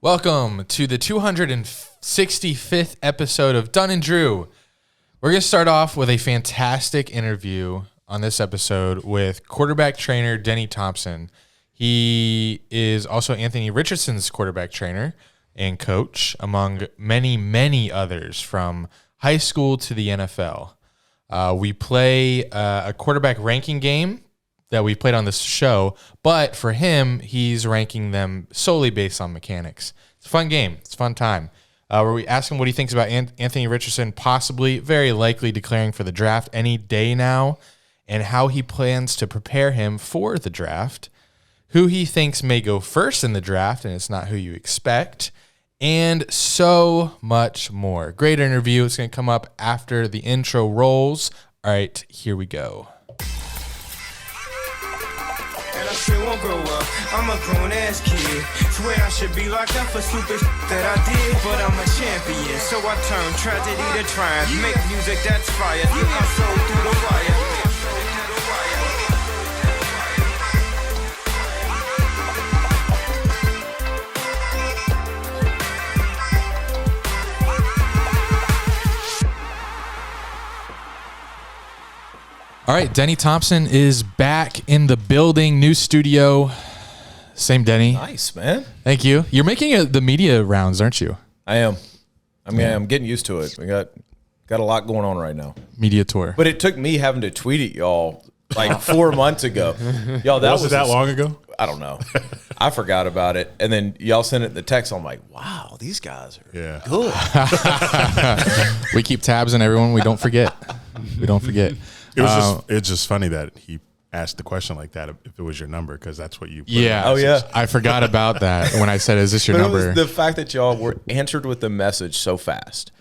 Welcome to the 265th episode of Dunn and Drew. We're going to start off with a fantastic interview on this episode with quarterback trainer Denny Thompson. He is also Anthony Richardson's quarterback trainer and coach, among many, many others from high school to the NFL. We play a quarterback ranking game that we played on this show, but for him, he's ranking them solely based on mechanics. It's a fun game. It's a fun time. Where we ask him what he thinks about Anthony Richardson possibly, very likely declaring for the draft any day now, and how he plans to prepare him for the draft, who he thinks may go first in the draft, and it's not who you expect, and so much more. Great interview. It's going to come up after the intro rolls. All right, here we go. Still won't grow up, I'm a grown-ass kid. Swear I should be locked up for stupid that I did, but I'm a champion, so I turn tragedy to triumph. Make music that's fire, get my soul through the wire. All right, Denny Thompson is back in the building, new studio. Same Denny. Nice, man. Thank you. You're making the media rounds, aren't you? I am. I'm getting used to it. We got a lot going on right now. Media tour. But it took me having to tweet at y'all like 4 months ago. Y'all, was it that long ago? I don't know. I forgot about it. And then y'all sent it in the text. I'm like, wow, these guys are good. We keep tabs on everyone. We don't forget. It's just funny that he asked the question like that if it was your number, because that's what you put Yeah. Oh, yeah. I forgot about that when I said, is this your But number? it was the fact that y'all were answered with the message so fast. It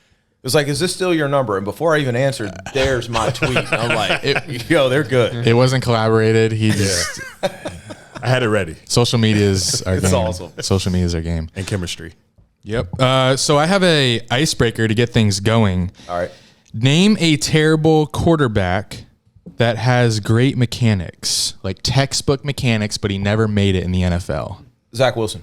was like, is this still your number? And before I even answered, there's my tweet. I'm like, yo, they're good. It wasn't collaborated. He just I had it ready. social media is our game. It's awesome. Social media is our game. And chemistry. Yep. So I have a icebreaker to get things going. All right. Name a terrible quarterback that has great mechanics, like textbook mechanics, but he never made it in the NFL. Zach Wilson.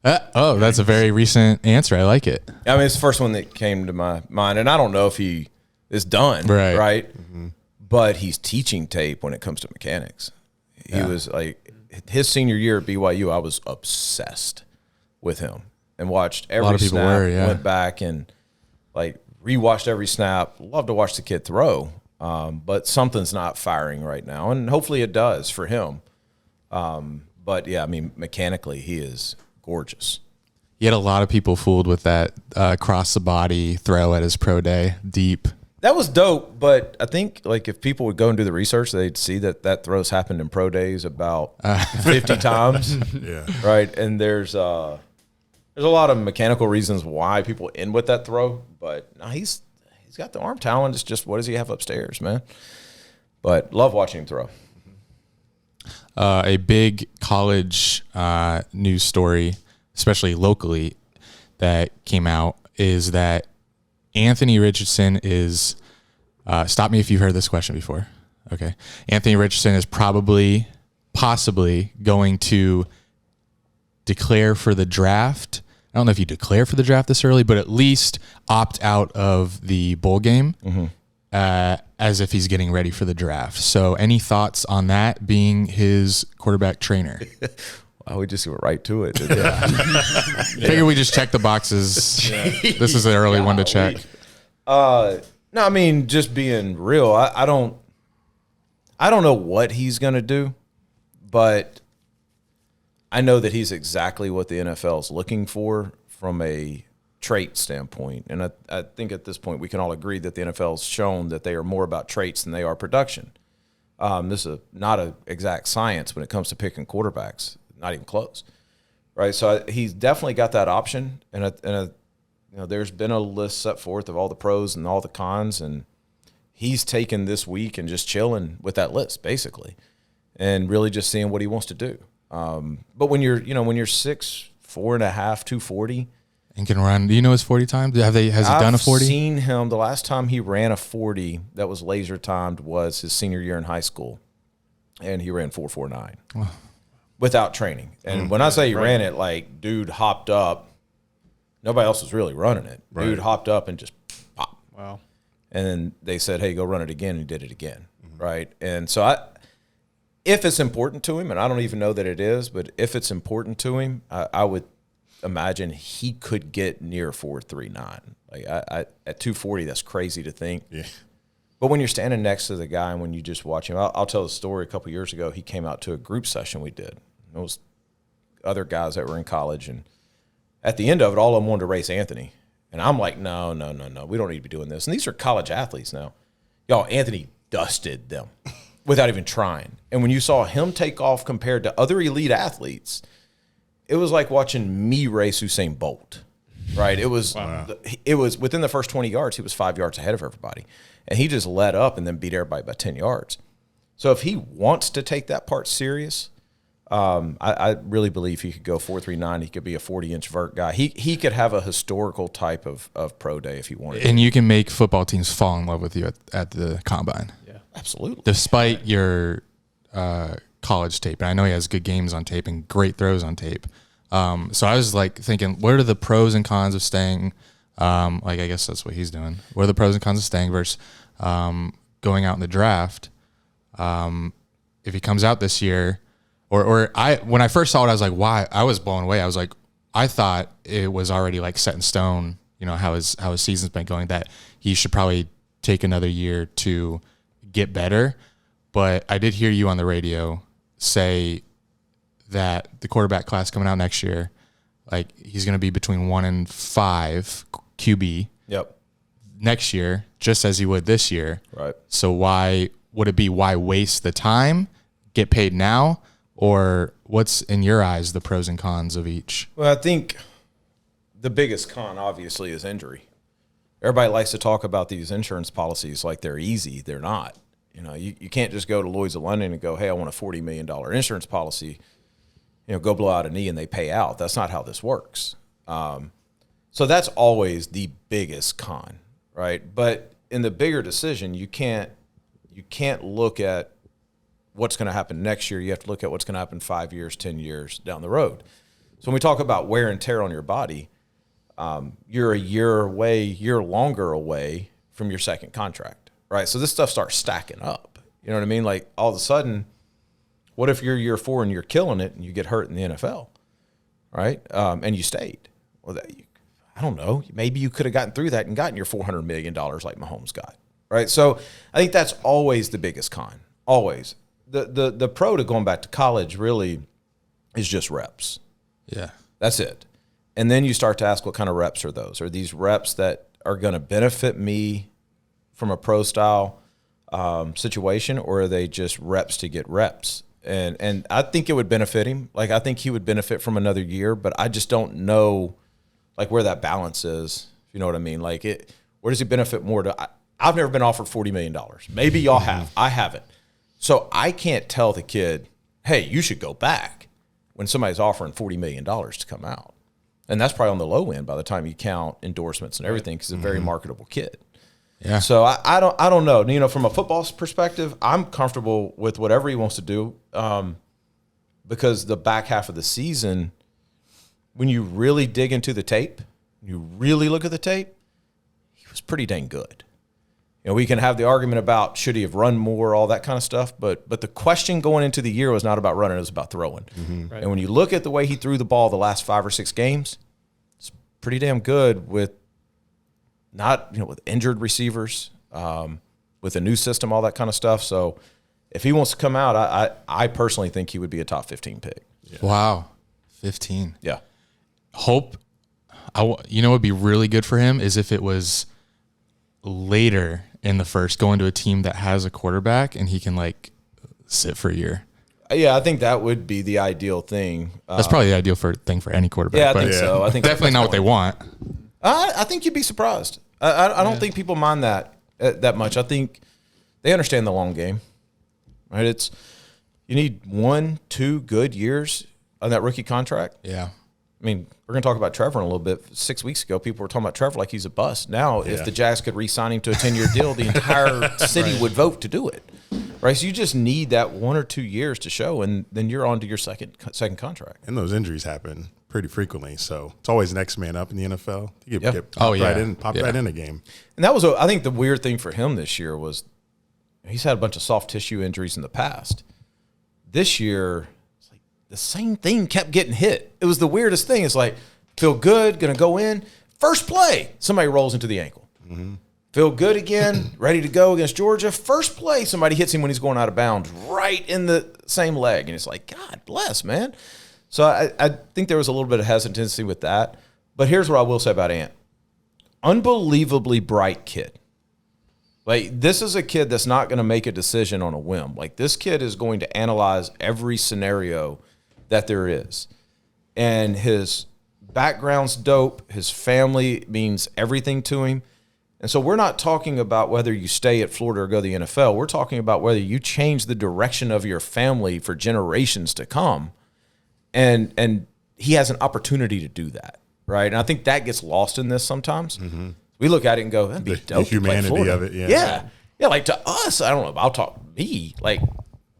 That's a very recent answer. I like it. I mean, it's the first one that came to my mind, and I don't know if he is done, right? Mm-hmm. But he's teaching tape when it comes to mechanics. He was like, his senior year at BYU, I was obsessed with him and watched every snap, went back and like rewatched every snap. Love to watch the kid throw, but something's not firing right now, and hopefully it does for him. But, yeah, I mean, mechanically, he is gorgeous. He had a lot of people fooled with that cross-the-body throw at his pro day, deep. That was dope, but I think like if people would go and do the research, they'd see that throw's happened in pro days about 50 times. Yeah. Right, and there's a lot of mechanical reasons why people end with that throw, but no, he's got the arm talent. It's just what does he have upstairs, man? But love watching him throw. A big college news story, especially locally, that came out is that Anthony Richardson is stop me if you've heard this question before. Okay. Anthony Richardson is possibly going to declare for the draft. I don't know if you declare for the draft this early, but at least opt out of the bowl game as if he's getting ready for the draft. So any thoughts on that being his quarterback trainer? Oh, we just went right to it. Figure we just check the boxes. This is an early one to check. No, I mean, just being real, I don't know what he's going to do, but I know that he's exactly what the NFL is looking for from a trait standpoint. And I think at this point we can all agree that the NFL has shown that they are more about traits than they are production. This is not an exact science when it comes to picking quarterbacks. Not even close, right? So he's definitely got that option, and there's been a list set forth of all the pros and all the cons, and he's taken this week and just chilling with that list basically, and really just seeing what he wants to do. But when you're 6'4.5", 240, and can run, do you know his 40 time? Has he done a 40? I've seen him. The last time he ran a 40 that was laser timed was his senior year in high school, and he ran 4.49. Without training. And when I say he ran it, like, dude hopped up Nobody else was really running it. Right. Dude hopped up and just pop. Wow. And then they said, hey, go run it again. And he did it again, right? And so if it's important to him, and I don't even know that it is, but if it's important to him, I would imagine he could get near 4.39. Like at 240, that's crazy to think. Yeah. But when you're standing next to the guy and when you just watch him, I'll tell a story. A couple years ago, he came out to a group session we did. It was other guys that were in college, and at the end of it, all of them wanted to race Anthony. And I'm like, no, we don't need to be doing this. And these are college athletes now. Y'all, Anthony dusted them without even trying. And when you saw him take off compared to other elite athletes, it was like watching me race Usain Bolt, right? It was within the first 20 yards, he was 5 yards ahead of everybody. And he just let up and then beat everybody by 10 yards. So if he wants to take that part serious, I really believe he could go 4.39. He could be a 40-inch vert guy. He could have a historical type of pro day if he wanted to. And you can make football teams fall in love with you at the combine. Yeah. Absolutely. Despite your college tape. And I know he has good games on tape and great throws on tape. So I was like thinking, what are the pros and cons of staying? I guess that's what he's doing. What are the pros and cons of staying versus going out in the draft? If he comes out this year, when I first saw it, I was like, why? I was blown away. I was like, I thought it was already like set in stone, how his season's been going, that he should probably take another year to get better. But I did hear you on the radio say that the quarterback class coming out next year, like he's going to be between 1 and 5 QB. Yep. Next year, just as he would this year. Right. So why waste the time, get paid now, or what's in your eyes the pros and cons of each? Well, I think the biggest con obviously is injury. Everybody likes to talk about these insurance policies like they're easy. They're not. You can't just go to Lloyd's of London and go, hey, I want a $40 million insurance policy. Go blow out a knee and they pay out. That's not how this works. So that's always the biggest con, right? But in the bigger decision, you can't look at what's going to happen next year. You have to look at what's going to happen 5 years, 10 years down the road. So when we talk about wear and tear on your body, you're a year longer away from your second contract, right? So this stuff starts stacking up. You know what I mean? Like all of a sudden, what if you're year 4 and you're killing it and you get hurt in the NFL, right? And you stayed. Well, I don't know. Maybe you could have gotten through that and gotten your $400 million like Mahomes got, right? So I think that's always the biggest con, always. The pro to going back to college really is just reps. Yeah. That's it. And then you start to ask, what kind of reps are those? Are these reps that are going to benefit me from a pro style situation, or are they just reps to get reps? And I think it would benefit him. Like, I think he would benefit from another year, but I just don't know, like, where that balance is, if you know what I mean. Like, where does he benefit more to? I've never been offered $40 million. Maybe y'all have. I haven't. So I can't tell the kid, hey, you should go back when somebody's offering $40 million to come out. And that's probably on the low end by the time you count endorsements and everything, because he's a very marketable kid. Yeah. So I don't know. From a football perspective, I'm comfortable with whatever he wants to do, because the back half of the season, when you really dig into the tape, you really look at the tape, he was pretty dang good. We can have the argument about should he have run more, all that kind of stuff, but the question going into the year was not about running, it was about throwing. Mm-hmm. Right. And when you look at the way he threw the ball the last 5 or 6 games, it's pretty damn good with with injured receivers, with a new system, all that kind of stuff. So if he wants to come out, I personally think he would be a top 15 pick. Yeah. Wow. 15. Yeah. What would be really good for him is if it was later in the first, going to a team that has a quarterback and he can sit for a year. Yeah, I think that would be the ideal thing. That's probably the ideal thing for any quarterback. Yeah, I think so. I think definitely not what they want. I think you'd be surprised. I don't think people mind that much. I think they understand the long game, right? You need 1-2 good years on that rookie contract. Yeah. I mean, we're going to talk about Trevor in a little bit. 6 weeks ago, people were talking about Trevor like he's a bust. Now, if the Jags could re-sign him to a 10-year deal, the entire city would vote to do it, right? So you just need that 1 or 2 years to show, and then you're on to your second contract. And those injuries happen pretty frequently. So it's always next man up in the NFL. You get Oh, yeah. pop right in a game. And that was, I think, the weird thing for him this year was he's had a bunch of soft tissue injuries in the past. This year, it's like the same thing kept getting hit. It was the weirdest thing. It's like, feel good, going to go in. First play, somebody rolls into the ankle. Mm-hmm. Feel good again, ready to go against Georgia. First play, somebody hits him when he's going out of bounds, right in the same leg. And it's like, God bless, man. So I think there was a little bit of hesitancy with that. But here's what I will say about Ant. Unbelievably bright kid. Like, this is a kid that's not going to make a decision on a whim. Like, this kid is going to analyze every scenario that there is. And his background's dope. His family means everything to him. And so we're not talking about whether you stay at Florida or go to the NFL. We're talking about whether you change the direction of your family for generations to come. And he has an opportunity to do that, right? And I think that gets lost in this sometimes. Mm-hmm. We look at it and go, that'd be dope. The humanity of it, yeah. Yeah, like to us, I don't know, I'll talk me, like,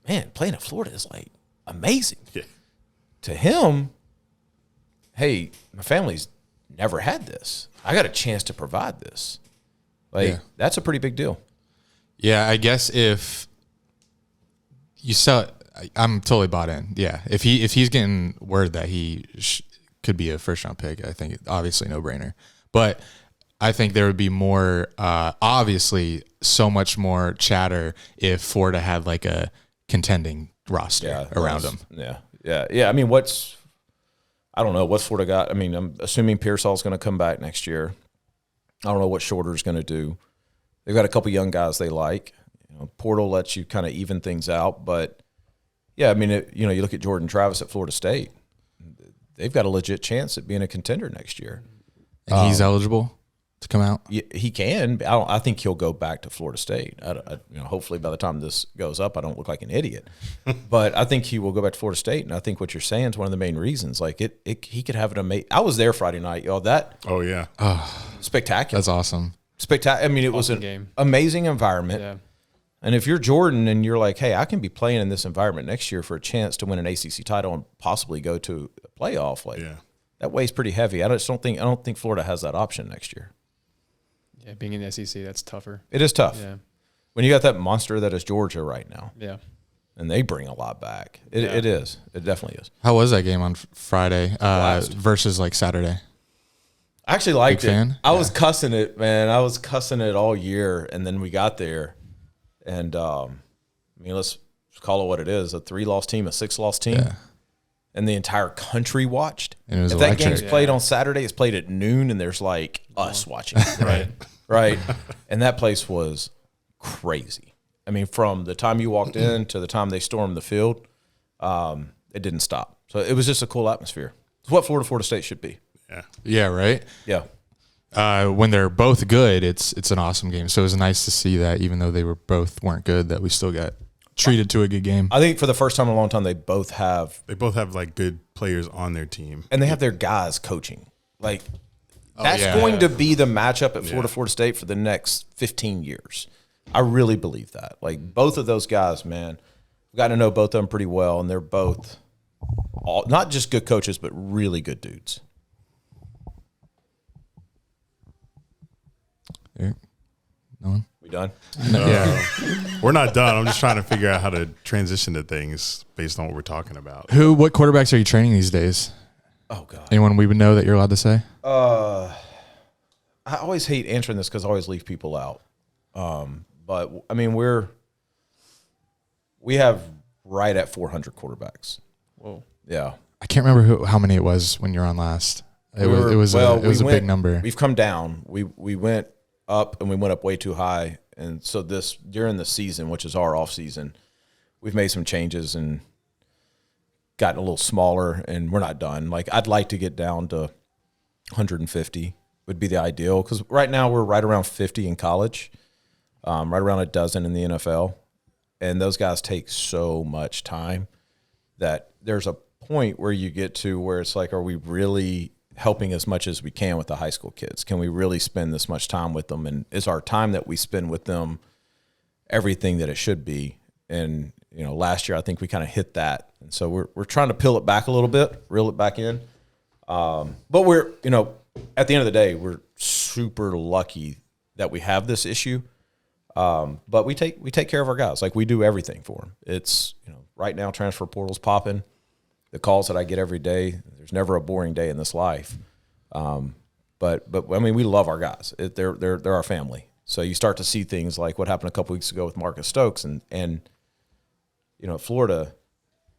man, playing at Florida is like amazing. Yeah. To him, hey, my family's never had this. I got a chance to provide this. Like, that's a pretty big deal. Yeah, I guess if you sell, I'm totally bought in. Yeah, if he's getting word that he could be a first round pick, I think obviously no brainer. But I think there would be more, obviously, so much more chatter if Florida had like a contending roster around him. Yeah. I mean, I don't know what's Florida got. I mean, I'm assuming Pearsall's going to come back next year. I don't know what Shorter's going to do. They've got a couple young guys they like. Portal lets you kind of even things out, but yeah, I mean, you look at Jordan Travis at Florida State. They've got a legit chance at being a contender next year. And he's eligible to come out? He can. I think he'll go back to Florida State. Hopefully by the time this goes up, I don't look like an idiot. But I think he will go back to Florida State, and I think what you're saying is one of the main reasons. Like, he could have an amazing – I was there Friday night, y'all. Oh, yeah. Spectacular. That's awesome. Spectacular. I mean, it was an amazing environment. Yeah. And if you're Jordan and you're like, hey, I can be playing in this environment next year for a chance to win an ACC title and possibly go to a playoff, that weighs pretty heavy. I don't think Florida has that option next year. Yeah, being in the SEC, that's tougher. It is tough. Yeah. When you got that monster that is Georgia right now. Yeah. And they bring a lot back. It is. It definitely is. How was that game on Friday versus like Saturday? I actually liked it. Fan? I was cussing it, man. I was cussing it all year, and then we got there. And, let's call it what it is, a 3-loss team, a 6-loss team. Yeah. And the entire country watched. And it was if electric. That game's played on Saturday, it's played at noon, and there's like us watching it. Right. Right. And that place was crazy. I mean, from the time you walked in to the time they stormed the field, it didn't stop. So it was just a cool atmosphere. It's what Florida State should be. Yeah. Yeah, right? Yeah. When they're both good, it's an awesome game. So it was nice to see that even though they weren't good, that we still got treated to a good game. I think for the first time in a long time, they both have like good players on their team, and they have their guys coaching. Like that's going to be the matchup at Florida State for the next 15 years. I really believe that. Like both of those guys, man, I've gotten to know both of them pretty well, and they're both not just good coaches, but really good dudes. Yeah. No one? We done? Yeah. We're not done. I'm just trying to figure out how to transition to things based on what we're talking about. What quarterbacks are you training these days? Oh, God. Anyone we would know that you're allowed to say? I always hate answering this because I always leave people out. But, I mean, we have right at 400 quarterbacks. Whoa. Yeah. I can't remember how many it was when you were on last. It was a big number. We've come down. We went up, and we went up way too high. And so during the season, which is our off season, we've made some changes and gotten a little smaller, and we're not done. Like, I'd like to get down to 150 would be the ideal, because right now we're right around 50 in college, right around a dozen in the NFL. And those guys take so much time that there's a point where you get to where it's like, are we really helping as much as we can with the high school kids? Can we really spend this much time with them? And is our time that we spend with them everything that it should be? And, last year I think we kind of hit that. And so we're trying to peel it back a little bit, reel it back in. But we're, at the end of the day, we're super lucky that we have this issue. But we take care of our guys. Like, we do everything for them. It's, right now transfer portal's popping. The calls that I get every day, there's never a boring day in this life. But I mean, we love our guys. They're our family. So you start to see things like what happened a couple weeks ago with Marcus Stokes and Florida,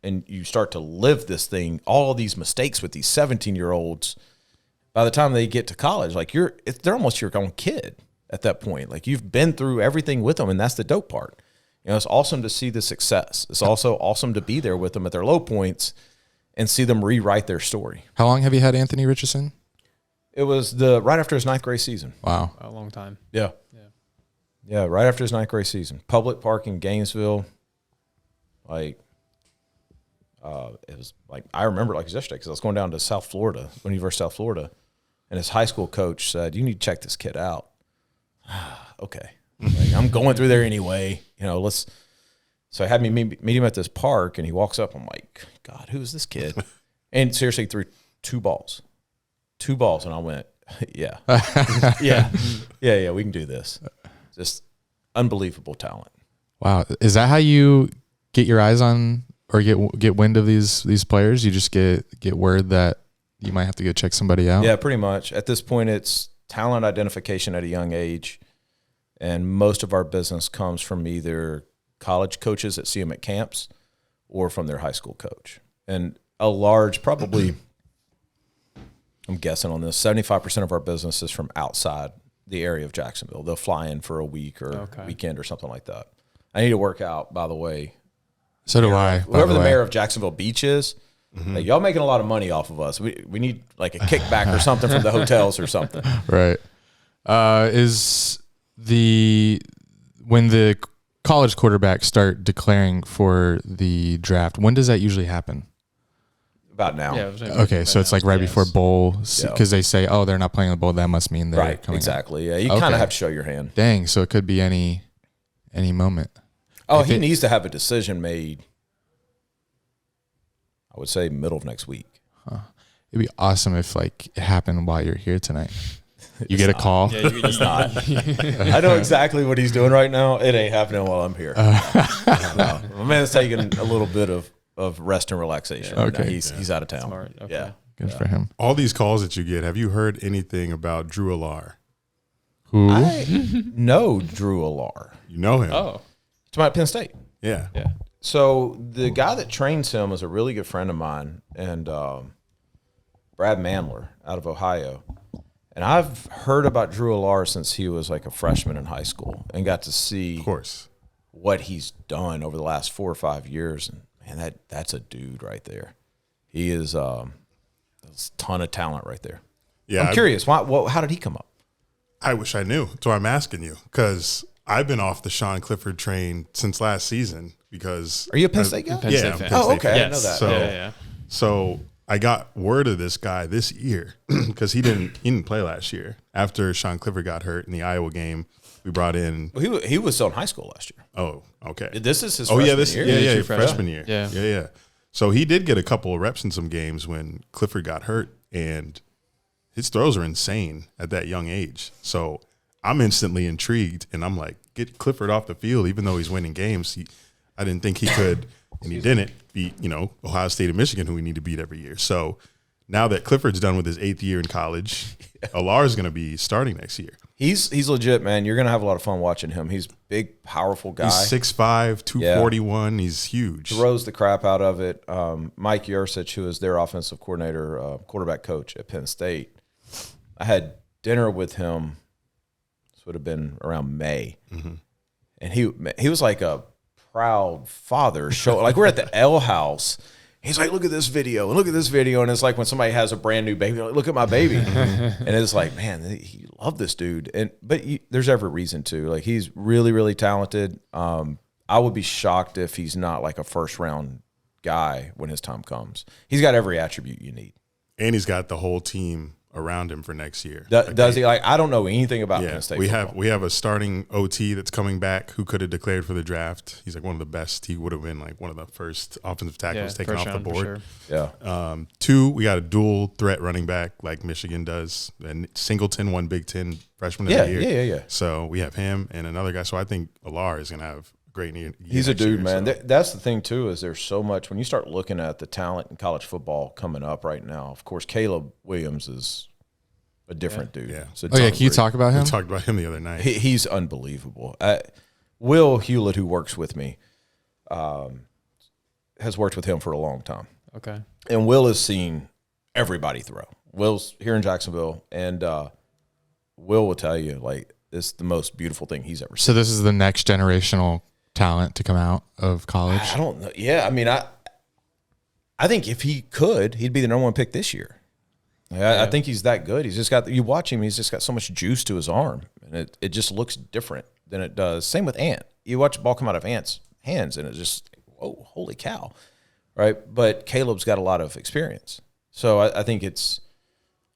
and you start to live this thing, all of these mistakes with these 17-year-olds. By the time they get to college, like they're almost your own kid at that point. Like, you've been through everything with them, and that's the dope part. It's awesome to see the success. It's also awesome to be there with them at their low points and see them rewrite their story. How long have you had Anthony Richardson? It was right after his 9th grade season. Wow. A long time. Yeah. Yeah, right after his 9th grade season. Public park in Gainesville. Like, it was like, I remember it like it was yesterday because I was going down to South Florida, University of South Florida, and his high school coach said, "You need to check this kid out." Okay. Like, I'm going through there anyway. So I had me meet him at this park, and he walks up. I'm like, God, who is this kid? And seriously threw 2 balls. 2 balls, and I went, yeah. yeah, we can do this. Just unbelievable talent. Wow. Is that how you get your eyes on or get wind of these players? You just get word that you might have to go check somebody out? Yeah, pretty much. At this point, it's talent identification at a young age, and most of our business comes from either college coaches that see them at camps or from their high school coach. And a large, probably, I'm guessing on this, 75% of our business is from outside the area of Jacksonville. They'll fly in for a week or weekend or something like that. I need to work out, by the way. So do I. Whoever the mayor of Jacksonville Beach is, like, y'all making a lot of money off of us. We need like a kickback or something from the hotels or something. Right. When the college quarterbacks start declaring for the draft, when does that usually happen? About now. Yeah, Okay, so it's like right before bowl, because they say, "Oh, they're not playing the bowl." That must mean they're right. coming Exactly. out. Yeah, you kind of have to show your hand. Dang, so it could be any moment. Oh, he needs to have a decision made. I would say middle of next week. It'd be awesome if like it happened while you're here tonight. You get a call. Yeah, it's not. I know exactly what he's doing right now. It ain't happening while I'm here. No. My man's taking a little bit of rest and relaxation. Okay. He's out of town. Smart. Okay. Yeah. Good for him. All these calls that you get, have you heard anything about Drew Alar? Who? I know Drew Alar. You know him. Oh. It's about Penn State. Yeah. Yeah. So the guy that trains him is a really good friend of mine, and Brad Mandler out of Ohio. And I've heard about Drew Alar since he was like a freshman in high school and got to see Of course. what he's done over the last 4 or 5 years. And man, that's a dude right there. He is a ton of talent right there. Yeah. I'm curious, how did he come up? I wish I knew. So I'm asking you because I've been off the Sean Clifford train since last season because. Are you a Penn State guy? Penn Yeah. State I'm fan. Penn Oh, State okay. I fan. didn't know that. So, Yeah. So I got word of this guy this year because he didn't play last year. After Sean Clifford got hurt in the Iowa game, we brought in. Well, he was still in high school last year. Oh, okay. This is his Oh freshman yeah, this year. yeah, True freshman year. Yeah. Yeah. So he did get a couple of reps in some games when Clifford got hurt, and his throws are insane at that young age. So I'm instantly intrigued, and I'm like, get Clifford off the field, even though he's winning games. I didn't think he could, and he didn't beat Ohio State and Michigan, who we need to beat every year. So now that Clifford's done with his 8th year in college, Alar is going to be starting next year. He's legit, man. You're gonna have a lot of fun watching him. He's a big, powerful guy. He's 6'5", 241. He's huge. Throws the crap out of it. Mike Yursich, who is their offensive coordinator, quarterback coach at Penn State, I had dinner with him. This would have been around May, and he was like a proud father. Like we're at the L House. He's like, look at this video and look at this video. And it's like when somebody has a brand new baby, like, look at my baby. And it's like, man, he loved this dude. But there's every reason to. Like, he's really, really talented. I would be shocked if he's not like a first round guy when his time comes. He's got every attribute you need. And he's got the whole team around him for next year. Does he? Like, I don't know anything about Yeah, Penn State we football. have a starting OT that's coming back who could have declared for the draft. He's like one of the best. He would have been like one of the first offensive tackles taken off the board. Sure. Yeah. 2, we got a dual threat running back like Michigan does, and Singleton won Big Ten freshman of the year. Yeah. So we have him and another guy. So I think Alar is going to have a great year. He's a next dude, year, man. so. That's the thing too, is there's so much when you start looking at the talent in college football coming up right now. Of course, Caleb Williams is a different dude. Yeah. It's a Oh yeah, ton can you breed. talk about him? We talked about him the other night. He's unbelievable. Will Hewlett, who works with me, has worked with him for a long time. Okay. And Will has seen everybody throw. Will's here in Jacksonville, and Will tell you, like, it's the most beautiful thing he's ever seen. So this is the next generational talent to come out of college. I don't know. Yeah, I mean, I think if he could, he'd be the number 1 pick this year. I think he's that good. He's just got, you watch him, he's just got so much juice to his arm, and it just looks different than it does. Same with Ant. You watch the ball come out of Ant's hands, and it's just, whoa, holy cow, right? But Caleb's got a lot of experience. So I think it's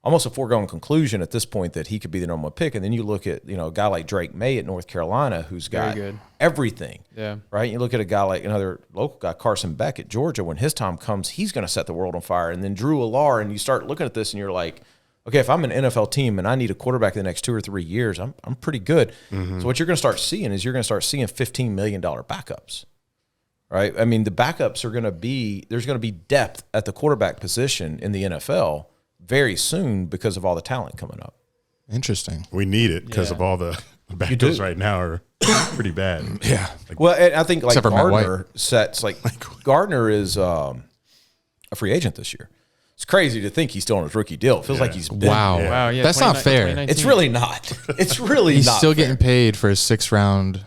almost a foregone conclusion at this point that he could be the number 1 pick. And then you look at, a guy like Drake May at North Carolina who's got Very good. everything. Yeah. Right? You look at a guy like another local guy, Carson Beck at Georgia. When his time comes, he's going to set the world on fire. And then Drew Alar, and you start looking at this and you're like, okay, if I'm an NFL team and I need a quarterback in the next 2 or 3 years, I'm pretty good. Mm-hmm. So what you're going to start seeing is you're going to start seeing $15 million backups. Right? I mean, the backups are going to be – there's going to be depth at the quarterback position in the NFL very soon because of all the talent coming up. Interesting. We need it because of all the backups right now are pretty bad. Yeah. Well, and I think like Except for Matt Gardner sets like Gardner is a free agent this year. It's crazy to think he's still on his rookie deal. It feels like he's been Wow. there. Wow. Yeah. That's not fair. 2019. It's really not. It's really He's not. still fair. getting paid for his 6th round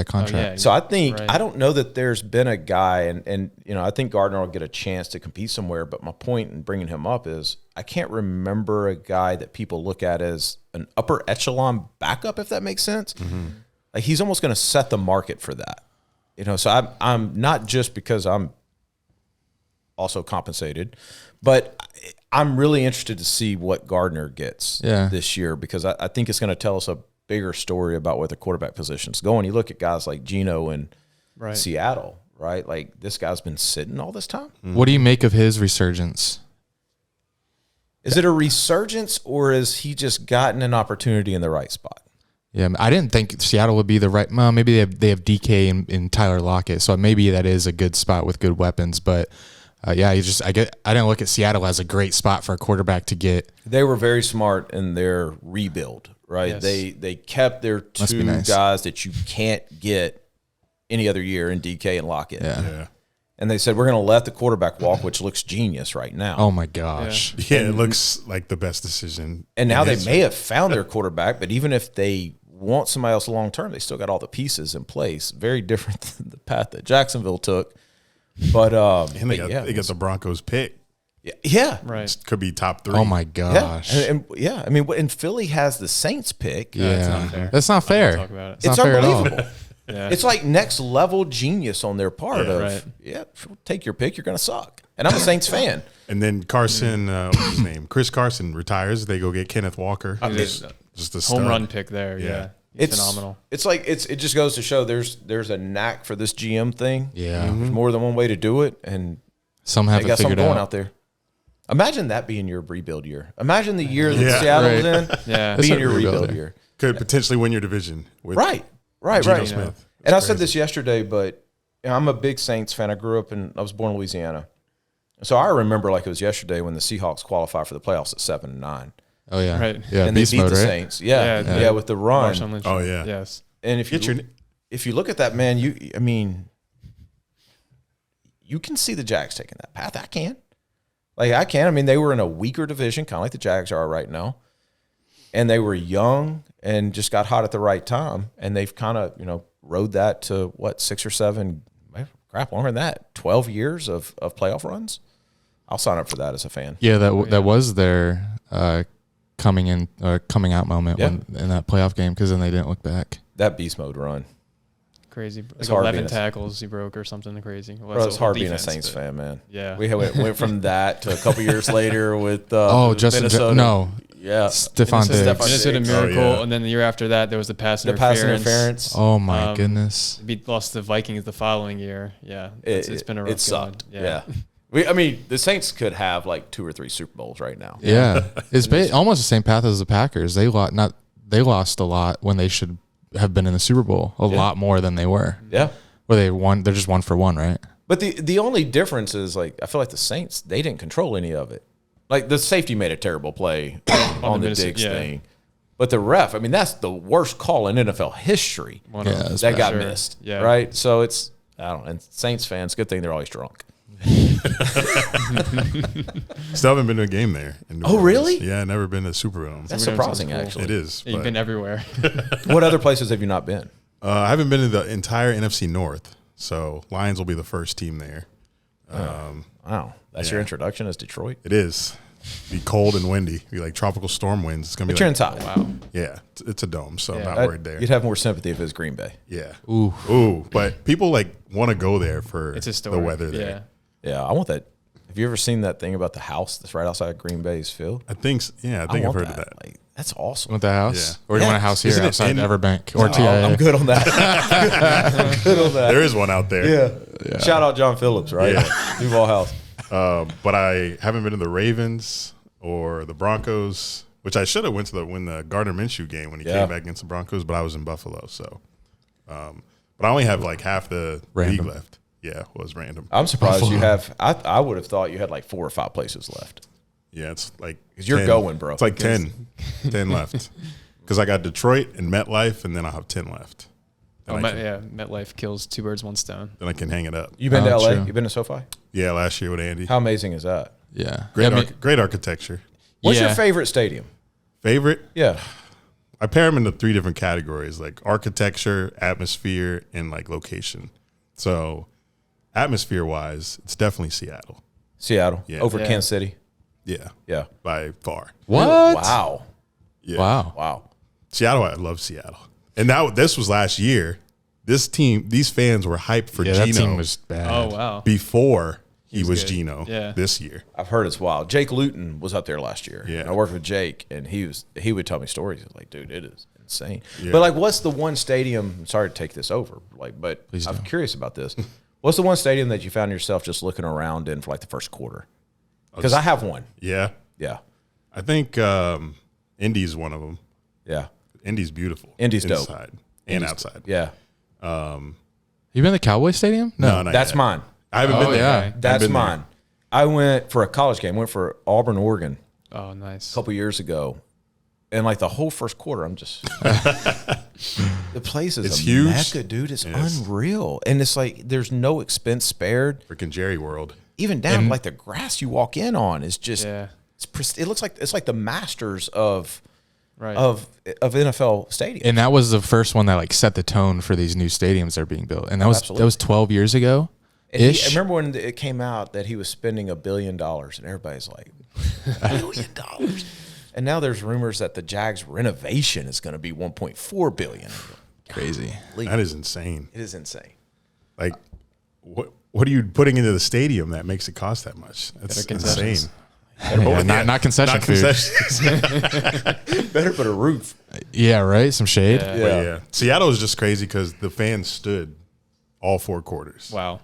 contract. yeah. So I think Right. I don't know that there's been a guy, and I think Gardner will get a chance to compete somewhere. But my point in bringing him up is I can't remember a guy that people look at as an upper echelon backup, if that makes sense. Mm-hmm. Like he's almost going to set the market for that. So I'm not just because I'm also compensated, but I'm really interested to see what Gardner gets this year because I think it's going to tell us a bigger story about where the quarterback position's going. You look at guys like Geno in Seattle, right? Like this guy's been sitting all this time. What do you make of his resurgence? Is it a resurgence or has he just gotten an opportunity in the right spot? Yeah, I didn't think Seattle would be the right. Well, maybe they have DK and Tyler Lockett, so maybe that is a good spot with good weapons. But I didn't look at Seattle as a great spot for a quarterback to get. They were very smart in their rebuild, right? Yes. They kept their Must be two nice. guys that you can't get any other year in DK and Lockett. Yeah. And they said, we're going to let the quarterback walk, which looks genius right now. Oh my gosh. Yeah, it looks like the best decision. And now in they history. may have found their quarterback, but even if they want somebody else long term, they still got all the pieces in place. Very different than the path that Jacksonville took. But And they got the Broncos pick. yeah, Right. Could be top 3. Oh my yeah, gosh. I mean, and Philly has the Saints pick. Yeah, That's not fair. That's not fair. Talk about it. It's It's not fair at all. unbelievable. Yeah. It's like next level genius on their part. Yeah, Take your pick. You're going to suck. And I'm a Saints fan. And then Carson, what's his name? Chris Carson retires. They go get Kenneth Walker. He's Just a home stud. run pick there. Yeah. He's phenomenal. It's like it just goes to show there's a knack for this GM thing. Yeah. There's more than one way to do it, and Some they have got it something figured going out. out there. Imagine that being your rebuild year. Imagine the year that Yeah. Seattle Right. was in Yeah. being That's your a rebuild rebuild year. year. Could potentially win your division. With Right. Geno Right. Smith. And I It's said crazy. this yesterday, but I'm a big Saints fan. I was born in Louisiana. So I remember like it was yesterday when the Seahawks qualified for the playoffs at 7-9. Oh yeah. Right. Yeah. And they Beast beat mode, the right? Saints. Yeah. Yeah, Yeah, with the run. Marshawn Lynch. Oh, yeah. Yes. And if you look at that, man, you can see the Jags taking that path. I can. I mean, they were in a weaker division, kind of like the Jags are right now. And they were young and just got hot at the right time. And they've kind of, rode that to 6 or 7, longer than that, 12 years of playoff runs. I'll sign up for that as a fan. Yeah, that was their coming out moment Yeah. in that playoff game because then they didn't look back. That beast mode run. crazy. Like hard 11 being a- tackles he broke or something crazy. Well, Bro, that's it's the whole hard being a defense, Saints but- fan, man. Yeah. We went from that to a couple years later with Justin. Minnesota. No, Yeah. Stephon Minnesota, Diggs. Minnesota Diggs. Miracle, Oh, yeah. and then the year after that, there was the pass The pass interference. interference. Oh my goodness. Lost to the Vikings the following year. Yeah, it's been a rough It sucked. going. Yeah. I mean, the Saints could have like 2 or 3 Super Bowls right now. Yeah, it's almost the same path as the Packers. They lost a lot when they should have been in the Super Bowl. A lot more than they were. Yeah. Where they won, they're just 1 for 1, right? But the only difference is like I feel like the Saints, they didn't control any of it. Like the safety made a terrible play on the Diggs thing. But the ref, I mean, that's the worst call in NFL history That's that got Sure. missed. Yeah. Right? So it's, I don't know. And Saints fans, good thing they're always drunk. Still haven't been to a game there. In New Oh, Orleans. really? Yeah, never been to Superdome. That's Superdome surprising, sounds cool. actually. It is. Yeah, you've but, been everywhere. What other places have you not been? I haven't been to the entire NFC North, so Lions will be the first team there. Wow. That's your introduction as Detroit? It is. Be cold and windy. Be like tropical storm winds. It's gonna be But you're like, inside. Wow. yeah, it's a dome, so I'm Yeah. not worried there. You'd have more sympathy if it was Green Bay. Yeah. Ooh. But people like want to go there for It's the historic. weather there. Yeah. Yeah, I want that. Have you ever seen that thing about the house that's right outside Green Bay's field? I think I've want heard of that. Like, that's awesome. Want the house? Yeah. Or do you want a Yeah. house here Isn't it outside in- Everbank or Oh, TIA? I'm good on that. I'm good on that. There is one out there. Yeah. Shout out John Phillips, right? Yeah. Duval House. But I haven't been to the Ravens or the Broncos, which I should have went to the Gardner Minshew game when he Yeah. came back against the Broncos, but I was in Buffalo, so. But I only have like half the Random. league left. Yeah, it was random. I'm surprised Buffalo. you have. I would have thought you had like 4 or 5 places left. Yeah, it's like 'Cause you're 10. going, bro. It's like 10 left. Because I got Detroit and MetLife, and then I'll have 10 left. Then, MetLife kills 2 birds, 1 stone. then I can hang it up. You been to Oh, LA? true. You been to SoFi? Yeah, last year with Andy. How amazing is that? Yeah. Great, Yeah, I mean- great architecture. What's your Yeah. favorite stadium? Favorite? Yeah. I pair them into 3 different categories, like architecture, atmosphere, and like location. So, atmosphere-wise, it's definitely Seattle. Seattle. Yeah. Over Yeah. Kansas City. Yeah, Yeah. by far. What? Wow. Yeah. Wow. Wow. Seattle, I love Seattle. And this was last year. These fans were hyped for Yeah, that Geno team was bad. Oh, wow. before he was good. Geno Yeah. this year. I've heard it's wild. Jake Luton was up there last year. Yeah. And I worked with Jake, and he would tell me stories. Like, dude, it is insane. Yeah. But like, what's the one stadium? I'm sorry to take this over. Like, but Please I'm don't. curious about this. What's the one stadium that you found yourself just looking around in for like the first quarter? Because I have one. Yeah. Yeah. I think Indy's one of them. Yeah. Indy's beautiful. Indy's dope. inside and outside. Yeah. You been to the Cowboy Stadium? No, not That's yet. mine. I haven't Oh, been there. yeah. I've That's been there. mine. I went for a college game. Went for Auburn, Oregon Oh, nice. a couple years ago. And like the whole first quarter, I'm just the place is It's a huge. mecca, dude. It's Yes. unreal, and it's like there's no expense spared. Freaking Jerry World. Even down like the grass you walk in on is just Yeah. it looks like it's like the Masters of Right. NFL stadium. And that was the first one that like set the tone for these new stadiums that are being built. And that was 12 years ago. And I Ish. remember when it came out that he was spending $1 billion, and everybody's like, $1 billion. And now there's rumors that the Jags renovation is going to be $1.4 billion. Crazy. That is insane. It is insane. Like, what are you putting into the stadium that makes it cost that much? That's Better concessions. insane. Yeah, not concession food. concessions. Better put a roof. Yeah, right? Some shade. Yeah. But yeah. Seattle is just crazy because the fans stood all 4 quarters. Wow.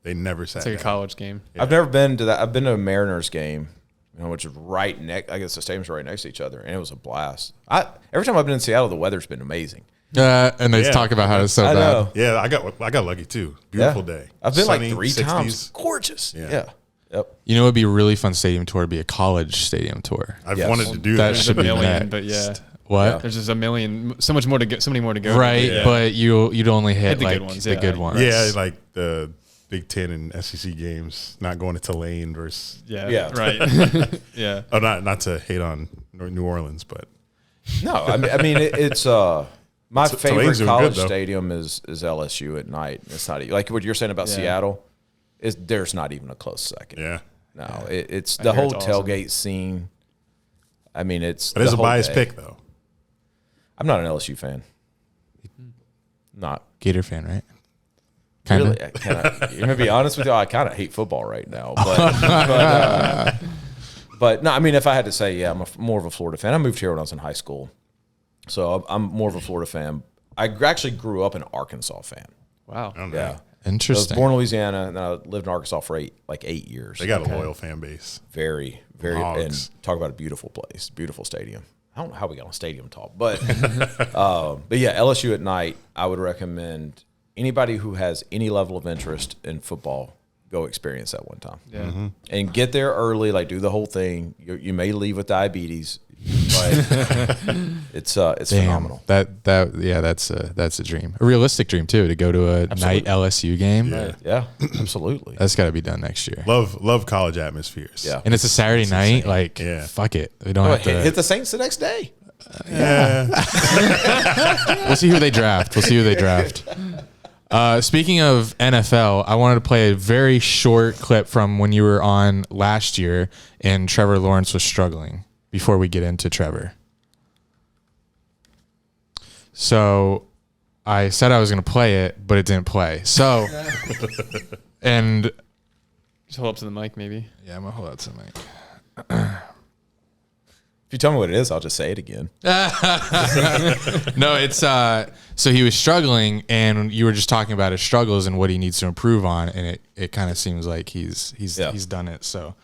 They never sat It's like a down. college game. I've never been to that. I've been to a Mariners game, which is right next. I guess the stadiums are right next to each other, and it was a blast. Every time I've been in Seattle, the weather's been amazing. And they Yeah. talk about how it's so I bad. know. Yeah, I got lucky too. Beautiful Yeah. day. I've been Sunny, like 3 60s. times. Gorgeous. Yeah. Yeah. Yep. You know, it'd be a really fun stadium tour. It'd be a college stadium tour. I've Yes. wanted to do That that. There's should a be million, next. but yeah. What? There's just a million, so much more to go, so many more to go. Right, Yeah. but you'd only hit the like good ones, the yeah. good ones. Yeah, like the Big Ten and SEC games, not going to Tulane versus. Yeah. Yeah. Right. Yeah. Oh, not to hate on New Orleans, but No, I mean it's my favorite Tulane's doing college good, though. stadium is LSU at night. It's not like what you're saying about Yeah. Seattle. There's not even a close second. yeah, No, it's I the hear whole it's awesome. tailgate scene. I mean, it's it is the a whole biased day. pick though. I'm not an LSU fan. Not Gator fan, right? really. I'm gonna be honest with you. I kind of hate football right now, but no. I mean, if I had to say, yeah, I'm more of a Florida fan. I moved here when I was in high school, so I'm more of a Florida fan. I actually grew up an Arkansas fan. Wow. Yeah. Interesting. I was born in Louisiana, and I lived in Arkansas for 8 years. They got a loyal fan base. Very, Hogs. and talk about a beautiful place, beautiful stadium. I don't know how we got on stadium talk, but yeah, LSU at night. I would recommend anybody who has any level of interest in football go experience that one time. Yeah. And get there early, like do the whole thing. You may leave with diabetes, but it's phenomenal. That's a dream, a realistic dream too, to go to a night LSU game. Yeah, absolutely. That's got to be done next year. Love college atmospheres. Yeah. And it's a Saturday night. insane. Like, Yeah. fuck it. We don't have to Hit the Saints the next day. We'll see who they draft. Speaking of NFL, I wanted to play a very short clip from when you were on last year and Trevor Lawrence was struggling before we get into Trevor. So I said I was going to play it, but it didn't play. So, and Just hold up to the mic, maybe. yeah, I'm going to hold out to the mic. If you tell me what it is, I'll just say it again. No, it's so he was struggling, and you were just talking about his struggles and what he needs to improve on, and it kind of seems like he's done it. So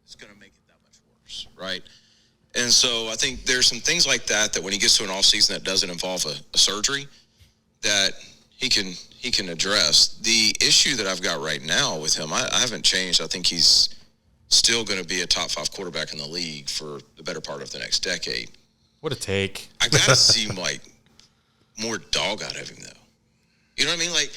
it's going to make it that much worse, right? And so I think there's some things like that when he gets to an off season that doesn't involve a surgery, that he can address. The issue that I've got right now with him, I haven't changed. I think he's still going to be a top 5 quarterback in the league for the better part of the next decade. what a take. I got to see like more dog out of him, though. You know what I mean? Like,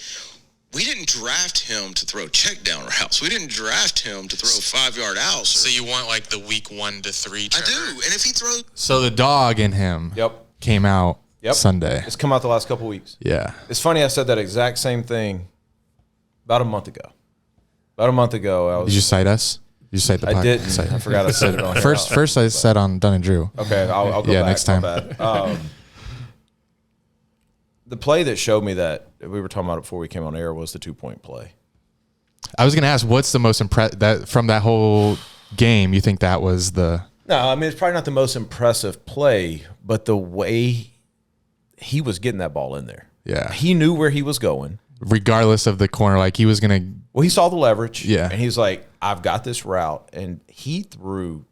we didn't draft him to throw check down routes. We didn't draft him to throw 5-yard outs. So you want like the week 1 to 3? Trevor? I do. And if he throws, So the dog in him came out Sunday. It's come out the last couple weeks. Yeah. It's funny. I said that exact same thing about a month ago. I was. Did you cite us? Did you cite the podcast? I didn't. I forgot I said it on here. First I said on Dunn and Drew. Okay, I'll go Yeah, back. next time. My bad. The play that showed me that we were talking about it before we came on air was the 2-point play. I was going to ask, what's the most that from that whole game? You think that was the? No, I mean it's probably not the most impressive play, but the way he was getting that ball in there. Yeah. He knew where he was going. Regardless of the corner, like he was going to. Well, he saw the leverage. Yeah. And he's like, I've got this route. And he threw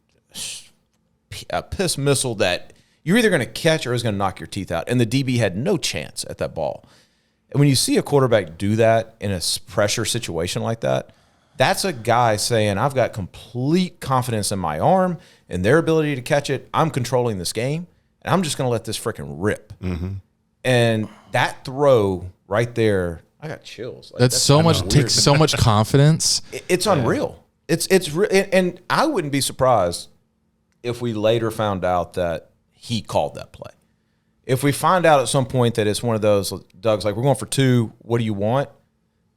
a piss missile that you're either going to catch or it's going to knock your teeth out. And the DB had no chance at that ball. And when you see a quarterback do that in a pressure situation like that, that's a guy saying, I've got complete confidence in my arm and their ability to catch it. I'm controlling this game, and I'm just going to let this freaking rip. Mm-hmm. And that throw right there, I got chills. Like, That's so much. weird. Takes so much confidence. It's unreal. It's and I wouldn't be surprised if we later found out that he called that play. If we find out at some point that it's one of those, Doug's like, we're going for 2. What do you want?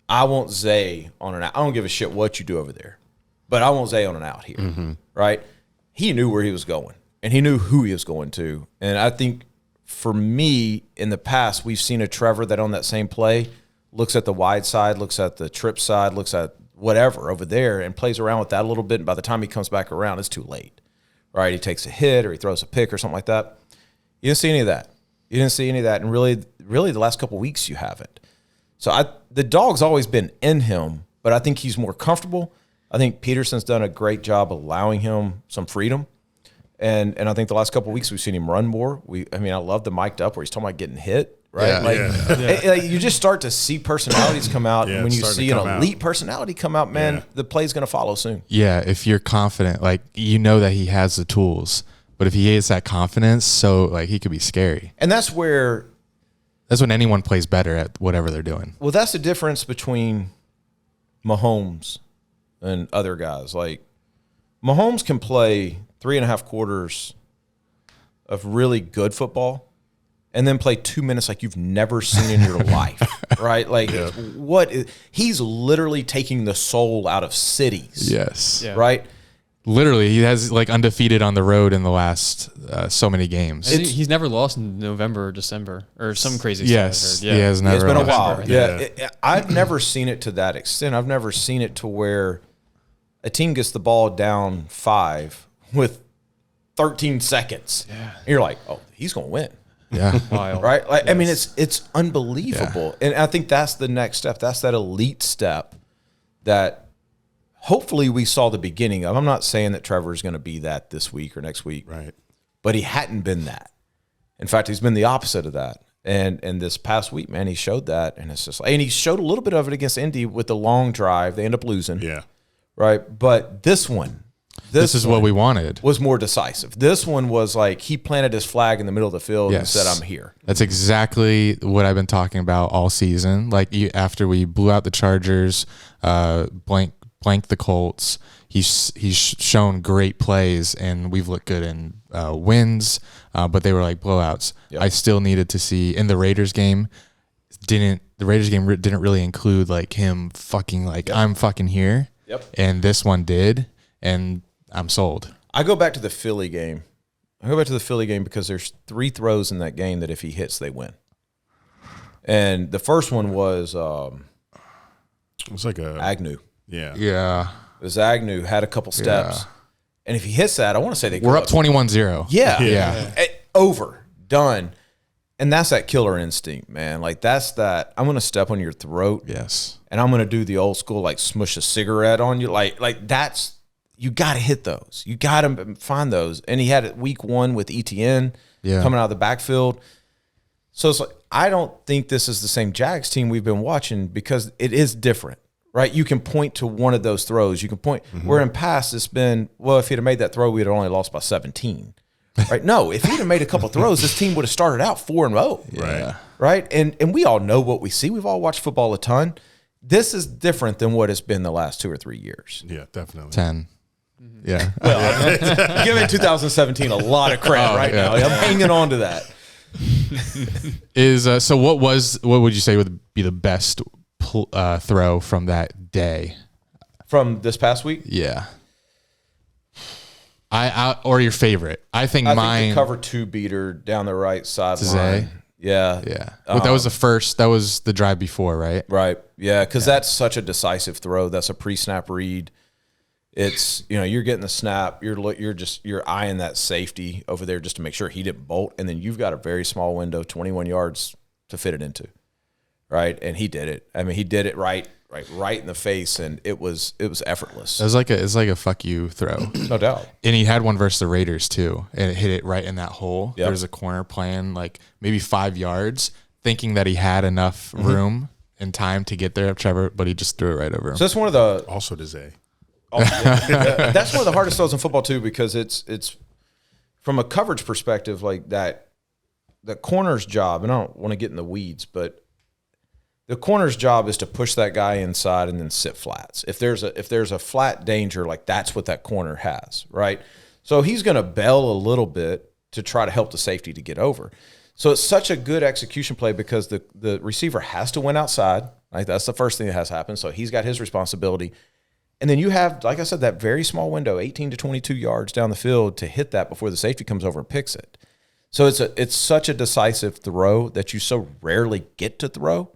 I want Zay on an out. I don't give a shit what you do over there, but I want Zay on an out here, right? He knew where he was going, and he knew who he was going to. And I think for me, in the past, we've seen a Trevor that on that same play looks at the wide side, looks at the trip side, looks at whatever over there, and plays around with that a little bit. And by the time he comes back around, it's too late, right? He takes a hit or he throws a pick or something like that. You didn't see any of that. And really the last couple of weeks you haven't. So the dog's always been in him, but I think he's more comfortable. I think Peterson's done a great job allowing him some freedom. And I think the last couple of weeks we've seen him run more. I love the mic'd up where he's talking about getting hit, right? Yeah. You just start to see personalities come out. Yeah, and when you it's see starting an to come elite personality come out, man, the play's going to follow soon. Yeah, if you're confident, like you know that he has the tools, but if he has that confidence, so like he could be scary. And that's when anyone plays better at whatever they're doing. Well, that's the difference between Mahomes and other guys. Like Mahomes can play 3.5 quarters of really good football and then play 2 minutes like you've never seen in your life, right? Like he's literally taking the soul out of cities. Yes. Yeah. Right? Literally, he has like undefeated on the road in the last so many games. He's never lost in November or December or some crazy Yes, stuff. Yeah. he has never. It's been a lost. while. Yeah. I've never seen it to that extent. I've never seen it to where a team gets the ball down 5 with 13 seconds. Yeah. And you're like, oh, he's going to win. Yeah. Wild. Right? Like, I mean, it's unbelievable. Yeah. And I think that's the next step. That's that elite step that hopefully we saw the beginning of. I'm not saying that Trevor is going to be that this week or next week. Right. But he hadn't been that. In fact, he's been the opposite of that. And this past week, man, he showed that. And it's just like, and he showed a little bit of it against Indy with the long drive. They end up losing. Yeah. Right. But this one, this is what we wanted. Was more decisive. This one was like he planted his flag in the middle of the field and said, I'm here. That's exactly what I've been talking about all season. Like after we blew out the Chargers, blanked the Colts, he's shown great plays, and we've looked good in wins, but they were like blowouts. Yep. I still needed to see in the Raiders game. The Raiders game didn't really include like him fucking like I'm fucking here. Yep. And this one did, and I'm sold. I go back to the Philly game. Because there's 3 throws in that game that if he hits, they win. And the first one was it was like a Agnew. Yeah. Yeah. It was Agnew, had a couple steps. Yeah. And if he hits that, I want to say we're up 21-0. Yeah. Over. Done. And that's that killer instinct, man. Like that's that I'm going to step on your throat. Yes. And I'm going to do the old school like smush a cigarette on you. Like that's you got to hit those. You got to find those. And he had it week 1 with ETN coming out of the backfield. So it's like I don't think this is the same Jags team we've been watching because it is different. Right, you can point to one of those throws. You can point where in past it's been. Well, if he'd have made that throw, we'd have only lost by 17. Right? No, if he'd have made a couple throws, this team would have started out 4-0. Right, right, and we all know what we see. We've all watched football a ton. This is different than what it's been the last 2 or 3 years. Yeah, definitely 10. Yeah. Well, giving 2017 a lot of credit now. I'm hanging on to that. So what would you say would be the best throw from that day from this past week? Yeah, I or your favorite? I think mine. Think the cover 2 beater down the right sideline. Yeah. But that was the first. That was the drive before, right? Right. Yeah, because that's such a decisive throw. That's a pre-snap read. It's you're getting the snap. You're eyeing that safety over there just to make sure he didn't bolt, and then you've got a very small window, 21 yards to fit it into. Right, and he did it. I mean, he did it right in the face, and it was effortless. It's like a fuck you throw, no doubt. And he had one versus the Raiders too, and it hit it right in that hole. Yep. There's a corner playing like maybe 5 yards, thinking that he had enough room and time to get there, Trevor, but he just threw it right over him. So that's one of the also to say. That's one of the hardest throws in football too, because it's from a coverage perspective like that. The corner's job, and I don't want to get in the weeds, but the corner's job is to push that guy inside and then sit flats. If there's a flat danger, like that's what that corner has, right? So he's going to bail a little bit to try to help the safety to get over. So it's such a good execution play because the receiver has to win outside. Like that's the first thing that has happened. So he's got his responsibility. And then you have, like I said, that very small window, 18 to 22 yards down the field to hit that before the safety comes over and picks it. So it's such a decisive throw that you so rarely get to throw.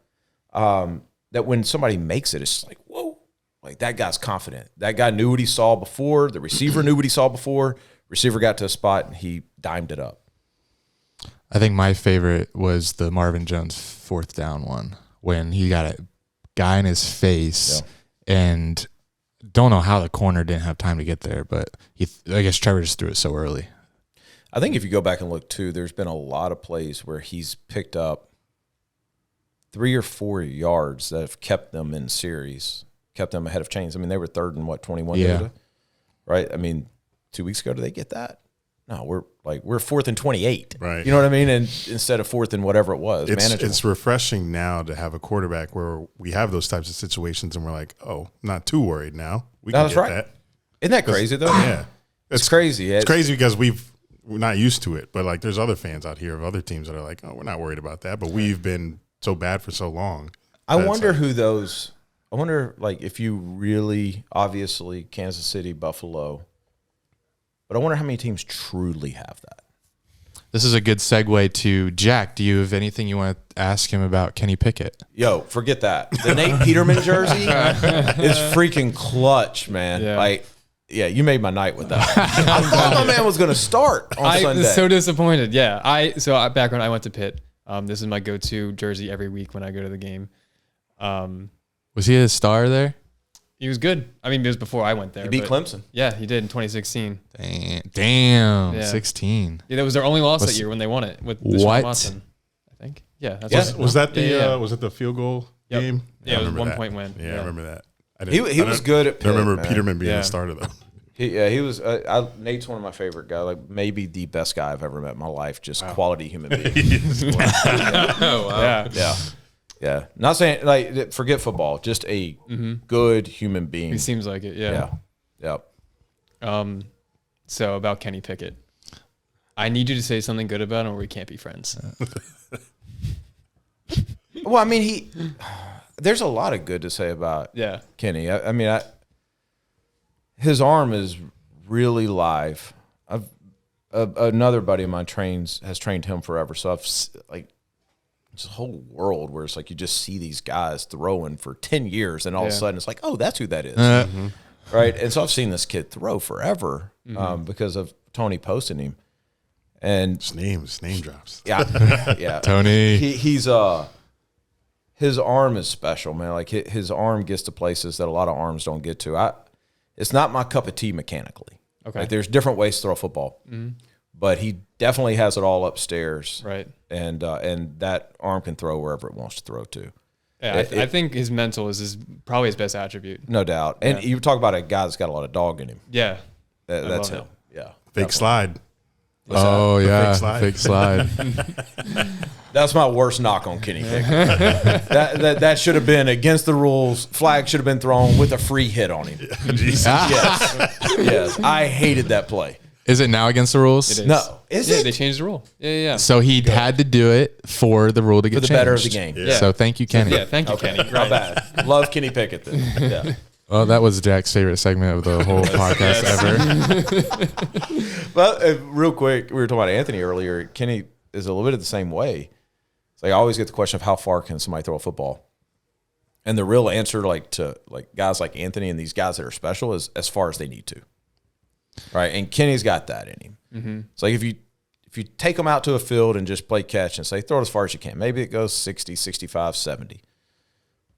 That when somebody makes it, it's like, whoa, like that guy's confident. That guy knew what he saw before. The receiver knew what he saw before. Receiver got to a spot and he dimed it up. I think my favorite was the Marvin Jones 4th down one when he got a guy in his face and don't know how the corner didn't have time to get there, but I guess Trevor just threw it so early. I think if you go back and look too, there's been a lot of plays where he's picked up 3 or 4 yards that have kept them in series, kept them ahead of chains. I mean, they were 3rd and 21, right? I mean, 2 weeks ago, did they get that? No, we're 4th and 28. Right. You know what I mean? And instead of 4th and whatever it was, it's refreshing now to have a quarterback where we have those types of situations and we're like, oh, not too worried now. We can get that. Isn't that crazy though? Yeah. It's crazy. It's crazy because we're not used to it, but like there's other fans out here of other teams that are like, oh, we're not worried about that, but we've been so bad for so long. I wonder like if you really, obviously Kansas City, Buffalo, But I wonder how many teams truly have that. This is a good segue to Jack. Do you have anything you want to ask him about Kenny Pickett? Yo, forget that. The Nate Peterman jersey is freaking clutch, man. Yeah. Like, yeah, you made my night with that. I thought my man was going to start on Sunday. was so disappointed. Yeah, back when I went to Pitt, this is my go-to jersey every week when I go to the game. Was he a star there? He was good. I mean, it was before I went there. He beat Clemson. Yeah, he did in 2016. Damn, Yeah. 16. Yeah, that was their only loss that year when they won it with Deshaun What? Watson, I think. Yeah, that's Yeah. what Was that the Yeah. was it the field goal Yep. game? Yeah, it was remember 1-point win. Yeah, I Yeah. remember that. He was good at I Pitt, remember man. Peterman being Yeah. the starter though. He was. Nate's one of my favorite guys. Like maybe the best guy I've ever met in my life. Just quality human being. Yeah. Yeah. Not saying like forget football. Just a good human being. He seems like it. Yeah. Yeah. So about Kenny Pickett, I need you to say something good about him, or we can't be friends. Well, I mean, there's a lot of good to say about Yeah. Kenny. I mean, his arm is really live. Another buddy of mine has trained him forever. So it's a whole world where it's like you just see these guys throwing for 10 years, and all of a sudden it's like, oh, that's who that is. Right? And so I've seen this kid throw forever because of Tony posting him. And His name drops. yeah. Tony. He's his arm is special, man. Like his arm gets to places that a lot of arms don't get to. It's not my cup of tea mechanically. Okay. Like there's different ways to throw a football, but he definitely has it all upstairs. Right. And that arm can throw wherever it wants to throw to. Yeah, I think his mental is probably his best attribute. No doubt. And you talk about a guy that's got a lot of dog in him. Yeah. That's love him. Yeah. Fake slide. Oh, yeah. fake slide. Fake slide. That's my worst knock on Kenny Pickett. that should have been against the rules. Flag should have been thrown with a free hit on him. Jesus. Yes. I hated that play. Is it now against the rules? It is. No. Is Yeah, it? they changed the rule. Yeah. So he had to do it for the rule to get For the changed. better of the game. Yeah. So thank you, Kenny. Yeah, thank you, Kenny. Not Right. bad. Love Kenny Pickett then. Yeah. Well, that was Jack's favorite segment of the whole podcast ever. But real quick, we were talking about Anthony earlier. Kenny is a little bit of the same way. It's like I always get the question of how far can somebody throw a football? And the real answer to guys like Anthony and these guys that are special is as far as they need to. Right? And Kenny's got that in him. Mm-hmm. It's like if you take them out to a field and just play catch and say throw it as far as you can. Maybe it goes 60, 65, 70.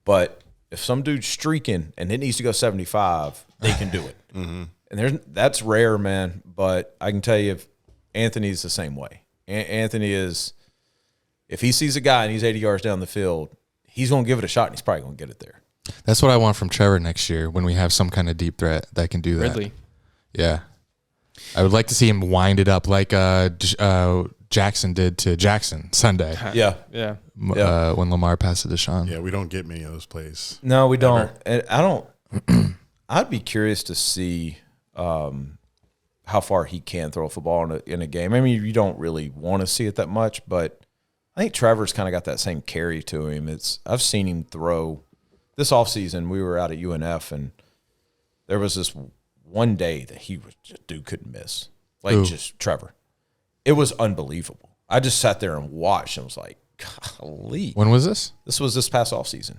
But if some dude's streaking and it needs to go 75, they can do it. And that's rare, man. But I can tell you, if Anthony's the same way. Anthony is, if he sees a guy and he's 80 yards down the field, he's going to give it a shot and he's probably going to get it there. That's what I want from Trevor next year when we have some kind of deep threat that can do that. Ridley. Yeah. I would like to see him wind it up like Jackson did to Jackson Sunday Yeah. Yeah. when Lamar passed to Deshaun. Yeah, we don't get many of those plays. No, we don't. And I don't. I'd be curious to see how far he can throw a football in a game. I mean, you don't really want to see it that much, but I think Trevor's kind of got that same carry to him. I've seen him throw. This offseason, we were out at UNF, and there was this one day that dude couldn't miss. Like Ooh. just Trevor. It was unbelievable. I just sat there and watched and was like, golly. When was this? This was this past offseason.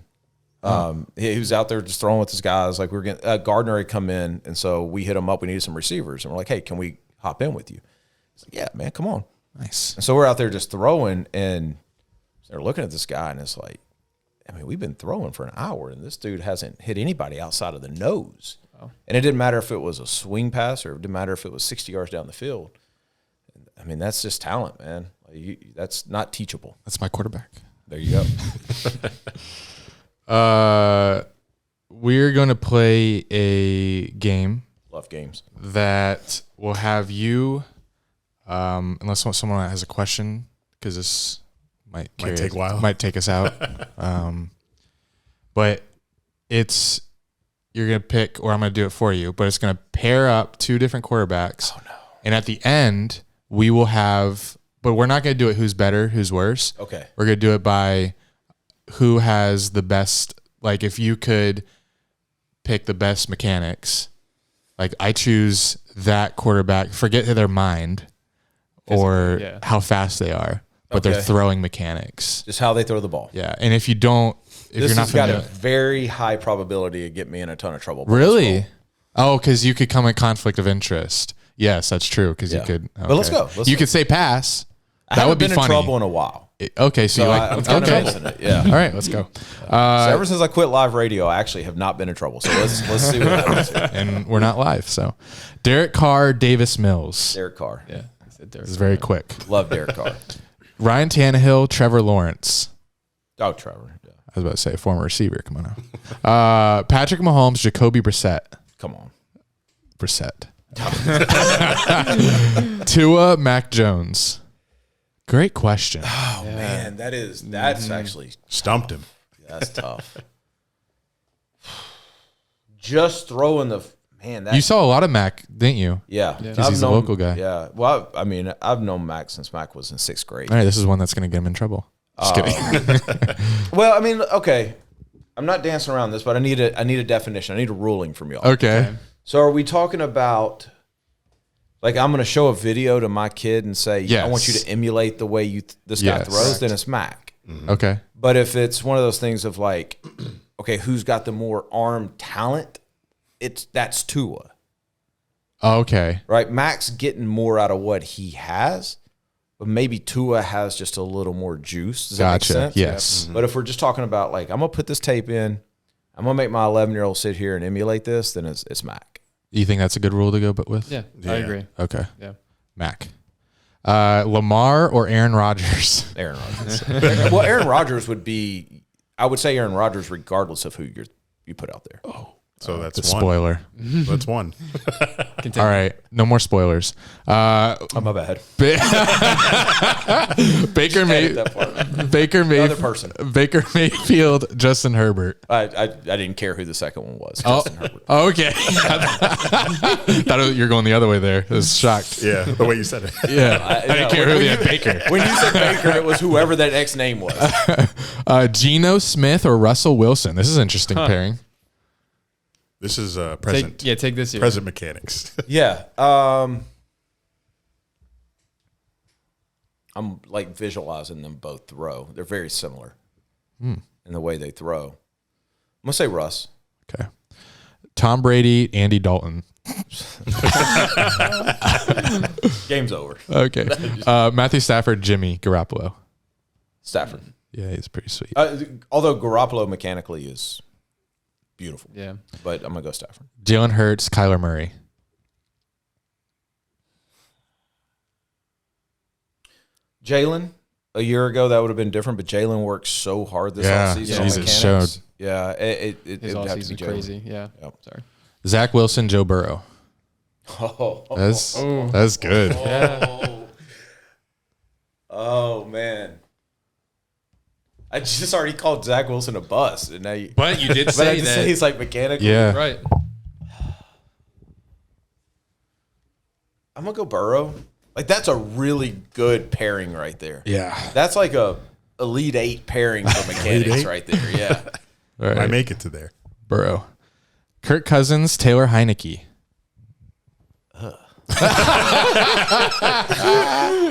He was out there just throwing with his guys. Like we were getting Gardner had come in, and so we hit him up. We needed some receivers, and we're like, "Hey, can we hop in with you?" He's like, "Yeah, man, come on." Nice. And so we're out there just throwing, and they're looking at this guy, and it's like, I mean, we've been throwing for an hour, and this dude hasn't hit anybody outside of the nose. Oh. And it didn't matter if it was a swing pass or it didn't matter if it was 60 yards down the field. I mean, that's just talent, man. That's not teachable. That's my quarterback. There you go. We're going to play a game Love games. that will have you, unless someone has a question, because this might take a while. Might take us out. But you're going to pick, or I'm going to do it for you, but it's going to pair up two different quarterbacks. Oh, no. And at the end, we will have, but we're not going to do it who's better, who's worse. Okay. We're going to do it by who has the best, like if you could pick the best mechanics, like I choose that quarterback, forget their mind or yeah. how fast they are, but their Okay. throwing mechanics. Just how they throw the ball. Yeah. And if you don't, if This you're not has got a familiar, very high probability of getting me in a ton of trouble. but really? let's Oh, because you could come in conflict of interest. Yes, that's true. Because Yeah. you could. But let's okay. go. Let's you go. could say pass. I That haven't would be been funny. in trouble in a while. Okay, so you So like I'm kind okay. of missing it. Yeah. All right, let's go. So ever since I quit live radio, I actually have not been in trouble. So let's see what happens here. And we're not live, so Derek Carr, Davis Mills. Derek Carr. Yeah. I said Derek. This is very quick. Love Derek Carr. Ryan Tannehill, Trevor Lawrence. Oh, Trevor. Yeah. I was about to say former receiver. Come on now. Patrick Mahomes, Jacoby Brissett. Come on. Brissett. Tua, Mac Jones. Great question. Oh man, that's actually Stumped him. that's tough. Just throwing the man. That You saw a lot of Mac, didn't you? yeah, Because he's a local guy. Yeah. Well, I mean, I've known Mac since Mac was in 6th grade. All right, this is one that's going to get him in trouble. Just kidding. Well, I mean, okay. I'm not dancing around this, but I need a definition. I need a ruling from y'all. Okay. So are we talking about like I'm going to show a video to my kid and say, I want you Yes. to emulate the way this guy Yes. throws, then it's Mac. Okay. But if it's one of those things of like, okay, who's got the more arm talent? That's Tua, Okay. right? Mac's getting more out of what he has, but maybe Tua has just a little more juice. Does that Gotcha. make sense? Yes. But if we're just talking about like, I'm going to put this tape in, I'm going to make my 11-year-old sit here and emulate this, then it's Mac. You think that's a good rule to go with? Yeah, Yeah. I agree. Okay. Yeah. Mac. Lamar or Aaron Rodgers? Aaron Rodgers. Well, Aaron Rodgers would be, I would say Aaron Rodgers regardless of who you put out there. So that's The one. spoiler. That's one. All right. No more spoilers. Oh, my bad. Baker Edit that part. Baker Another person. Baker Mayfield, Justin Herbert. I didn't care who the second one was. Oh, Justin Herbert. okay. Thought you're going the other way there. I was shocked. Yeah, the way you said it. Yeah. I didn't care who they had Baker. When you said Baker, it was whoever that next name was. Geno Smith or Russell Wilson. This is an interesting pairing. This is present. Take this year. Present mechanics. Yeah. I'm like visualizing them both throw. They're very similar in the way they throw. I'm gonna say Russ. Okay. Tom Brady, Andy Dalton. Game's over. Okay. Matthew Stafford, Jimmy Garoppolo. Stafford. Yeah, he's pretty sweet. Although Garoppolo mechanically is beautiful. Yeah. But I'm gonna go Stafford. Jalen Hurts, Kyler Murray. Jalen, a year ago that would have been different, but Jalen worked so hard this Yeah, offseason on Jesus, mechanics. showed. Yeah, it His would have to be offseason Jalen. crazy. Yeah. Yep. Sorry. Zach Wilson, Joe Burrow. Oh, That's good. oh man. I just already called Zach Wilson a bust, and now you. But you did But I just say he's like mechanical. Yeah. Right. I'm gonna go Burrow. Like that's a really good pairing right there. Yeah. That's like a Elite 8 pairing for mechanics right there. Yeah. All right. I make it to there. Burrow. Kirk Cousins, Taylor Heineke.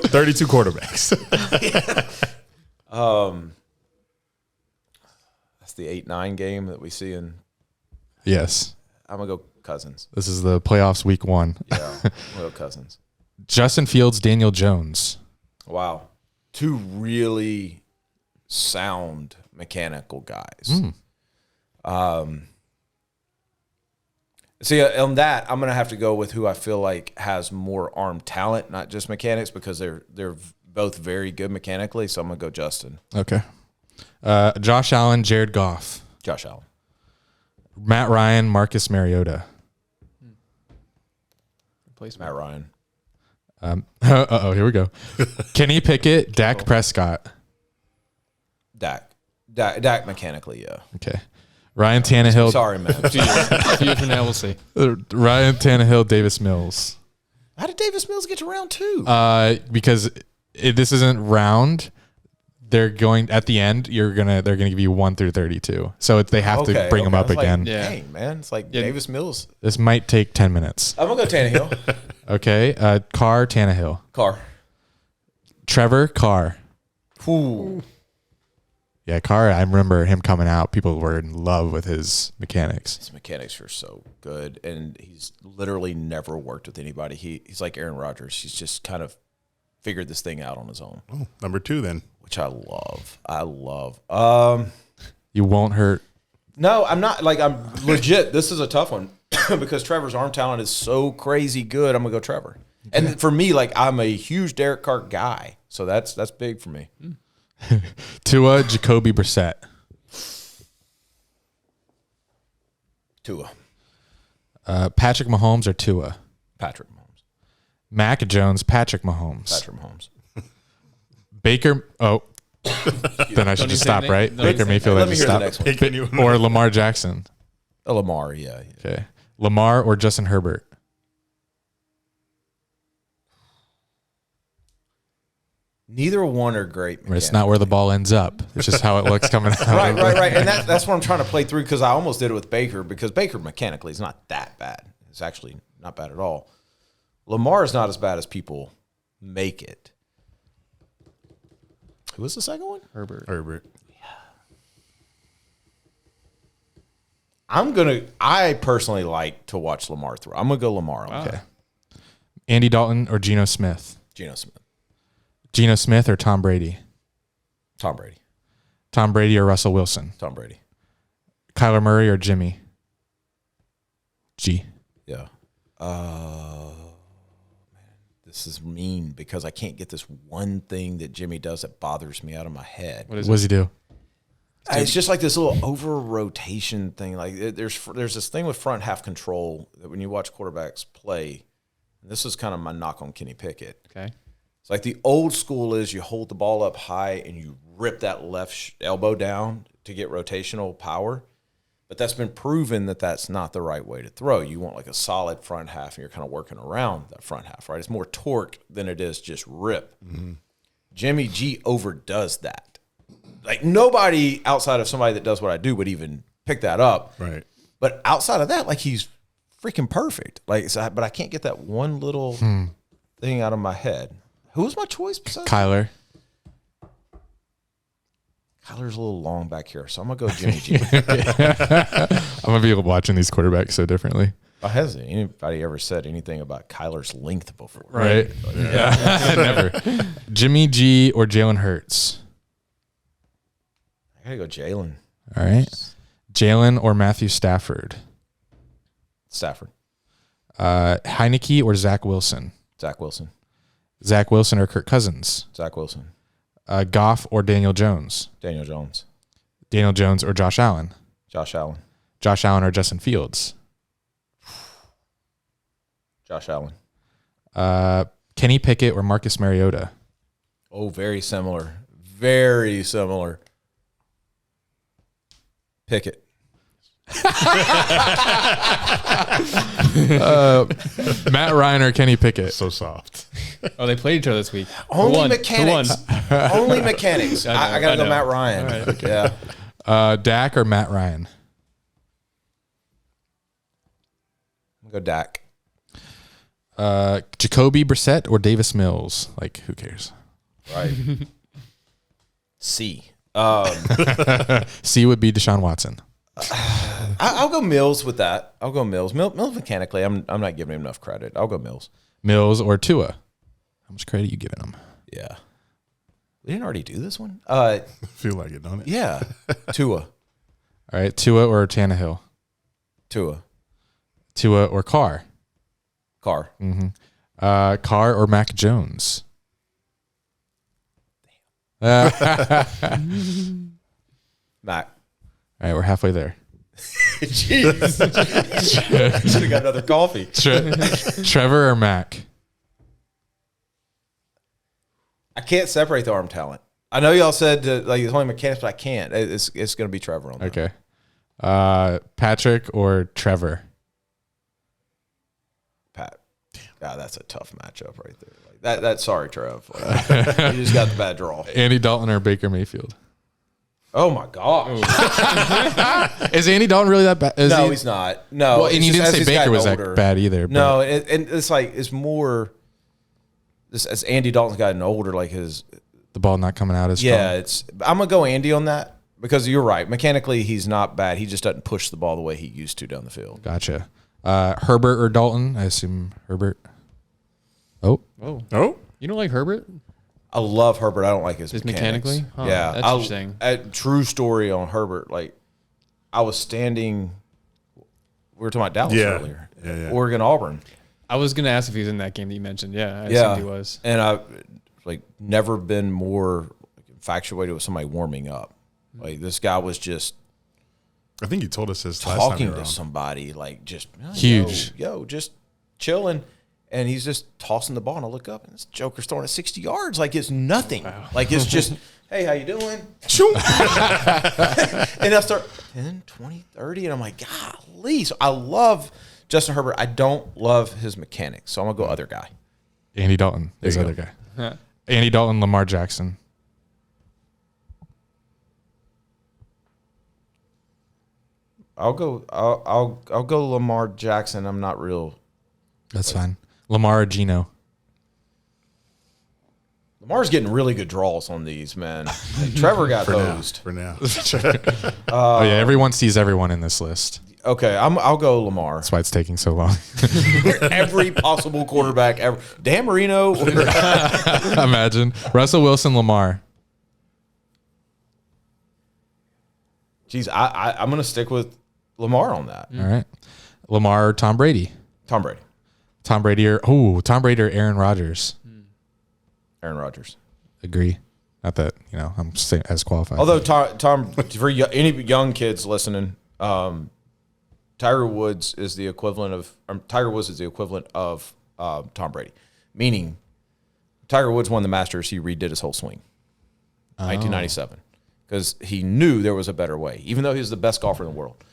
32 quarterbacks. That's the 8-9 game that we see in. Yes. I'm gonna go Cousins. This is the playoffs week 1. Yeah, I'm gonna go Cousins. Justin Fields, Daniel Jones. Wow, 2 really sound mechanical guys. See, on that, I'm gonna have to go with who I feel like has more arm talent, not just mechanics, because they're both very good mechanically. So I'm gonna go Justin. Okay. Josh Allen, Jared Goff. Josh Allen. Matt Ryan, Marcus Mariota. Matt Ryan. Here we go. Kenny Pickett, Dak Prescott. Dak mechanically, yeah. Okay. Ryan Tannehill. Sorry, man. A few years from now, we'll see. Ryan Tannehill, Davis Mills. How did Davis Mills get to round 2? Because this isn't round. they're going at the end. They're gonna give you 1 through 32. So they have to bring them up I was again. Like, Yeah. dang, man, it's like Davis Mills. This might take 10 minutes. I'm gonna go Tannehill. Okay. Carr, Tannehill, Carr. Trevor, Carr. Ooh. Yeah, Carr. I remember him coming out. People were in love with his mechanics. His mechanics are so good, and he's literally never worked with anybody. He's like Aaron Rodgers. He's just kind of figured this thing out on his own, Oh, number 2 then. which I love. You won't hurt. No, I'm not. Like, I'm legit. This is a tough one because Trevor's arm talent is so crazy good. I'm gonna go Trevor. And for me, like, I'm a huge Derek Carr guy, so that's big for me. Tua, Jacoby Brissett. Tua, Patrick Mahomes or Tua. Patrick Mahomes, Mac Jones, Patrick Mahomes. Patrick Mahomes. Baker. Oh, then I should just stop, right? No, Baker Mayfield. I Let me just hear the stop. next one. Or Lamar Jackson. Lamar, yeah. Okay. Lamar or Justin Herbert. Neither one are great. It's not where the ball ends up. It's just how it looks coming out. Right. And that's what I'm trying to play through because I almost did it with Baker because Baker mechanically is not that bad. It's actually not bad at all. Lamar is not as bad as people make it. Who was the second one? Herbert. I personally like to watch Lamar throw. I'm going to go Lamar. Okay. Andy Dalton or Geno Smith. Geno Smith. Geno Smith or Tom Brady. Tom Brady. Tom Brady or Russell Wilson. Tom Brady. Kyler Murray or Jimmy. G. Yeah. Man, this is mean because I can't get this one thing that Jimmy does that bothers me out of my head. What does he do? It's just like this little over rotation thing. Like there's this thing with front half control that when you watch quarterbacks play, and this is kind of my knock on Kenny Pickett. Okay. It's like the old school is you hold the ball up high and you rip that left elbow down to get rotational power. But that's been proven that that's not the right way to throw. You want like a solid front half, and you're kind of working around that front half, right? It's more torque than it is just rip. Mm-hmm. Jimmy G overdoes that. Like nobody outside of somebody that does what I do would even pick that up. Right. But outside of that, like he's freaking perfect. Like, but I can't get that one little thing out of my head. Who was my choice besides Kyler. Kyler's a little long back here, so I'm gonna go Jimmy G. I'm gonna be watching these quarterbacks so differently. Has anybody ever said anything about Kyler's length before? Right? Yeah. Never. Jimmy G or Jalen Hurts. I gotta go Jalen. All right. Jalen or Matthew Stafford. Stafford. Heineke or Zach Wilson. Zach Wilson. Zach Wilson or Kirk Cousins. Zach Wilson. Goff or Daniel Jones. Daniel Jones. Daniel Jones or Josh Allen. Josh Allen. Josh Allen or Justin Fields. Josh Allen. Kenny Pickett or Marcus Mariota. Oh, very similar. Very similar. Pickett. Matt Ryan or Kenny Pickett. So soft. Oh, they played each other this week. Only mechanics. Only mechanics. I I gotta know. go Matt Ryan. Right. Yeah. Dak or Matt Ryan. I'm gonna go Dak. Jacoby Brissett or Davis Mills. Like, who cares? Right. C. C would be Deshaun Watson. I'll go Mills with that. I'll go Mills. Mills mechanically, I'm not giving him enough credit. I'll go Mills. Mills or Tua. How much credit are you giving him? Yeah. We didn't already do this one? Feel like it, don't it? Yeah. Tua. All right. Tua or Tannehill. Tua. Tua or Carr. Carr. Carr or Mac Jones. Mac. All right, we're halfway there. Jeez. Should have got another coffee. Trevor or Mac? I can't separate the arm talent. I know y'all said like it's only mechanics, but I can't. It's going to be Trevor on that. Okay. Patrick or Trevor? Pat. Yeah, that's a tough matchup right there. Like That's sorry, Trev. Like, you just got the bad draw. Andy Dalton or Baker Mayfield? Oh my God. Is Andy Dalton really that bad? No, he's not. No, Well, and you it's just didn't as say he's Baker gotten was older. that bad either. But No, and it's like it's more. This as Andy Dalton's gotten older, like his the ball not coming out as strong. yeah. I'm gonna go Andy on that because you're right. Mechanically, he's not bad. He just doesn't push the ball the way he used to down the field. Gotcha. Herbert or Dalton? I assume Herbert. Oh, Oh, You don't like Herbert? I love Herbert. I don't like his Just mechanics. mechanically? Huh, Yeah, that's interesting. True story on Herbert. Like I was standing. We were talking about Dallas Yeah. earlier. Yeah. Oregon Auburn. I was gonna ask if he was in that game that you mentioned. Yeah, I assumed he was. And I've like never been more infatuated with somebody warming up. Like this guy was just I think you told us this last time you talking were to on. somebody, like just Huge. yo, just chilling. And he's just tossing the ball, and I look up, and this Joker's throwing it 60 yards like it's nothing. Like it's just, hey, how you doing? And I start 10, 20, 30, and I'm like, golly. So I love Justin Herbert. I don't love his mechanics, so I'm going to go other guy. Andy Dalton is the you other guy. Andy Dalton, Lamar Jackson. I'll go Lamar Jackson. I'm not real. That's fine. Lamar or Geno. Lamar's getting really good draws on these, man. Like, Trevor got hosed. For now. Oh yeah, everyone sees everyone in this list. Okay, I'll go Lamar. That's why it's taking so long. Every possible quarterback ever. Dan Marino. Imagine Russell Wilson, Lamar. Jeez, I'm going to stick with Lamar on that. All right, Lamar or Tom Brady. Tom Brady. Tom Brady or Aaron Rodgers. Aaron Rodgers. Agree. Not that I'm as qualified. Although Tom for any young kids listening, Tiger Woods is the equivalent of Tom Brady. Meaning, Tiger Woods won the Masters. He redid his whole swing. 1997. Because he knew there was a better way, even though he was the best golfer in the world.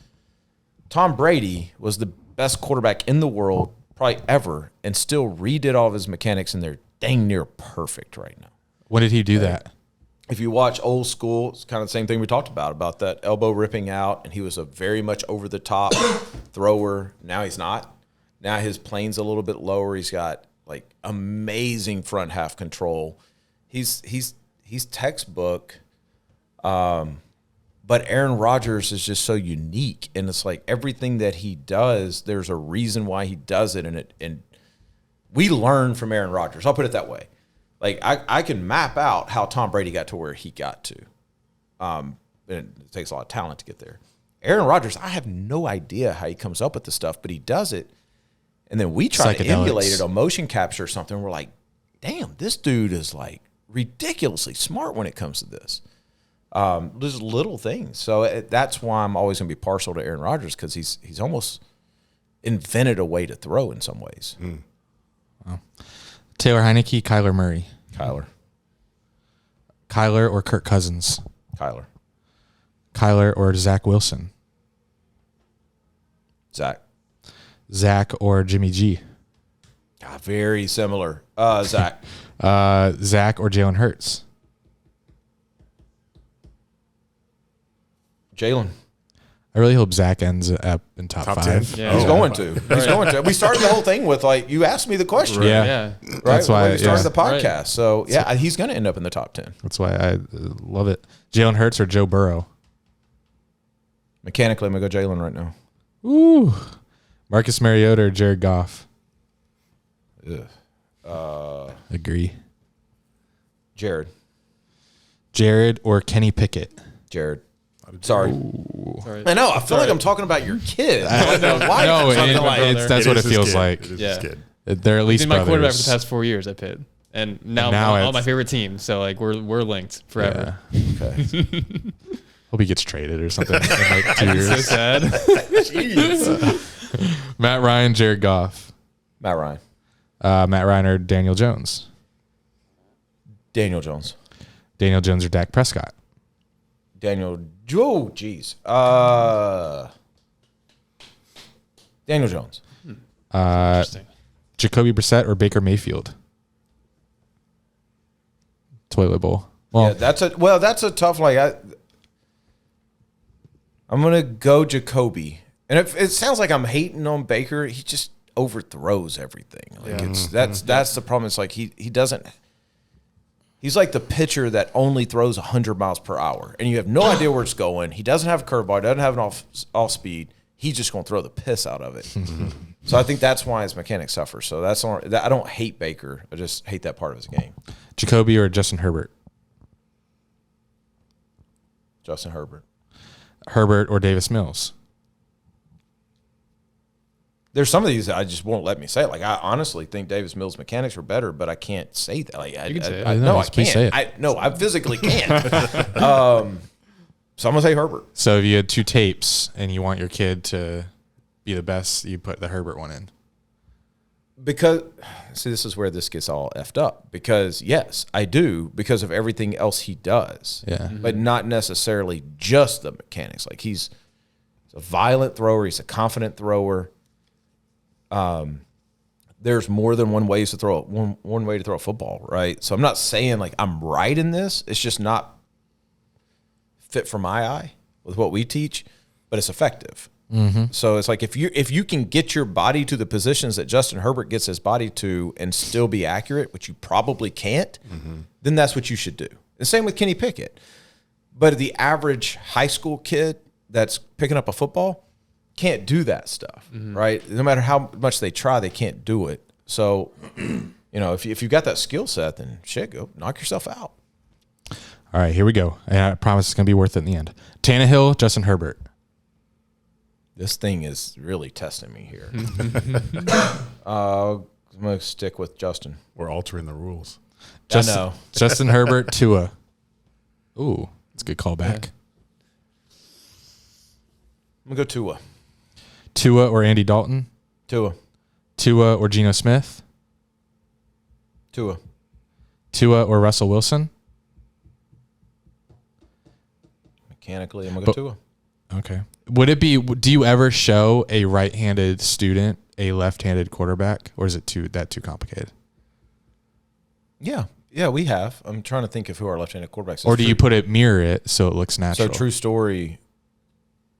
Tom Brady was the best quarterback in the world, probably ever, and still redid all of his mechanics, and they're dang near perfect right now. when did he do that? If you watch old school, it's kind of the same thing we talked about that elbow ripping out, and he was a very much over-the-top thrower. Now he's not. Now his plane's a little bit lower. He's got, like, amazing front half control. He's textbook. But Aaron Rodgers is just so unique, and it's like everything that he does, there's a reason why he does it, and we learn from Aaron Rodgers. I'll put it that way. Like I can map out how Tom Brady got to where he got to. And it takes a lot of talent to get there. Aaron Rodgers, I have no idea how he comes up with the stuff, but he does it. And then we try to emulate it on motion capture or something. We're like, damn, this dude is like ridiculously smart when it comes to this. There's little things. So that's why I'm always going to be partial to Aaron Rodgers, because he's almost invented a way to throw in some ways. Wow. Taylor Heineke, Kyler Murray. Kyler or Kirk Cousins. Kyler or Zach Wilson. Zach or Jimmy G. Very similar. Zach. Zach or Jalen Hurts. Jalen. I really hope Zach ends up in top 5. 10? Yeah. He's going to. He's going to. We started the whole thing with, like, you asked me the question. Yeah. Right? That's why When we started the podcast. Right. So, yeah, he's going to end up in the top 10. That's why I love it. Jalen Hurts or Joe Burrow. Mechanically, I'm going to go Jalen right now. Ooh. Marcus Mariota or Jared Goff. Agree. Jared or Kenny Pickett. Jared. Sorry. Sorry. I know. I feel like I'm talking about your kid. Like a wife No, or something like it's, that's It what it is his feels kid. like. It is Yeah. his kid. They're at He's least been my quarterback for brothers. the past 4 years at Pitt, and now Now all it's- my favorite teams. So like we're linked forever. Yeah. Okay. Hope he gets traded or something in like 2 So years. sad. Matt Ryan, Jared Goff. Matt Ryan. Matt Ryan or Daniel Jones. Daniel Jones. Daniel Jones or Dak Prescott. Daniel Jones. Interesting. Jacoby Brissett or Baker Mayfield. toilet bowl. Well, Yeah, that's a tough. I'm gonna go Jacoby, and it sounds like I'm hating on Baker. He just overthrows everything. That's the problem. It's like he doesn't. He's like the pitcher that only throws 100 miles per hour, and you have no idea where it's going. He doesn't have a curveball, doesn't have an off speed. He's just going to throw the piss out of it. So I think that's why his mechanics suffer. So I don't hate Baker. I just hate that part of his game. Jacoby or Justin Herbert? Justin Herbert. Herbert or Davis Mills? There's some of these that I just won't let me say it. Like, I honestly think Davis Mills' mechanics were better, but I can't say that. Like, You can say it. I Please say can't. it. I physically can't. So I'm gonna say Herbert. So if you had two tapes and you want your kid to be the best, you put the Herbert one in. Because, see, this is where this gets all effed up. Because, yes, I do, because of everything else he does. Yeah. But not necessarily just the mechanics. Like, he's a violent thrower. He's a confident thrower. There's more than one way to throw one way to throw a football, right? So I'm not saying, like, I'm right in this. It's just not fit for my eye with what we teach, but it's effective. So it's like if you can get your body to the positions that Justin Herbert gets his body to and still be accurate, which you probably can't, then that's what you should do. The same with Kenny Pickett. But the average high school kid that's picking up a football can't do that stuff, right? No matter how much they try, they can't do it. So, if you've got that skill set, then shit, go knock yourself out. All right, here we go. And I promise it's going to be worth it in the end. Tannehill, Justin Herbert. This thing is really testing me here. I'm going to stick with Justin. We're altering the rules. I know. Justin Herbert, Tua. Ooh, that's a good callback. I'm going to go Tua. Tua or Andy Dalton? Tua. Tua or Geno Smith? Tua. Tua or Russell Wilson? Mechanically, I'm going to go Tua. Okay. Do you ever show a right-handed student a left-handed quarterback, or is it too complicated? Yeah, we have. I'm trying to think of who our left-handed quarterbacks is. Or do you mirror it so it looks natural? So, true story,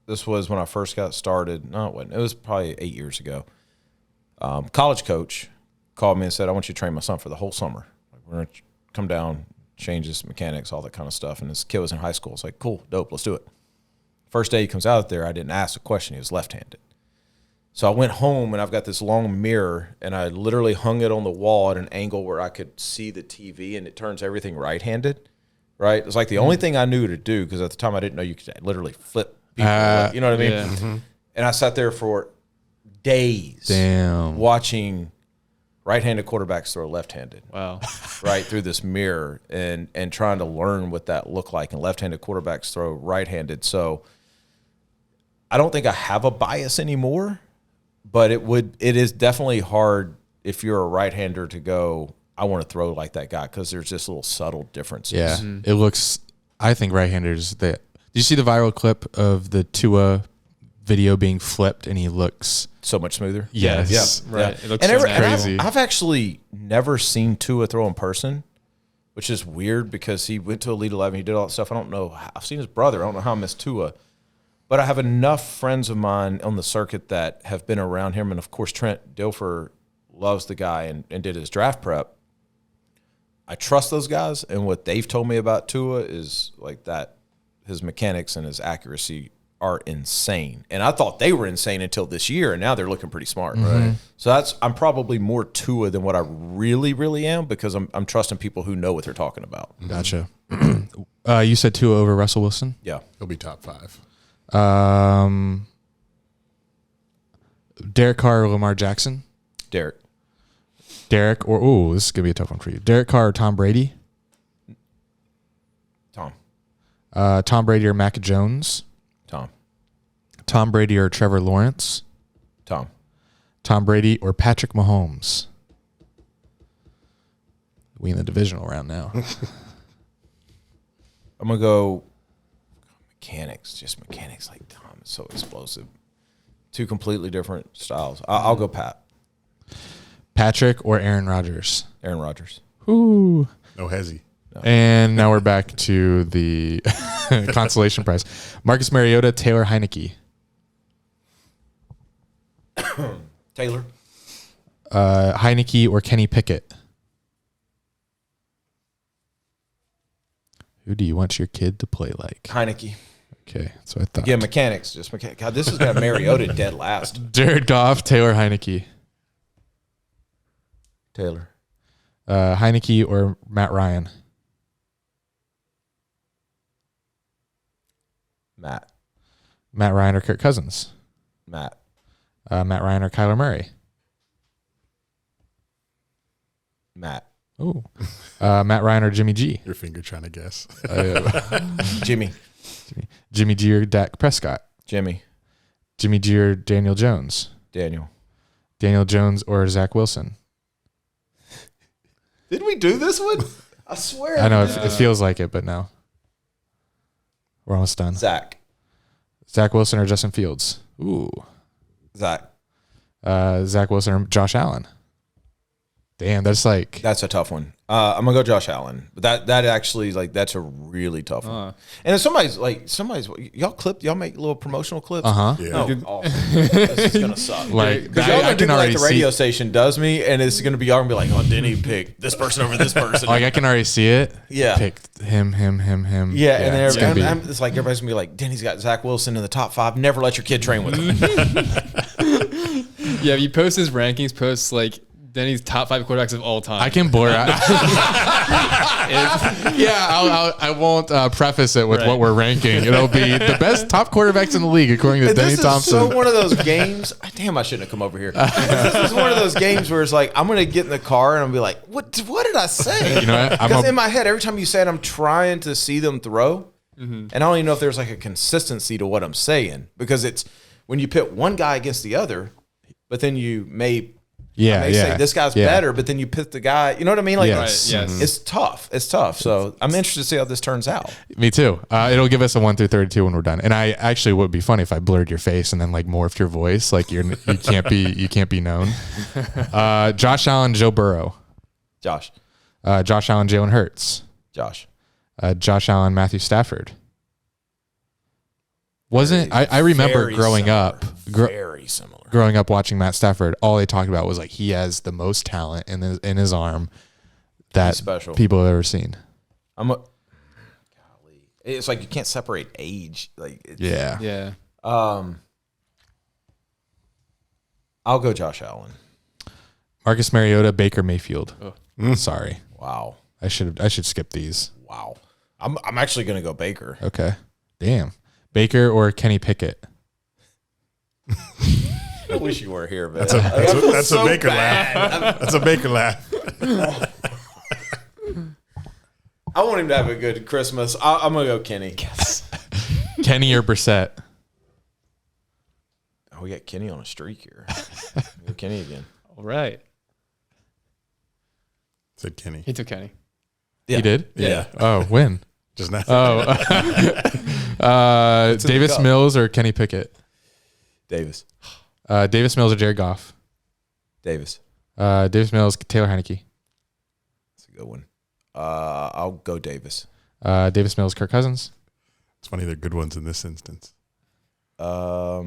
this was when I first got started. No, it wasn't. It was probably 8 years ago. College coach called me and said, I want you to train my son for the whole summer. Like, we're going to come down, change his mechanics, all that kind of stuff. And his kid was in high school. It's like, cool, dope, let's do it. First day he comes out there, I didn't ask a question. He was left-handed. So I went home, and I've got this long mirror, and I literally hung it on the wall at an angle where I could see the TV, and it turns everything right-handed, right? It's like the only thing I knew to do, because at the time I didn't know you could literally flip people. You know what I mean? Yeah. And I sat there for days watching right-handed quarterbacks throw left-handed. Wow. Right through this mirror and trying to learn what that looked like. And left-handed quarterbacks throw right-handed. So I don't think I have a bias anymore, but it is definitely hard if you're a right-hander to go, I want to throw like that guy, because there's just little subtle differences. Yeah. It looks, I think right-handers, did you see the viral clip of the Tua video being flipped and he looks so much smoother? Yes. Yeah. Right. Yeah. It looks And so crazy. I've actually never seen Tua throw in person, which is weird because he went to Elite 11. He did all that stuff. I don't know. I've seen his brother. I don't know how I missed Tua. But I have enough friends of mine on the circuit that have been around him. And, of course, Trent Dilfer loves the guy and did his draft prep. I trust those guys. And what they've told me about Tua is like that his mechanics and his accuracy are insane. And I thought they were insane until this year, and now they're looking pretty smart. Right. So I'm probably more Tua than what I really, really am, because I'm trusting people who know what they're talking about. Gotcha. You said Tua over Russell Wilson? Yeah. He'll be top 5. Derek Carr or Lamar Jackson? Derek. This is going to be a tough one for you. Derek Carr or Tom Brady? Tom. Tom Brady or Mac Jones? Tom. Tom Brady or Trevor Lawrence? Tom. Tom Brady or Patrick Mahomes? We in the divisional round now. I'm going to go mechanics. Just mechanics like Tom. It's so explosive. Two completely different styles. I'll go Pat. Patrick or Aaron Rodgers? Aaron Rodgers. Ooh. No hezzy. And now we're back to the consolation prize. Marcus Mariota, Taylor Heineke. Taylor. Heineke or Kenny Pickett? Who do you want your kid to play like? Heineke. Okay, so I thought. Yeah, mechanics. Just mechanics. God, this has got Mariota dead last. Jared Goff, Taylor Heineke. Taylor. Heineke or Matt Ryan? Matt. Matt Ryan or Kirk Cousins? Matt. Matt Ryan or Kyler Murray? Matt. Oh, Matt Ryan or Jimmy G? Your finger trying to guess. Jimmy. Jimmy G or Dak Prescott? Jimmy. Jimmy G or Daniel Jones? Daniel. Daniel Jones or Zach Wilson? Did we do this one? I swear. I know it feels like it, but no. We're almost done. Zach. Zach Wilson or Justin Fields? Ooh. Zach. Zach Wilson or Josh Allen? Damn, that's like. That's a tough one. I'm gonna go Josh Allen, but that actually that's a really tough one. And if somebody's y'all make little promotional clips. Uh-huh. Yeah. Oh, awesome. This is gonna suck. Like, Because y'all I gonna do can already like the radio see. station does me, and it's gonna be y'all gonna be like, oh, Denny picked this person over this person. Like, I can already see it. Yeah. Pick him. Yeah, and then it's gonna be. it's like everybody's gonna be like, Denny's got Zach Wilson in the top 5. Never let your kid train with him. Yeah, if you post his rankings, post like Denny's top 5 quarterbacks of all time. I can blur out. I won't preface it with what we're ranking. It'll be the best top quarterbacks in the league according to Denny This Thompson. is so one of those games. Damn, I shouldn't have come over here. This is one of those games where it's like I'm gonna get in the car and I'm gonna be like, what did I say? You know what? Because in my head, every time you say it, I'm trying to see them throw, and I don't even know if there's like a consistency to what I'm saying because it's when you pit one guy against the other, but then you may say this guy's better, but then you pit the guy. You know what I mean? Like, Yes. Right, yes. it's tough. It's tough. So I'm interested to see how this turns out. Me too. It'll give us a 1 through 32 when we're done. And I actually would be funny if I blurred your face and then like morphed your voice. Like you can't be known. Josh Allen, Joe Burrow. Josh. Josh Allen, Jalen Hurts. Josh. Josh Allen, Matthew Stafford. I remember Very growing similar. up. Very similar. Growing up watching Matt Stafford, all they talked about was like he has the most talent in his arm that He's special. people have ever seen. Golly. It's like you can't separate age. Like Yeah. Yeah. I'll go Josh Allen. Marcus Mariota, Baker Mayfield. Sorry. Wow. I should skip these. Wow. I'm actually gonna go Baker. Okay. Damn. Baker or Kenny Pickett? I wish you were here, man. That's a Baker laugh. That's a Baker laugh. I want him to have a good Christmas. I'm gonna go Kenny. Kenny or Brissett? Oh, we got Kenny on a streak here. Go Kenny again. All right. Said Kenny. He took Kenny. He did? Yeah. Oh, when? Just now. Davis cup. Mills or Kenny Pickett? Davis. Davis Mills or Jared Goff? Davis. Davis Mills, Taylor Heineke. That's a good one. I'll go Davis. Davis Mills, Kirk Cousins. It's funny they're good ones in this instance. I'll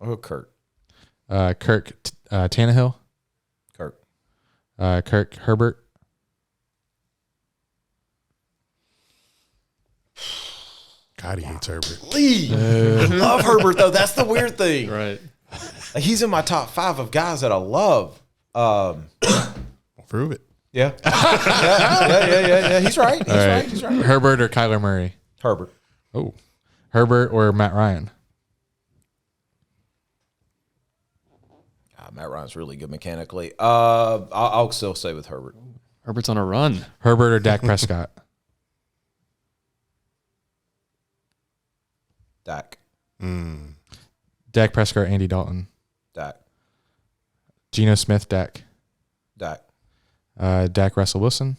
go Kirk. Kirk Tannehill. Kirk. Kirk Herbert. God, he hates Herbert. Lee. Love Herbert though. That's the weird thing. Right. Like, he's in my top 5 of guys that I love. Prove it. Yeah. Yeah. He's right. He's right. Herbert or Kyler Murray? Herbert. Oh. Herbert or Matt Ryan? God, Matt Ryan's really good mechanically. I'll still stay with Herbert. Herbert's on a run. Herbert or Dak Prescott? Dak. Dak Prescott or Andy Dalton? Dak. Geno Smith, Dak. Dak. Dak Russell Wilson?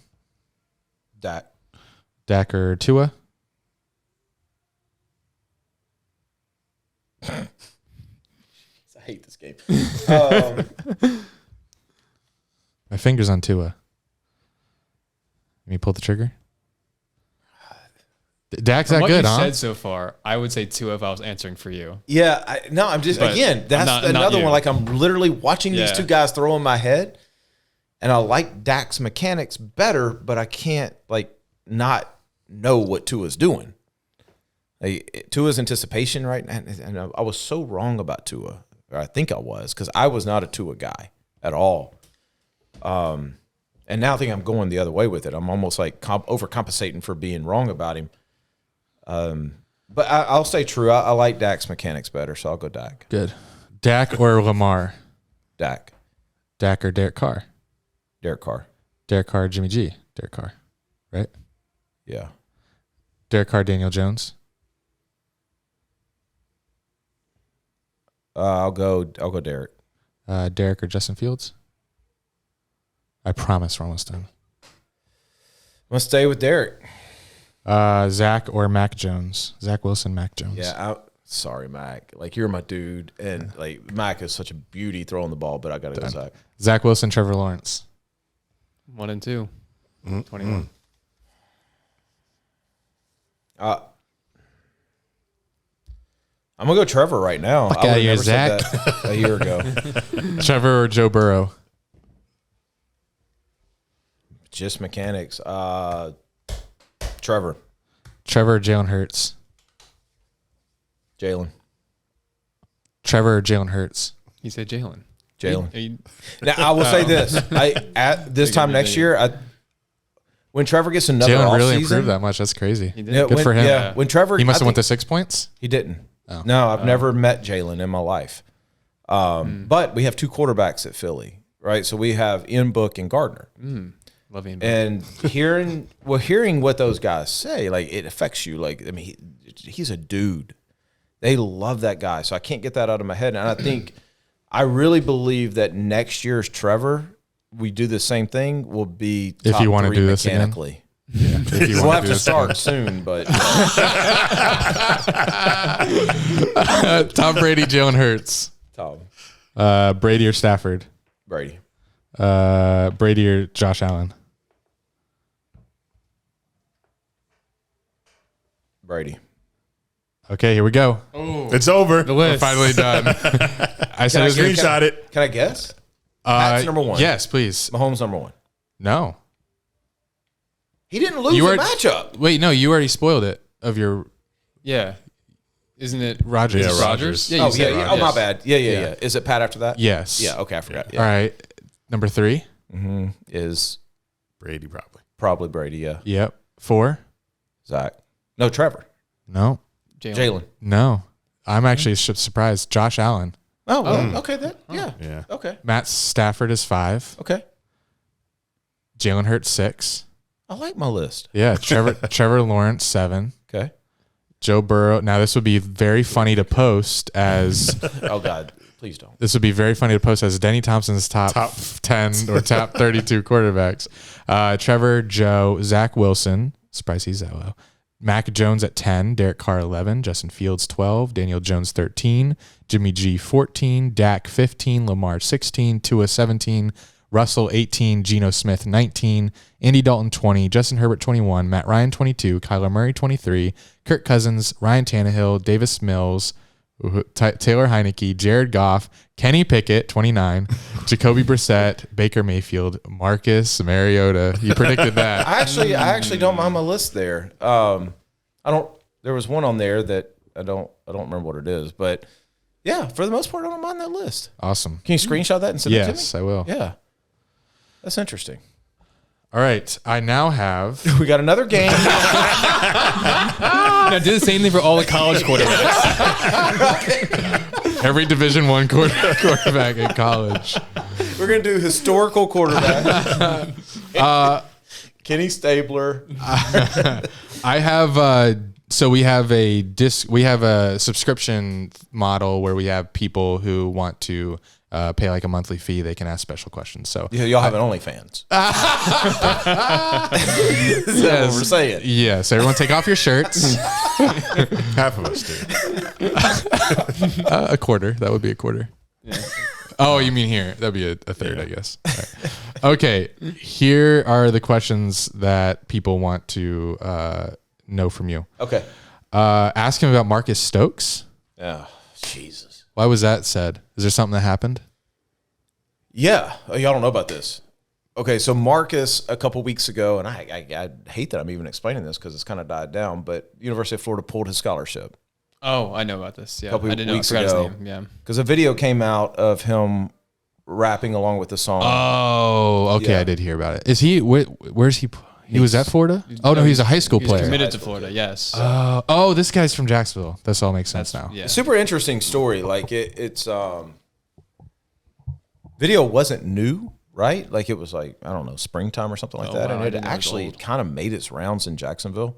Dak. Dak or Tua? I hate this game. My finger's on Tua. Can you pull the trigger? Dak's From that what good, you huh? said so far, I would say Tua if I was answering for you. Yeah, I'm just But again. That's not another you. one. Like I'm literally watching these Yeah. two guys throw in my head, and I like Dak's mechanics better, but I can't like not know what Tua's doing. Like, Tua's anticipation, right? And I was so wrong about Tua, or I think I was, because I was not a Tua guy at all. And now I think I'm going the other way with it. I'm almost like overcompensating for being wrong about him. But I'll stay true. I like Dak's mechanics better, so I'll go Dak. Good. Dak or Lamar? Dak. Dak or Derek Carr? Derek Carr. Derek Carr, Jimmy G. Derek Carr, right? Yeah. Derek Carr, Daniel Jones. I'll go Derek. Derek or Justin Fields. I promise we're almost done. I'm gonna stay with Derek. Zach or Mac Jones. Zach Wilson, Mac Jones. Yeah. Sorry, Mac. Like you're my dude, and like Mac is such a beauty throwing the ball, but I gotta go Zach. Zach Wilson, Trevor Lawrence. 1 and 2. Mm-hmm. 21. I'm gonna go Trevor right now. Fuck I would've outta here, never said Zach. that a year ago. Trevor or Joe Burrow. Just mechanics. Trevor. Trevor or Jalen Hurts. Jalen. Trevor or Jalen Hurts. You said Jalen. Jalen. Are you- Now I will say this: at this time next year, when Trevor gets another Jalen really offseason- improved that much. That's crazy. He did. Yeah, Good for him. Yeah, when Trevor, He must I have went to think 6 points. he didn't. No, I've never met Jalen in my life. But we have two quarterbacks at Philly, right? So we have Book and Gardner, Love him. and hearing what those guys say, like it affects you. Like I mean, he's a dude. They love that guy, so I can't get that out of my head. And I think I really believe that next year's Trevor, we do the same thing. Will be If top you wanna 3 do this again. mechanically. If you We'll want have do to this. start soon, but Tom Brady, Jalen Hurts. Tom Brady or Stafford. Brady. Brady or Josh Allen. Brady. Okay, here we go. It's over. We're finally done. I said it was gonna- Screenshot it. Can I guess? Pat's number 1. Yes, please. Mahomes number 1. No. He didn't lose You the were- matchup. Wait, no, you already spoiled it of your yeah. Isn't it Rodgers. Yeah, Rogers? Rodgers. Yeah, you Oh, said yeah. Rodgers. Oh, my bad. Yeah. Is it Pat after that? Yes. Yeah. Okay, I forgot. All Yeah. right. Number 3. Is Brady probably. probably Brady. Yeah. Yep. 4. Zach. No, Trevor. No. Jalen. No. I'm actually surprised. Josh Allen. Oh, well, okay then. Yeah. Yeah. Okay. Matt Stafford is 5. Okay. Jalen Hurts 6. I like my list. Yeah. Trevor Lawrence 7. Okay. Joe Burrow. Now this would be very funny to post as Oh God, please don't. this would be very funny to post as Denny Thompson's top 10 or top 32 quarterbacks. Trevor, Joe, Zach Wilson. Surprised he's that low. Mac Jones at 10, Derek Carr 11, Justin Fields 12, Daniel Jones 13, Jimmy G 14, Dak 15, Lamar 16, Tua 17, Russell 18, Geno Smith 19, Andy Dalton 20, Justin Herbert 21, Matt Ryan 22, Kyler Murray 23, Kirk Cousins, Ryan Tannehill, Davis Mills, Taylor Heineke, Jared Goff, Kenny Pickett 29, Jacoby Brissett, Baker Mayfield, Marcus Mariota. You predicted that. I actually don't mind my list there. I don't. There was one on there that I don't remember what it is, but yeah, for the most part, I don't mind that list. Awesome. Can you screenshot that and send it to me? Yes, I will. Yeah, that's interesting. All right. I now have We got another game. Now, do the same thing for all the college quarterbacks. every Division I quarterback in college. We're gonna do historical quarterback. Kenny Stabler. I have so we have a subscription model where we have people who want to pay like a monthly fee. They can ask special questions. So Yeah, y'all have an OnlyFans. Is that what we're saying? yes, everyone take off your shirts. Half of us do. A quarter. That would be a quarter. Oh, you mean here? That'd be a third, I guess. All Okay, here are the questions that people want to know from you. Okay. Ask him about Marcus Stokes. Yeah. Jesus. Why was that said? Is there something that happened? Yeah. Oh, y'all don't know about this. Okay, so Marcus a couple weeks ago, and I hate that I'm even explaining this because it's kind of died down, but University of Florida pulled his scholarship. Oh, I know about this. Yeah, Couple I didn't weeks know. I forgot ago. his name. Yeah. Because a video came out of him rapping along with the song. Oh, okay. Yeah. I did hear about it. Is he? Where's he? He was at Florida? Oh no, he's a high school He's player. committed to Florida. Yes. Oh, this guy's from Jacksonville. This all makes sense now. Yeah. Super interesting story. Like it's video wasn't new, right? Like it was like, I don't know, springtime or something like Oh, that. wow, I And it didn't know it was actually old. kind of made its rounds in Jacksonville.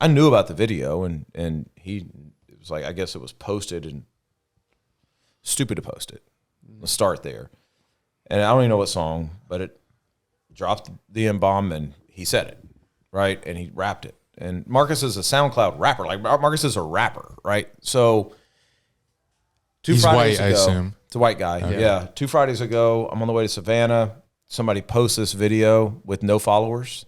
I knew about the video and it was like, I guess it was posted and stupid to post it. Let's start there. And I don't even know what song, but it dropped the M-bomb and he said it, right? And he rapped it. And Marcus is a SoundCloud rapper. Like Marcus is a rapper, right? So He's Fridays white, I ago, assume. it's a white guy. Yeah. 2 Fridays ago, I'm on the way to Savannah. Somebody posts this video with no followers,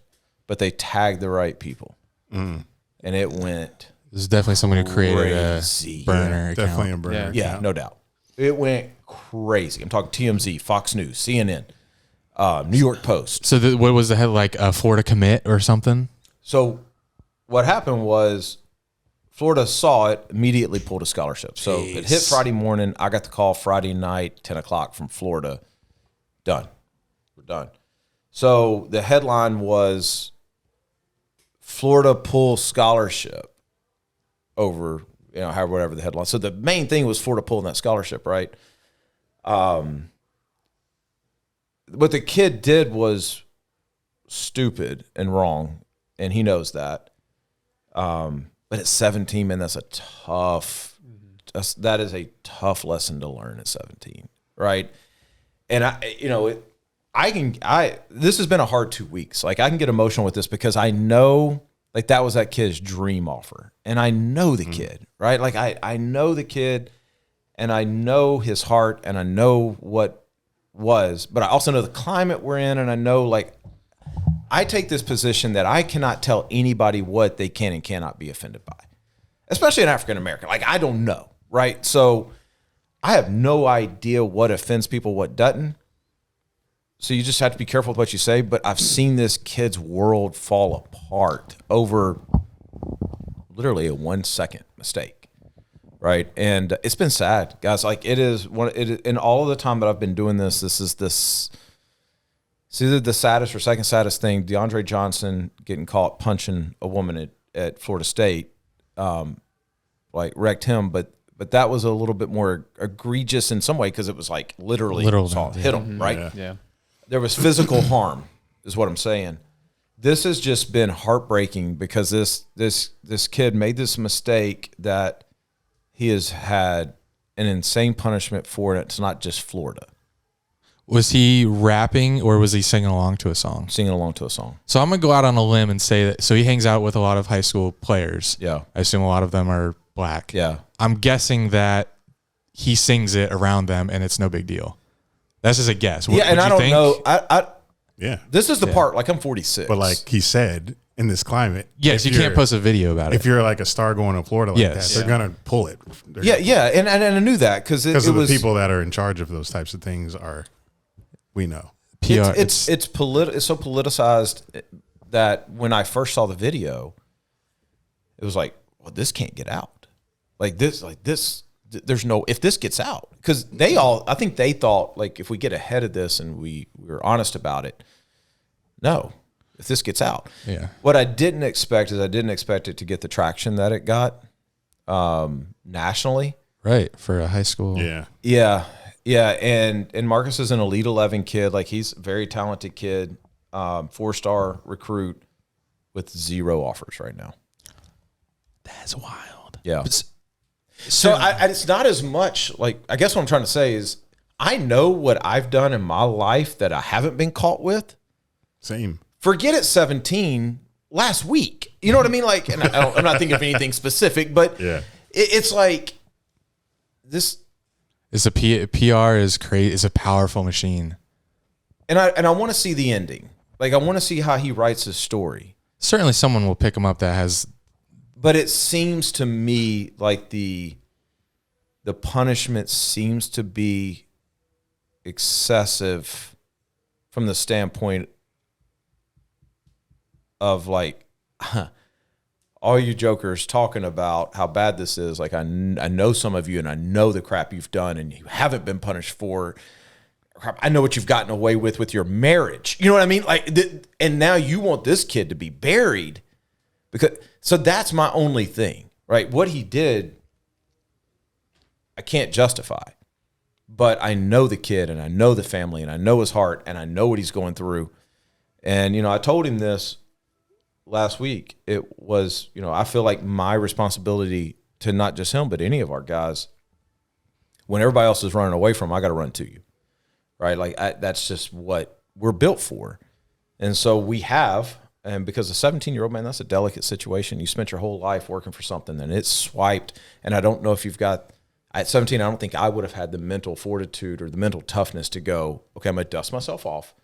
but they tagged the right people. And it went This is definitely someone who created crazy. a burner account. Definitely a burner. Yeah, no doubt. It went crazy. I'm talking TMZ, Fox News, CNN, New York Post. So what was the head like? A Florida commit or something? So what happened was Florida saw it, immediately pulled a scholarship. So it hit Friday morning. I got the call Friday night, 10 o'clock from Florida. Done. We're done. So the headline was Florida pull scholarship over, however, whatever the headline. So the main thing was Florida pulling that scholarship, right? What the kid did was stupid and wrong, and he knows that. But at 17, man, that is a tough lesson to learn at 17, right? And this has been a hard 2 weeks. Like I can get emotional with this because I know like that was that kid's dream offer. And I know the kid, right? Like I know the kid and I know his heart and I know what was, but I also know the climate we're in. And I know like, I take this position that I cannot tell anybody what they can and cannot be offended by, especially an African-American. Like, I don't know, right? So I have no idea what offends people, what doesn't. So you just have to be careful with what you say. But I've seen this kid's world fall apart over literally a 1 second mistake, right? And it's been sad, guys. Like it is in all of the time that I've been doing this. It's either the saddest or second saddest thing. DeAndre Johnson getting caught punching a woman at Florida State, wrecked him. But that was a little bit more egregious in some way because it was like literally hit him, right? Yeah. There was physical harm, is what I'm saying. This has just been heartbreaking because this kid made this mistake that he has had an insane punishment for, and it's not just Florida. Was he rapping or was he singing along to a song? Singing along to a song. So I'm going to go out on a limb and say that. So he hangs out with a lot of high school players. Yeah. I assume a lot of them are black. Yeah. I'm guessing that he sings it around them and it's no big deal. That's just a guess. Yeah, and I don't know. Yeah. This is the part, like I'm 46. But like he said, in this climate. Yes, you can't post a video about it. If you're like a star going to Florida like that, they're going to pull it. Yeah. And I knew that because it of was the people that are in charge of those types of things we know. PR. It's so politicized that when I first saw the video, it was like, well, this can't get out. There's no, if this gets out, because I think they thought like if we get ahead of this and we were honest about it, no, if this gets out. Yeah. What I didn't expect is I didn't expect it to get the traction that it got nationally. Right. For a high school. Yeah. Yeah. Yeah. And Marcus is an Elite 11 kid. Like he's a very talented kid, 4-star recruit with 0 offers right now. That's wild. Yeah. So it's not as much like, I guess what I'm trying to say is I know what I've done in my life that I haven't been caught with. Same. Forget it 17 last week. You know what I mean? Like, and I'm not thinking of anything specific, but yeah, it's like this. It's PR is crazy. It's a powerful machine. And I want to see the ending. Like, I want to see how he writes his story. Certainly someone will pick him up that has. But it seems to me like the punishment seems to be excessive from the standpoint of like all you jokers talking about how bad this is. Like, I know some of you, and I know the crap you've done, and you haven't been punished for. I know what you've gotten away with your marriage. You know what I mean? Like, and now you want this kid to be buried so that's my only thing, right? What he did, I can't justify, but I know the kid, and I know the family, and I know his heart, and I know what he's going through. And, I told him this last week. It was, I feel like my responsibility to not just him, but any of our guys, when everybody else is running away from him, I got to run to you. Right? Like, that's just what we're built for. And so we have, and because a 17-year-old, man, that's a delicate situation. You spent your whole life working for something, and it's swiped. And I don't know if you've got, at 17, I don't think I would have had the mental fortitude or the mental toughness to go, okay, I'm going to dust myself off,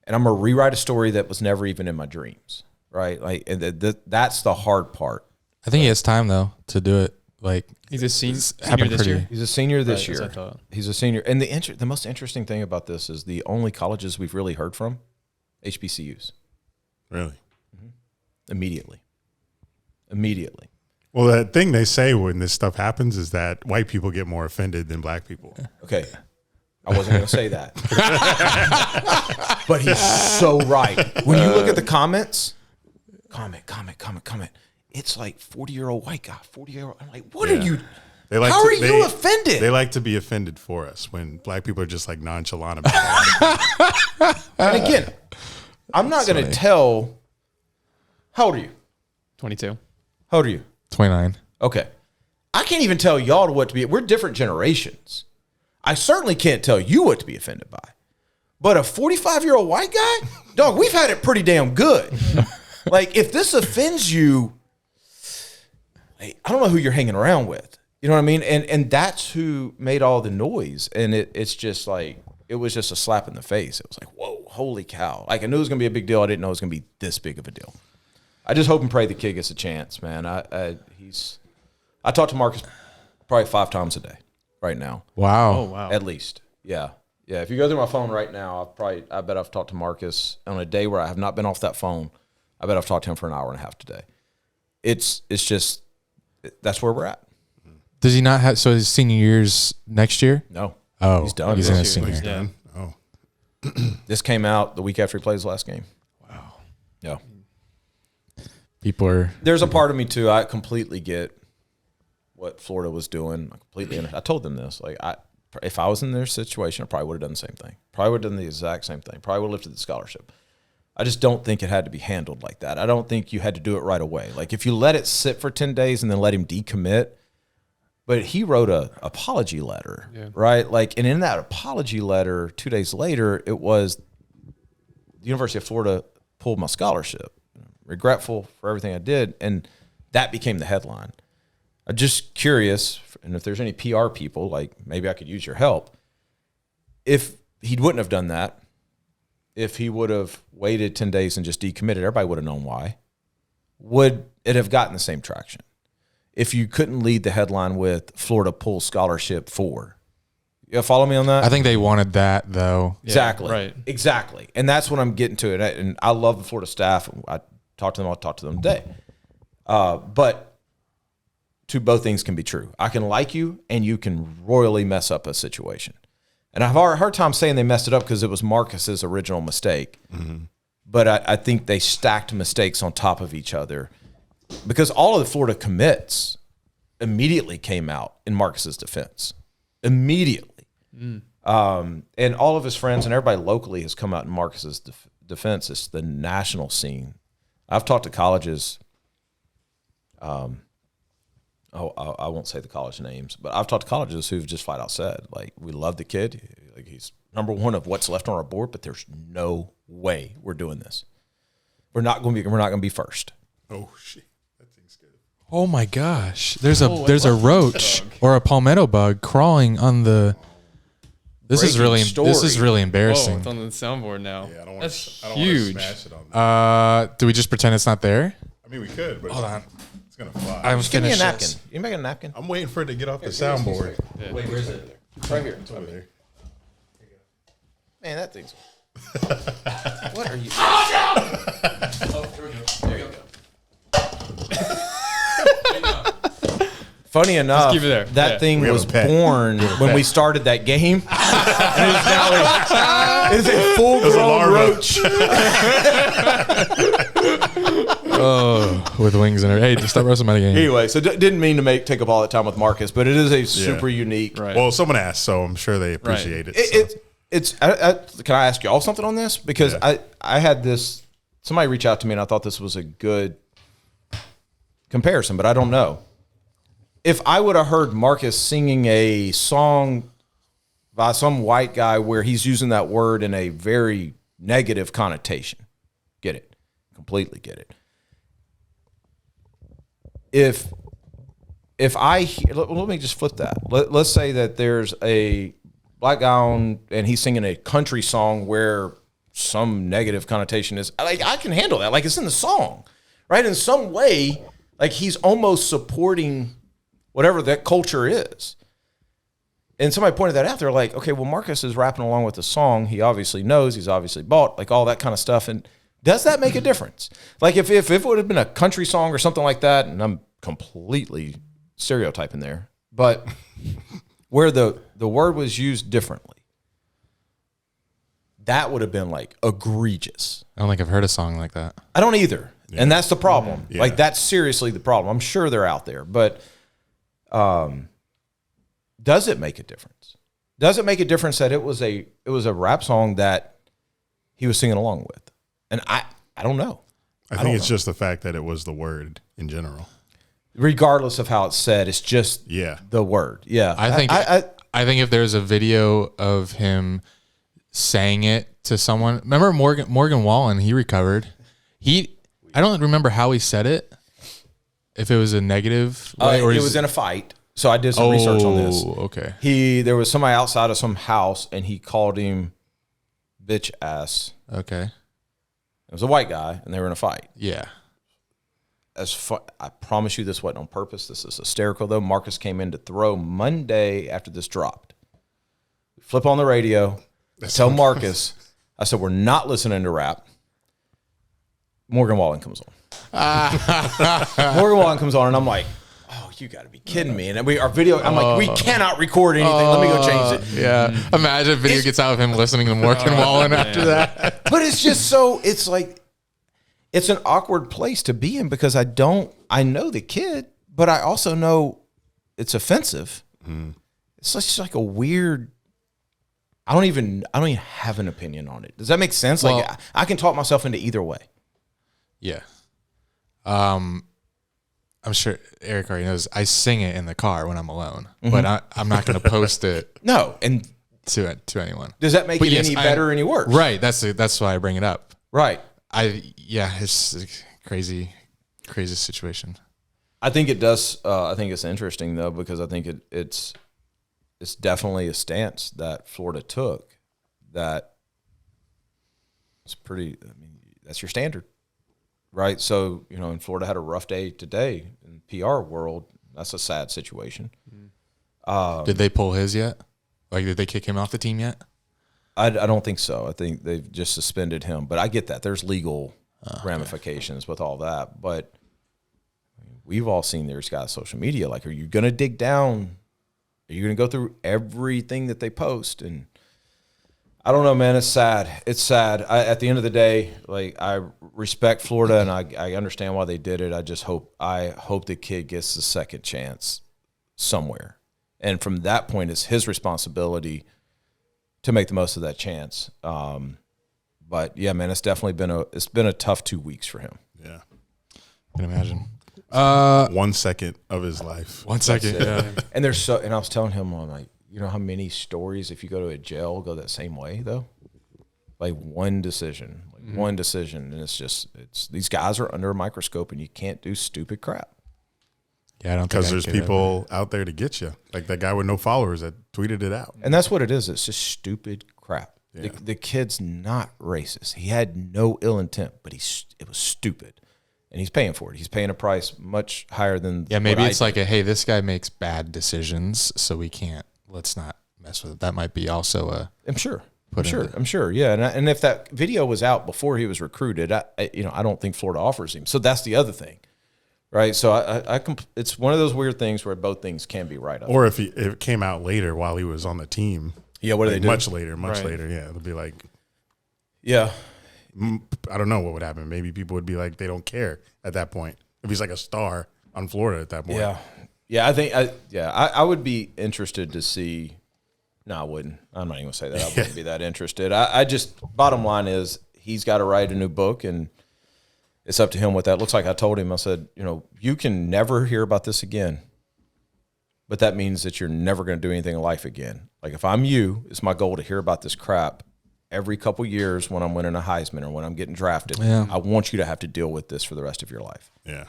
and I'm going to rewrite a story that was never even in my dreams. Right? Like, and that's the hard part. I think he has time, though, to do it. Like, he's a senior happened this pretty. year. He's a senior this Right, year. that's what I thought. He's a senior. And the most interesting thing about this is the only colleges we've really heard from, HBCUs. Really? Immediately. Well, the thing they say when this stuff happens is that white people get more offended than black people. Okay. I wasn't going to say that. But he's so right. When you look at the comments, comment. It's like 40-year-old white guy, 40-year-old. I'm like, what are you? How are you offended? They like to be offended for us when black people are just like nonchalant about it. And again, I'm not going to tell. How old are you? 22. How old are you? 29. Okay. I can't even tell y'all what to be. We're different generations. I certainly can't tell you what to be offended by. But a 45-year-old white guy? Dog, we've had it pretty damn good. Like, if this offends you, I don't know who you're hanging around with. You know what I mean? And that's who made all the noise. And it's just like, it was just a slap in the face. It was like, whoa, holy cow. Like, I knew it was going to be a big deal. I didn't know it was going to be this big of a deal. I just hope and pray the kid gets a chance, man. I talk to Marcus probably 5 times a day right now. Wow. Oh, wow. At least. Yeah. If you go through my phone right now, I bet I've talked to Marcus on a day where I have not been off that phone. I bet I've talked to him for an hour and a half today. It's just, that's where we're at. Does he not have, so his senior year's next year? No. Oh, He's done. He's in his This year. senior. He's Yeah. done. Oh, This came out the week after he played his last game. Wow. Yeah. People are. There's a part of me too. I completely get what Florida was doing. I told them this. Like, if I was in their situation, I probably would have done the same thing. Probably would have done the exact same thing. Probably would have lifted the scholarship. I just don't think it had to be handled like that. I don't think you had to do it right away. Like, if you let it sit for 10 days and then let him decommit. But he wrote a apology letter, right? Like, and in that apology letter, 2 days later, it was the University of Florida pulled my scholarship. Regretful for everything I did, and that became the headline. I'm just curious, and if there's any PR people, like, maybe I could use your help. If he wouldn't have done that, if he would have waited 10 days and just decommitted, everybody would have known why. Would it have gotten the same traction? If you couldn't lead the headline with Florida pulls scholarship for. You follow me on that? I think they wanted that, though. Exactly. right. Exactly. And that's what I'm getting to. And I love the Florida staff. I talk to them. I'll talk to them today. But both things can be true. I can like you, and you can royally mess up a situation. And I've a hard time saying they messed it up because it was Marcus's original mistake. Mm-hmm. But I think they stacked mistakes on top of each other because all of the Florida commits immediately came out in Marcus's defense. Immediately. And all of his friends and everybody locally has come out in Marcus's defense. It's the national scene. I've talked to colleges. I won't say the college names, but I've talked to colleges who've just flat out said, like, we love the kid. Like, he's number one of what's left on our board, but there's no way we're doing this. We're not going to be first. oh shit, that thing's good. Oh my gosh. There's a roach or a palmetto bug crawling on the This is really embarrassing. Oh, it's on the soundboard now. Yeah, I don't want That's to huge. smash it on. Do we just pretend it's not there? I mean, we could, but Hold on. it's gonna fly. I'm Give me a finished. napkin. You make a napkin? I'm waiting for it to get off the soundboard. Wait, where's it? Right here. It's over there. Man, that thing's. What are you? There you go. Funny enough, keep it there. that Yeah. thing We have was a pet. born when we started that game. And it is a full-grown larva. roach. Oh, with wings in her. Hey, just stop roasting my game. Anyway, so didn't mean to take up all that time with Marcus, but it is a super unique. Right. Well, someone asked, so I'm sure they appreciate it. so. Can I ask y'all something on this? Because Yeah. I had this, somebody reach out to me and I thought this was a good comparison, but I don't know. If I would have heard Marcus singing a song by some white guy where he's using that word in a very negative connotation, get it, completely get it. If I, let me just flip that. Let's say that there's a black guy on and he's singing a country song where some negative connotation is, like, I can handle that. Like, it's in the song, right? In some way, like, he's almost supporting whatever that culture is. And somebody pointed that out. They're like, okay, well, Marcus is rapping along with the song. He obviously knows. He's obviously bought, like, all that kind of stuff. And does that make a difference? Like, if it would have been a country song or something like that, and I'm completely stereotyping there, but where the word was used differently, that would have been, like, egregious. I don't think I've heard a song like that. I don't either. Yeah. And that's the problem. Yeah. Like, that's seriously the problem. I'm sure they're out there, but does it make a difference? Does it make a difference that it was a rap song that he was singing along with? And I don't know. I think it's just the fact that it was the word in general. Regardless of how it's said, it's just the word. Yeah. I think if there's a video of him saying it to someone, remember Morgan Wallen, he recovered. I don't remember how he said it. If it was a negative way, it was in a fight. So I did some research on this. Okay. There was somebody outside of some house and he called him bitch ass. Okay. It was a white guy and they were in a fight. Yeah. I promise you this wasn't on purpose. This is hysterical though. Marcus came in to throw Monday after this dropped. Flip on the radio. Tell Marcus. I said, we're not listening to rap. Morgan Wallen comes on. Morgan Wallen comes on and I'm like, oh, you got to be kidding me. And our video, I'm like, we cannot record anything. Let me go change it. Yeah. Imagine a video gets out of him listening to Morgan Wallen after that. But it's just so, it's like, it's an awkward place to be in because I know the kid, but I also know it's offensive. It's just like a weird, I don't even have an opinion on it. Does that make sense? Well, like I can talk myself into either way. Yeah. I'm sure Eric already knows I sing it in the car when I'm alone, but I'm not going to post it. No. And to anyone. Does that make it any better or any worse? Right. That's why I bring it up. Right. It's a crazy situation. I think it does. I think it's interesting though, because I think it's definitely a stance that Florida took that it's pretty, I mean, that's your standard, right? So, and Florida had a rough day today in the PR world. That's a sad situation. Did they pull his yet? Like, did they kick him off the team yet? I don't think so. I think they've just suspended him, but I get that. There's legal ramifications with all that, but we've all seen these guys' social media. Like, are you going to dig down? Are you going to go through everything that they post? And I don't know, man. It's sad. It's sad. At the end of the day, like, I respect Florida and I understand why they did it. I hope the kid gets the second chance somewhere. And from that point, it's his responsibility to make the most of that chance. But yeah, man, it's definitely been a tough 2 weeks for him. Yeah. I can imagine. 1 second of his life. 1 second. Yeah. And and I was telling him, I'm like, you know how many stories, if you go to a jail, go that same way though? Like one decision. And it's these guys are under a microscope and you can't do stupid crap. Yeah, I don't think because I there's could people out there to get you. Like that guy with no followers that tweeted it out. And that's what it is. It's just stupid crap. Yeah. The kid's not racist. He had no ill intent, but it was stupid. And he's paying for it. He's paying a price much higher than Yeah, maybe what it's like hey, this guy makes bad decisions, so let's not mess with it. That might be also I'm sure. Put in I'm sure. Yeah, and if that video was out before he was recruited, I don't think Florida offers him. So that's the other thing, right? So it's one of those weird things where both things can be right. Or if it came out later while he was on the team. Yeah, what do they do? Much later. Right. Yeah, it'll be like, yeah, I don't know what would happen. Maybe people would be like, they don't care at that point. If he's like a star on Florida at that point. yeah. I think I would be interested to see. No, I wouldn't. I'm not even gonna say that. I wouldn't be that interested. I just bottom line is he's got to write a new book, and it's up to him what that looks like. I told him, I said, you can never hear about this again, but that means that you're never going to do anything in life again. Like if I'm you, it's my goal to hear about this crap every couple years when I'm winning a Heisman or when I'm getting drafted. Yeah. I want you to have to deal with this for the rest of your life. Yeah.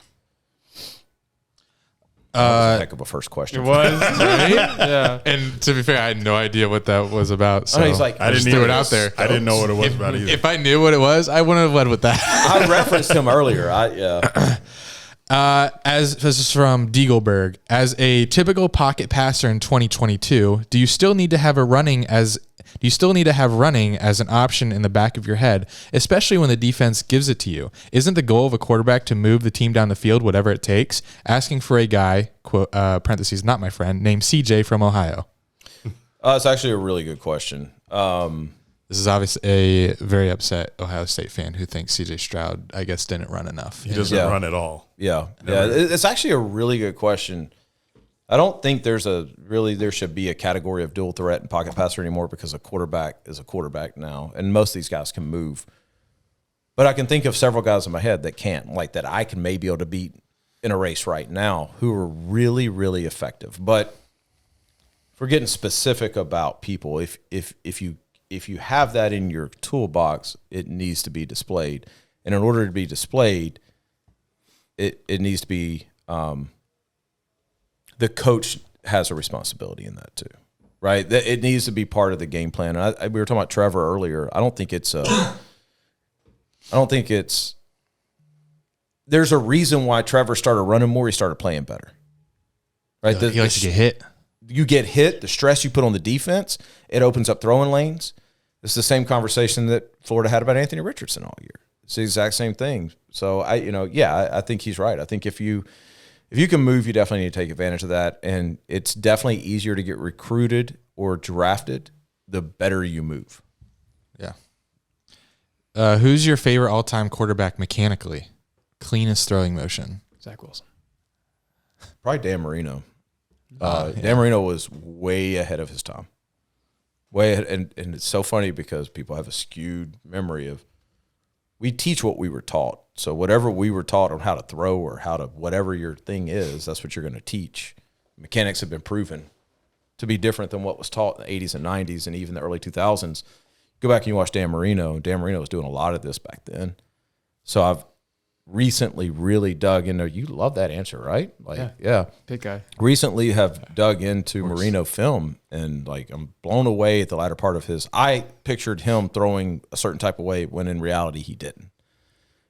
That was a heck of a first question. It was, right? Yeah. And to be fair, I had no idea what that was about. So he's like, I just threw it out there. I didn't know what it was about either. If I knew what it was, I wouldn't have led with that. I referenced him earlier. As this is from Diegelberg, as a typical pocket passer in 2022, do you still need to have running as an option in the back of your head, especially when the defense gives it to you? Isn't the goal of a quarterback to move the team down the field, whatever it takes? Asking for a guy, quote, parentheses, not my friend, named CJ from Ohio. It's actually a really good question. This is obviously a very upset Ohio State fan who thinks CJ Stroud, I guess, didn't run enough. He doesn't run at all. Yeah. It's actually a really good question. I don't think there should be a category of dual threat and pocket passer anymore because a quarterback is a quarterback now, and most of these guys can move. But I can think of several guys in my head that can't, like that I can maybe be able to beat in a race right now who are really, really effective. But if we're getting specific about people, if you have that in your toolbox, it needs to be displayed. And in order to be displayed, it needs to be the coach has a responsibility in that too, right? It needs to be part of the game plan. And we were talking about Trevor earlier. I don't think it's there's a reason why Trevor started running more. He started playing better, right? He likes to get hit. You get hit, the stress you put on the defense, it opens up throwing lanes. It's the same conversation that Florida had about Anthony Richardson all year. It's the exact same thing. So I think he's right. I think if you can move, you definitely need to take advantage of that. And it's definitely easier to get recruited or drafted the better you move. Yeah. Who's your favorite all-time quarterback mechanically? Cleanest throwing motion? Zach Wilson. Probably Dan Marino. Dan Marino was way ahead of his time. Way ahead, and it's so funny because people have a skewed memory of we teach what we were taught. So whatever we were taught on how to throw or how to whatever your thing is, that's what you're going to teach. Mechanics have been proven to be different than what was taught in the 80s and 90s and even the early 2000s. Go back and you watch Dan Marino. Dan Marino was doing a lot of this back then. So I've recently really dug into. You love that answer, right? Yeah. Pit guy. Recently have dug into Marino film, and I'm blown away at the latter part of his. I pictured him throwing a certain type of way when in reality he didn't.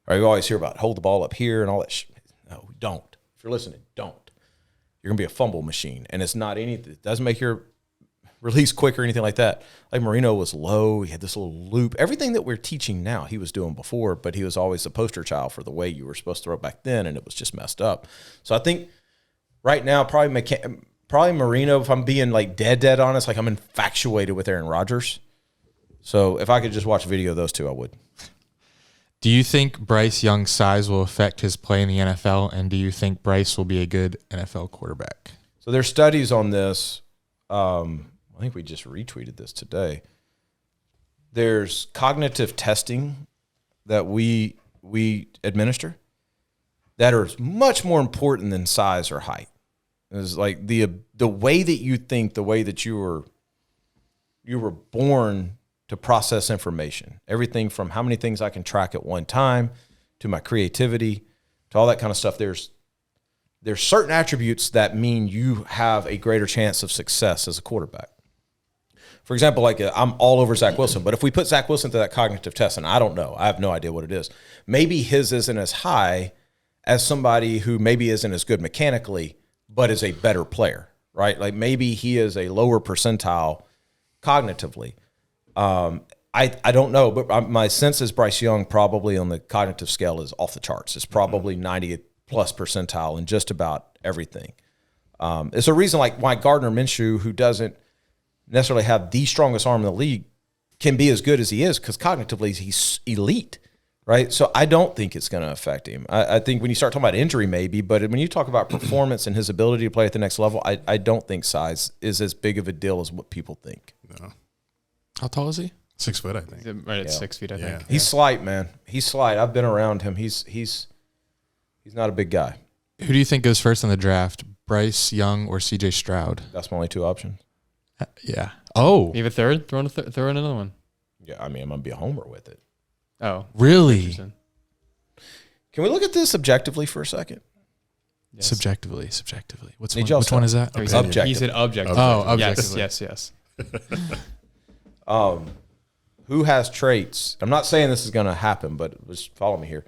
Right? You always hear about hold the ball up here and all that. No, don't. If you're listening, don't. You're gonna be a fumble machine, and it's not anything. It doesn't make your release quick or anything like that. Like Marino was low. He had this little loop. Everything that we're teaching now, he was doing before, but he was always the poster child for the way you were supposed to throw it back then, and it was just messed up. So I think right now, probably Marino, if I'm being dead honest, I'm infatuated with Aaron Rodgers. So if I could just watch a video of those two, I would. Do you think Bryce Young's size will affect his play in the NFL, and do you think Bryce will be a good NFL quarterback? So there's studies on this. I think we just retweeted this today. There's cognitive testing that we administer that are much more important than size or height. It's like the way that you think, the way that you were born to process information. Everything from how many things I can track at one time to my creativity to all that kind of stuff. There's there's certain attributes that mean you have a greater chance of success as a quarterback. For example, like I'm all over Zach Wilson, but if we put Zach Wilson to that cognitive test, and I don't know, I have no idea what it is. Maybe his isn't as high as somebody who maybe isn't as good mechanically, but is a better player, right? Like maybe he is a lower percentile cognitively. I don't know, but my sense is Bryce Young probably on the cognitive scale is off the charts. It's probably 90 plus percentile in just about everything. It's a reason like why Gardner Minshew, who doesn't necessarily have the strongest arm in the league, can be as good as he is because cognitively he's elite, right? So I don't think it's going to affect him. I think when you start talking about injury, maybe, but when you talk about performance and his ability to play at the next level, I don't think size is as big of a deal as what people think. No. How tall is he? 6 foot, I think. He's right at 6 feet, I Yeah. think. He's slight, man. He's slight. I've been around him. He's not a big guy. Who do you think goes first in the draft? Bryce Young or C.J. Stroud? That's my only two options. Yeah. Oh, You have a third? Throw in another one. Yeah, I mean, I'm going to be a homer with it. Oh. really? Richardson. Can we look at this objectively for a second? Yes. Subjectively. Which Need y'all one? Which one is Oh, that? he said- Objective. He said objective. Oh, Yes, objectively. yes. Who has traits? I'm not saying this is going to happen, but just follow me here.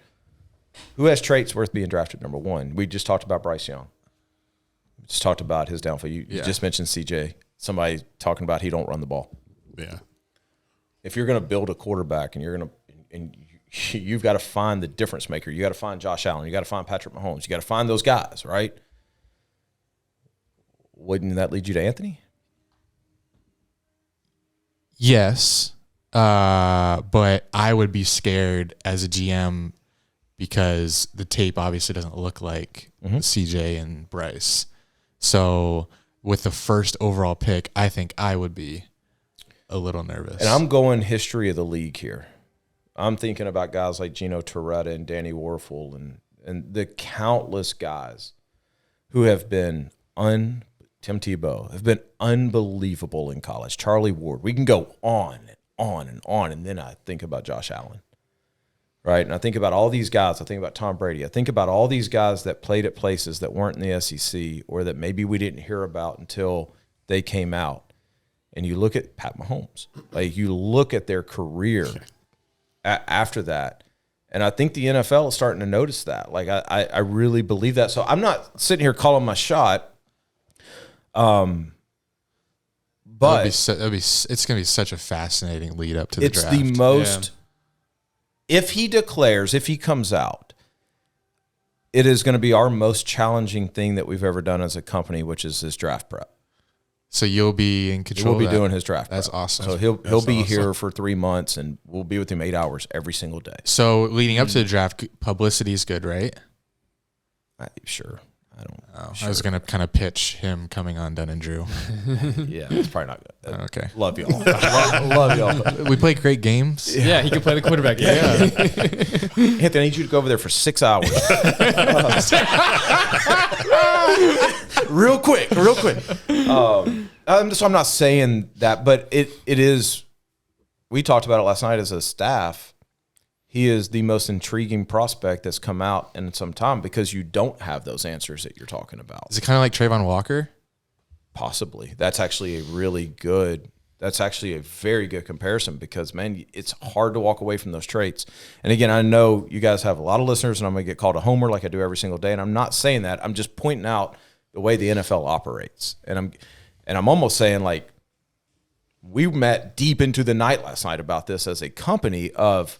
Who has traits worth being drafted number one? We just talked about Bryce Young. We just talked about his downfall. You just mentioned CJ. Somebody talking about he don't run the ball. Yeah. If you're going to build a quarterback and you've got to find the difference maker, you got to find Josh Allen, you got to find Patrick Mahomes, you got to find those guys, right? Wouldn't that lead you to Anthony? Yes. But I would be scared as a GM because the tape obviously doesn't look like CJ and Bryce. So with the first overall pick, I think I would be a little nervous. And I'm going history of the league here. I'm thinking about guys like Gino Torretta and Danny Warfel and the countless guys who have been Tim Tebow have been unbelievable in college. Charlie Ward. We can go on and on and on. And then I think about Josh Allen, right? And I think about all these guys. I think about Tom Brady. I think about all these guys that played at places that weren't in the SEC or that maybe we didn't hear about until they came out. And you look at Pat Mahomes. Like you look at their career after that. And I think the NFL is starting to notice that. Like I really believe that. So I'm not sitting here calling my shot. But it's going to be such a fascinating lead up to the draft. It's the most, if he comes out, it is going to be our most challenging thing that we've ever done as a company, which is his draft prep. So you'll be in control. We'll be of that? doing his draft prep. That's awesome. So he'll be here for 3 months, and we'll be with him 8 hours every single day. So leading up to the draft, publicity is good, right? Sure. I don't know. I was going to kind of pitch him coming on Dunn and Drew. Yeah, it's probably not good. Okay. Love y'all. Love y'all. We play great games. Yeah, he can play the quarterback. Anthony, I need you to go over there for 6 hours. real quick. So I'm not saying that, but it is. We talked about it last night as a staff. He is the most intriguing prospect that's come out in some time because you don't have those answers that you're talking about. Is it kind of like Trayvon Walker? Possibly. That's actually a very good comparison because, man, it's hard to walk away from those traits. And again, I know you guys have a lot of listeners and I'm going to get called a homer like I do every single day. And I'm not saying that. I'm just pointing out the way the NFL operates. And I'm almost saying, like, we met deep into the night last night about this as a company of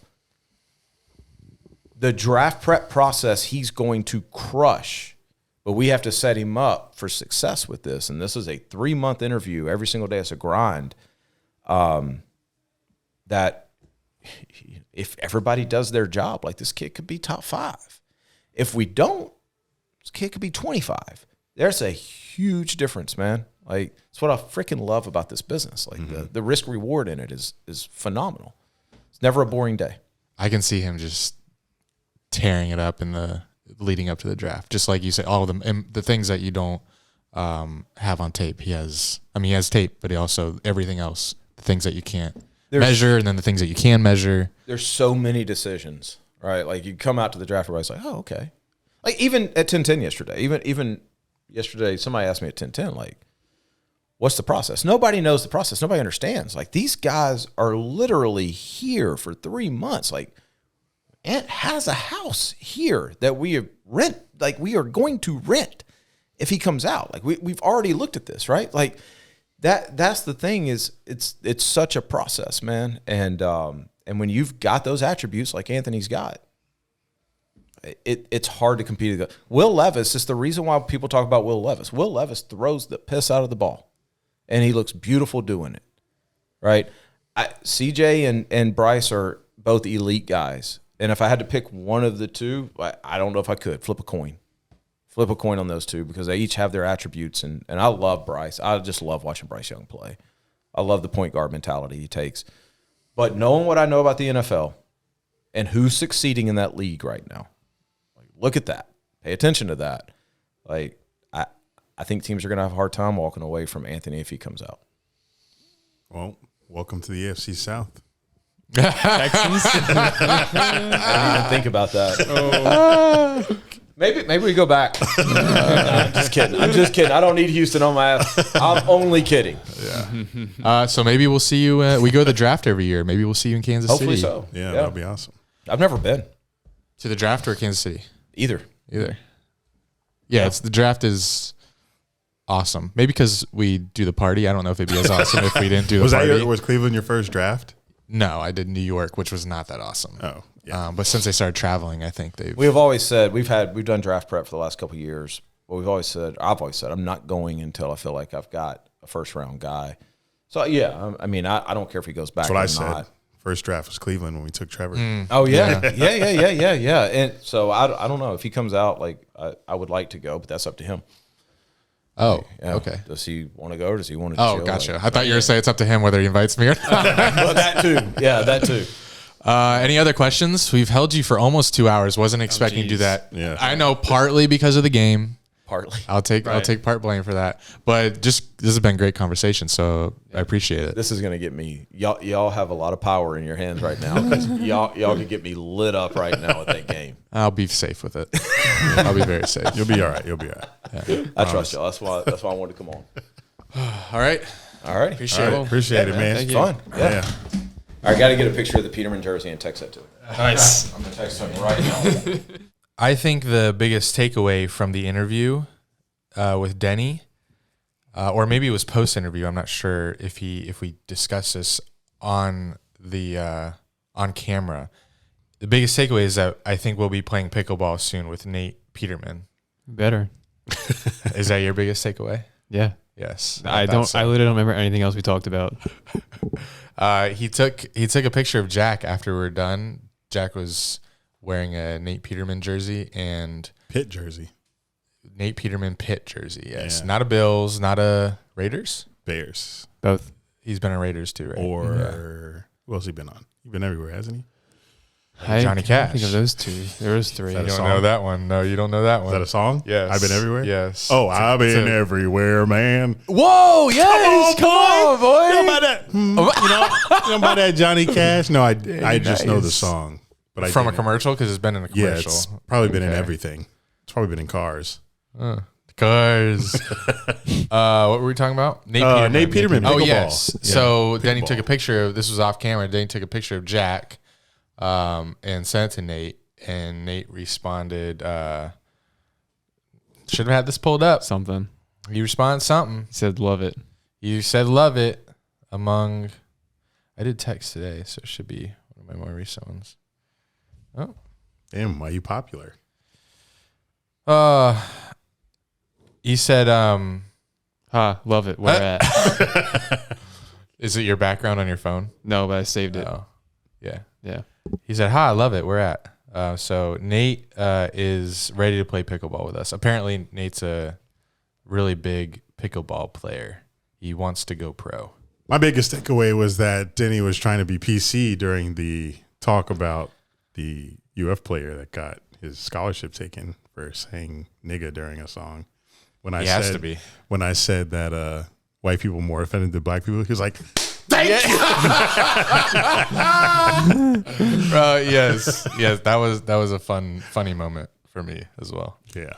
the draft prep process he's going to crush, but we have to set him up for success with this. And this is a 3-month interview every single day. It's a grind that if everybody does their job, like this kid could be top 5. If we don't, this kid could be 25. There's a huge difference, man. Like, it's what I freaking love about this business. Like the risk reward in it is phenomenal. It's never a boring day. I can see him just tearing it up in the leading up to the draft. Just like you said, all of them, and the things that you don't have on tape. He has tape, but he also, everything else, the things that you can't measure, and then the things that you can measure. There's so many decisions, right? Like you come out to the draft, everybody's like, oh, okay. Like even at 10-10 yesterday, even yesterday, somebody asked me at 10-10, like, what's the process? Nobody knows the process. Nobody understands. Like, these guys are literally here for 3 months. Like, Ant has a house here that we rent. Like, we are going to rent if he comes out. Like, we've already looked at this, right? Like, that's the thing is it's such a process, man. And when you've got those attributes like Anthony's got, it's hard to compete. Will Levis is the reason why people talk about Will Levis. Will Levis throws the piss out of the ball, and he looks beautiful doing it, right? CJ and Bryce are both elite guys, and if I had to pick one of the two, I don't know if I could. Flip a coin on those two because they each have their attributes, and I love Bryce. I just love watching Bryce Young play. I love the point guard mentality he takes. But knowing what I know about the NFL and who's succeeding in that league right now, look at that. Pay attention to that. Like, I think teams are going to have a hard time walking away from Anthony if he comes out. Well, welcome to the AFC South. Texans. I didn't even think about that. Maybe we go back. I'm just kidding. I don't need Houston on my ass. I'm only kidding. Yeah. So maybe we'll see you. We go to the draft every year. Maybe we'll see you in Kansas Hopefully City. so. Yeah, that'll be awesome. I've never been. To the draft or Kansas City? Either. Yeah, the draft is awesome. Maybe because we do the party. I don't know if it'd be as awesome if we didn't do the party. Was Cleveland your first draft? No, I did New York, which was not that awesome. Oh, yeah. But since they started traveling, I think they've. We have always said we've done draft prep for the last couple of years. But I've always said I'm not going until I feel like I've got a first round guy. So yeah, I mean I don't care if he goes back. That's what or I said. not. First draft was Cleveland when we took Trevor. Oh yeah, yeah. And so I don't know if he comes out. Like I would like to go, but that's up to him. Oh, Yeah. okay. Does he want to go or does he want to? Oh, chill? gotcha. I thought you were going to say it's up to him whether he invites me or not. Well, that too. Yeah, that too. Any other questions? We've held you for almost 2 hours. Wasn't expecting to do that. Yeah. I know partly because of the game. Partly. I'll take part blame for that. But this has been great conversation, so I appreciate it. This is gonna get me. Y'all have a lot of power in your hands right now because y'all can get me lit up right now with that game. I'll be safe with it. I'll be very safe. You'll be all right. You'll be all right. I trust y'all. That's why I wanted to come on. All right. All right. Appreciate All right, it. appreciate it, man. It's fun. Yeah. Yeah. All right, got to get a picture of the Peterman jersey and text that to him. Nice. I'm gonna text him right now. I think the biggest takeaway from the interview with Denny, or maybe it was post-interview, I'm not sure if we discussed this on the on camera. The biggest takeaway is that I think we'll be playing pickleball soon with Nate Peterman. Better. Is that your biggest takeaway? Yeah. Yes. I literally don't remember anything else we talked about. He took a picture of Jack after we were done. Jack was wearing a Nate Peterman jersey and Pitt jersey. Nate Peterman Pitt jersey. Yes, Yeah. not a Bills, not a Raiders. Bears. Both. He's been a Raiders too, right? Or who else he been on? He's been everywhere, hasn't he? Johnny I can't Cash. think of those two. There was three. that You a don't song? know that one. No, you don't know that one. Is that a song? Yes. I've been everywhere? Yes. Oh, I've been everywhere, man. Whoa! Yes, come on, boy. You know about that? You know about that Johnny Cash? No, I just know the Nice. song. But I From a didn't. commercial because it's been in a Yeah, commercial. it's probably been in Okay. everything. It's probably been in cars. Cars. What were we talking about? Nate Peterman, Oh pickleball. yes. Yeah, So Denny pickleball. took a picture of this was off camera. Denny took a picture of Jack, and sent it to Nate, and Nate responded. Should have had this pulled up. Something. You responded something. He said, love it. You said love it among. I did text today, so it should be one of my more recent ones. Oh. Damn, why you popular? You said, Love it. Where at? is it your background on your phone? No, but I saved it. Oh, yeah. Yeah. He said, hi, I love it. We're at. So Nate is ready to play pickleball with us. Apparently, Nate's a really big pickleball player. He wants to go pro. My biggest takeaway was that Denny was trying to be PC during the talk about the UF player that got his scholarship taken for saying nigga during a song. When I He said, has to be. When I said that white people more offended than black people, he was like, Yes. Yes. That was a funny moment for me as well. Yeah.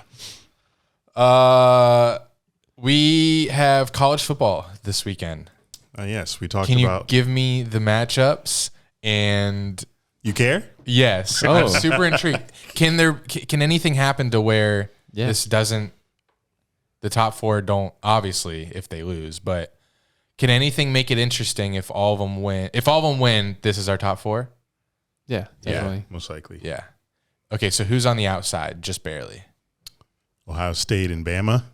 We have college football this weekend. Yes, we talked Can you about. give me the matchups? And You care? yes, Oh. I'm super intrigued. Can anything happen to where Yeah. this doesn't? The top four don't, obviously, if they lose, but can anything make it interesting if all of them win? If all of them win, this is our top four? Yeah, definitely. Yeah, most likely. Yeah. Okay, so who's on the outside? Just barely. Ohio State and Bama.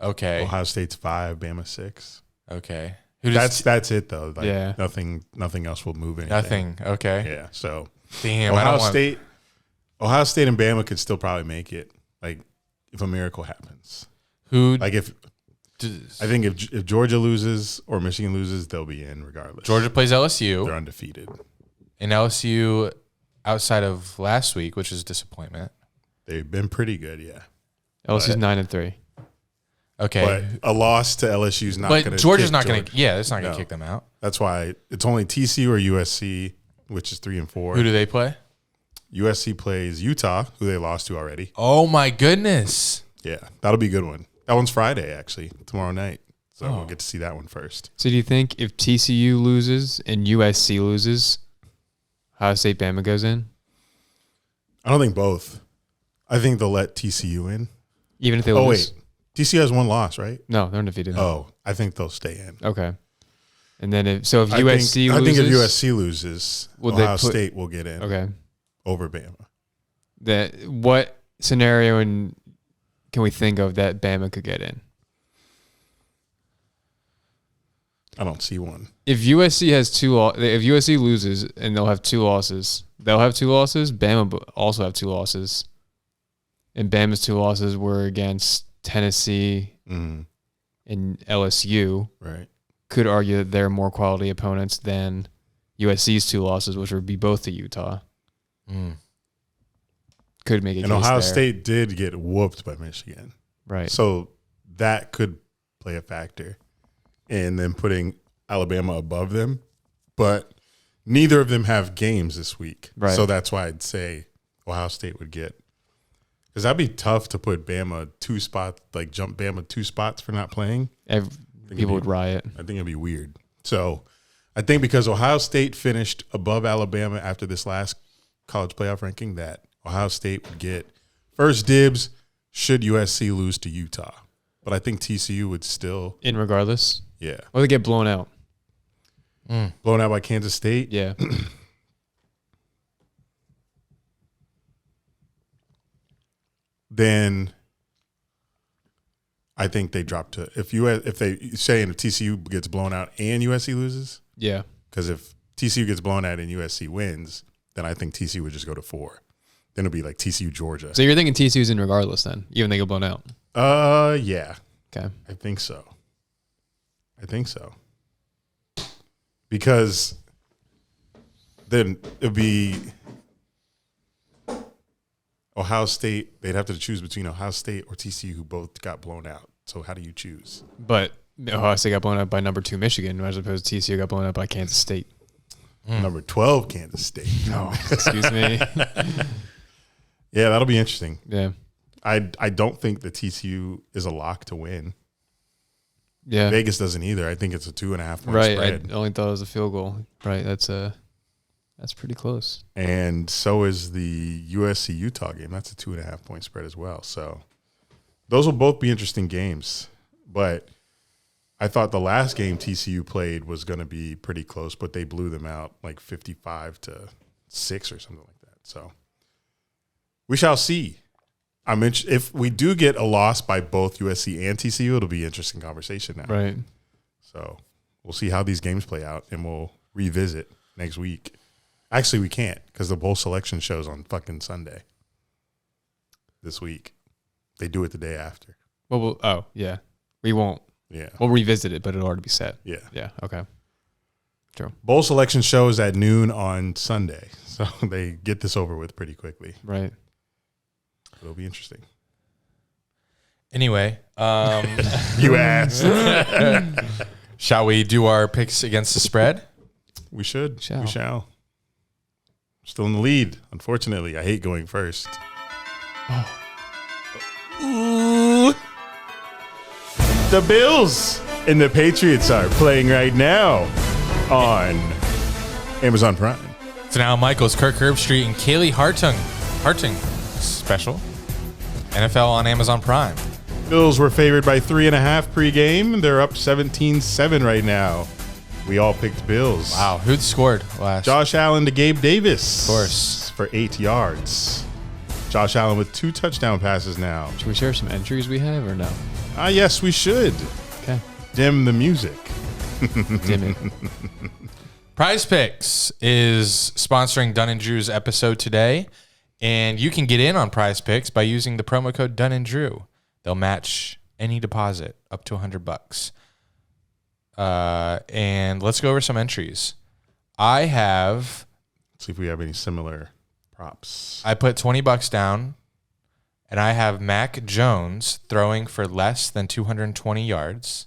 Okay. Ohio State's 5, Bama 6. Okay. Who does That's it though. Like, Yeah. Nothing else will move anything. nothing? Okay. Yeah. So Damn. I don't want, Ohio State and Bama could still probably make it. Like if a miracle happens. who? Like I think if Georgia loses or Michigan loses, they'll be in regardless. Georgia plays They're LSU, undefeated. and LSU outside of last week, which is a disappointment. They've been pretty good, yeah. LSU's 9-3. Okay. But a loss to LSU's not going to. But Georgia's not going to. Yeah, it's not going to No. kick them out. That's why it's only TCU or USC, which is 3 and 4. Who do they play? USC plays Utah, who they lost to already. Oh my goodness. Yeah, that'll be a good one. That one's Friday, actually, tomorrow night. So Oh. we'll get to see that one first. So do you think if TCU loses and USC loses, Ohio State Bama goes in? I don't think both. I think they'll let TCU in. Even if they Oh, lose? wait. TCU has one loss, right? No, they're undefeated. Oh, I think they'll stay in. Okay. And then if USC I loses, think if USC loses, Will they Ohio put- State will get in okay. over Bama. What scenario can we think of that Bama could get in? I don't see one. If USC has if USC loses and they'll have 2 losses, Bama also have 2 losses. And Bama's 2 losses were against Tennessee Mm, and LSU. right. Could argue that they're more quality opponents than USC's 2 losses, which would be both to Utah. Could make a And case Ohio there. State did get whooped by Michigan. Right. So that could play a factor in them putting Alabama above them. But neither of them have games this week. Right. So that's why I'd say Ohio State would get. Because that'd be tough to put Bama 2 spots, like jump Bama 2 spots for not playing. People would riot. I think it'd be weird. So I think because Ohio State finished above Alabama after this last college playoff ranking, that Ohio State would get first dibs should USC lose to Utah. But I think TCU would still, In regardless. yeah. Or they get blown out. Blown out by Kansas State. Yeah. Then I think they drop to if they say if TCU gets blown out and USC loses, Yeah. because if TCU gets blown out and USC wins, then I think TCU would just go to 4. Then it'll be like TCU Georgia. So you're thinking TCU's in regardless then, even they get blown out. Yeah, Okay. I think so. Because then it'd be Ohio State. They'd have to choose between Ohio State or TCU, who both got blown out. So how do you choose? But Ohio State got blown out by number 2 Michigan, as opposed to TCU got blown out by Kansas State. Number 12, Kansas State. Oh, excuse me. Yeah, that'll be interesting. Yeah. I don't think the TCU is a lock to win. Yeah. Vegas doesn't either. I think it's a 2.5 point Right. spread. I only thought it was a field goal. Right. That's pretty close. And so is the USC Utah game. That's a 2.5 point spread as well. So those will both be interesting games. But I thought the last game TCU played was going to be pretty close, but they blew them out like 55-6 or something like that. So we shall see. If we do get a loss by both USC and TCU, it'll be an interesting conversation now. Right. So we'll see how these games play out, and we'll revisit next week. Actually, we can't because the bowl selection show's on fucking Sunday this week. They do it the day after. Well, yeah. We won't. Yeah. We'll revisit it, but it'll already be set. Yeah. Yeah. Okay. True. Bowl selection shows at noon on Sunday. So they get this over with pretty quickly. Right. It'll be interesting. Anyway, You asked. shall we do our picks against the spread? We should. Shall. We shall. Still in the lead, unfortunately. I hate going first. The Bills and the Patriots are playing right now on Amazon Prime. It's now Michaels, Kirk Herbstreit, and Kaylee Hartung special. NFL on Amazon Prime. Bills were favored by 3.5 pregame. They're up 17-7 right now. We all picked Bills. Wow, who'd scored last? Josh Allen to Gabe Davis. Of course. For 8 yards. Josh Allen with 2 touchdown passes now. Should we share some entries we have or no? Yes, we should. Okay. Dim the music. Dim it. Prize Picks is sponsoring Dunn and Drew's episode today, and you can get in on Prize Picks by using the promo code Dunn and Drew. They'll match any deposit up to $100. And let's go over some entries. Let's see if we have any similar props. I put $20 down, and I have Mac Jones throwing for less than 220 yards.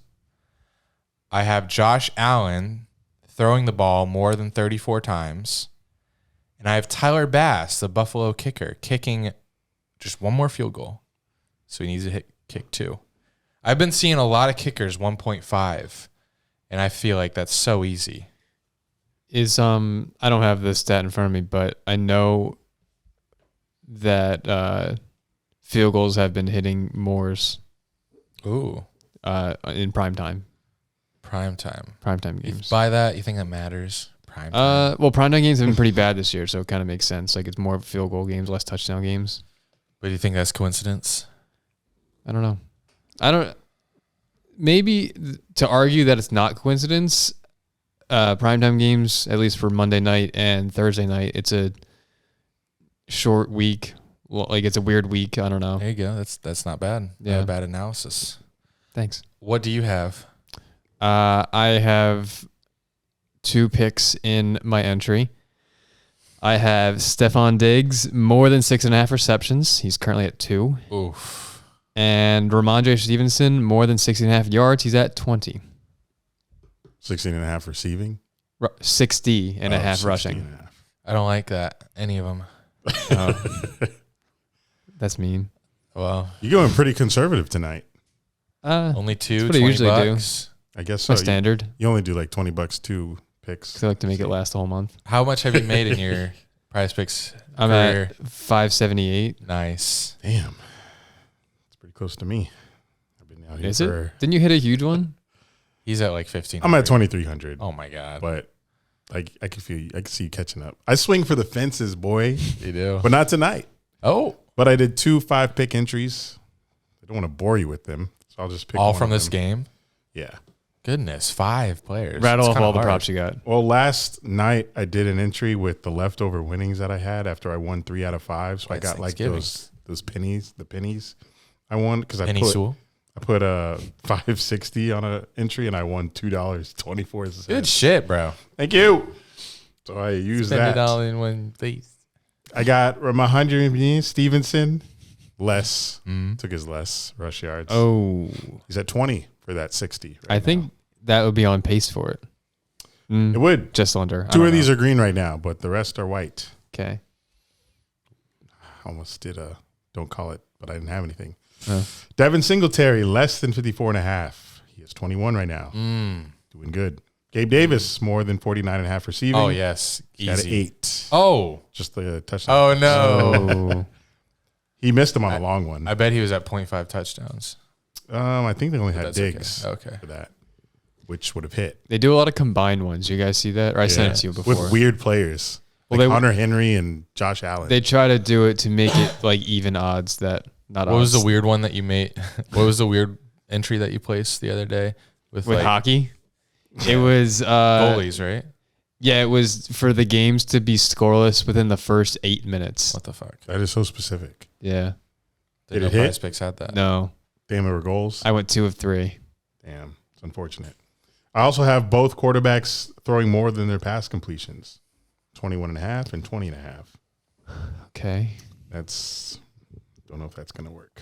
I have Josh Allen throwing the ball more than 34 times. And I have Tyler Bass, the Buffalo kicker, kicking just one more field goal. So he needs to kick 2. I've been seeing a lot of kickers 1.5, and I feel like that's so easy. I don't have this stat in front of me, but I know that field goals have been hitting Moore's Ooh. in prime time. Prime time. Prime time games. By that, you think that matters? Prime time. Well, prime time games have been pretty bad this year, so it kind of makes sense. Like, it's more field goal games, less touchdown games. But do you think that's coincidence? I don't know. Maybe to argue that it's not coincidence, primetime games, at least for Monday night and Thursday night, it's a short week. Like, it's a weird week. I don't know. There you go. That's not bad. Yeah. Not a bad analysis. Thanks. What do you have? I have 2 picks in my entry. I have Stephon Diggs, more than 6.5 receptions. He's currently at 2. Oof. And Ramondre Stevenson, more than 60.5 yards. He's at 20. 16.5 receiving. 60.5 rushing. 16.5. I don't like that. Any of them. That's mean. Well, You're going pretty conservative tonight. only 2, what I usually $20. I guess My so. standard. You only do like $20 2 picks. Because I like to make it last the whole month. How much have you made in your Prize Picks I'm career? at 578. Nice. Damn. It's pretty close to me. I've been out here Is it? Didn't you hit a huge one? He's at like 15. I'm at 2,300. Oh my God. But I can see you catching up. I swing for the fences, boy. You do. But not tonight. Oh, But I did 2 5-pick entries. I don't want to bore you with them, so I'll just pick all one from of this them. game? Yeah. Goodness, 5 players. Rattle It's off kinda all the hard. props you got. Well, last night I did an entry with the leftover winnings that I had after I won 3 out of 5. So I It's got like Thanksgiving. those pennies, the pennies I won because I Penny put Sewell. a $5.60 on an entry and I won $2.24. Good shit, bro. Thank you. So I used Spend that. it all in one place. I got Ramondre Stevenson. Took his less rush yards. Oh, He's at 20 for that 60. I think that would be on pace for it. It would. Just under. 2 of these are green right now, but the rest are white. Okay. Almost did a don't call it, but I didn't have anything. Oh. Devin Singletary, less than 54.5. He is 21 right now. Doing good. Gabe Davis, more than 49.5 receiving. Oh, yes. He had Easy. 8. Oh. Just the touchdown. Oh, no. Oh, He missed them on a long one. I bet he was at 0.5 touchdowns. I think they only had That's okay. Diggs Okay. for that, which would have hit. they do a lot of combined ones. You guys see that? Or I sent it to you before. With weird players. Well, Like they- Hunter Henry and Josh Allen. They try to do it to make it like even odds that not What was odds. the weird one that you made? What was the weird entry that you placed the other day with like hockey? It was goalies, right? Yeah, it was for the games to be scoreless within the first 8 minutes. What the fuck? that is so specific. Yeah. Did it no hit? Prize Picks had that? No. Damn, it were goals. I went 2 of 3. Damn, it's unfortunate. I also have both quarterbacks throwing more than their pass completions, 21.5 and 20.5. Okay. Don't know if that's going to work.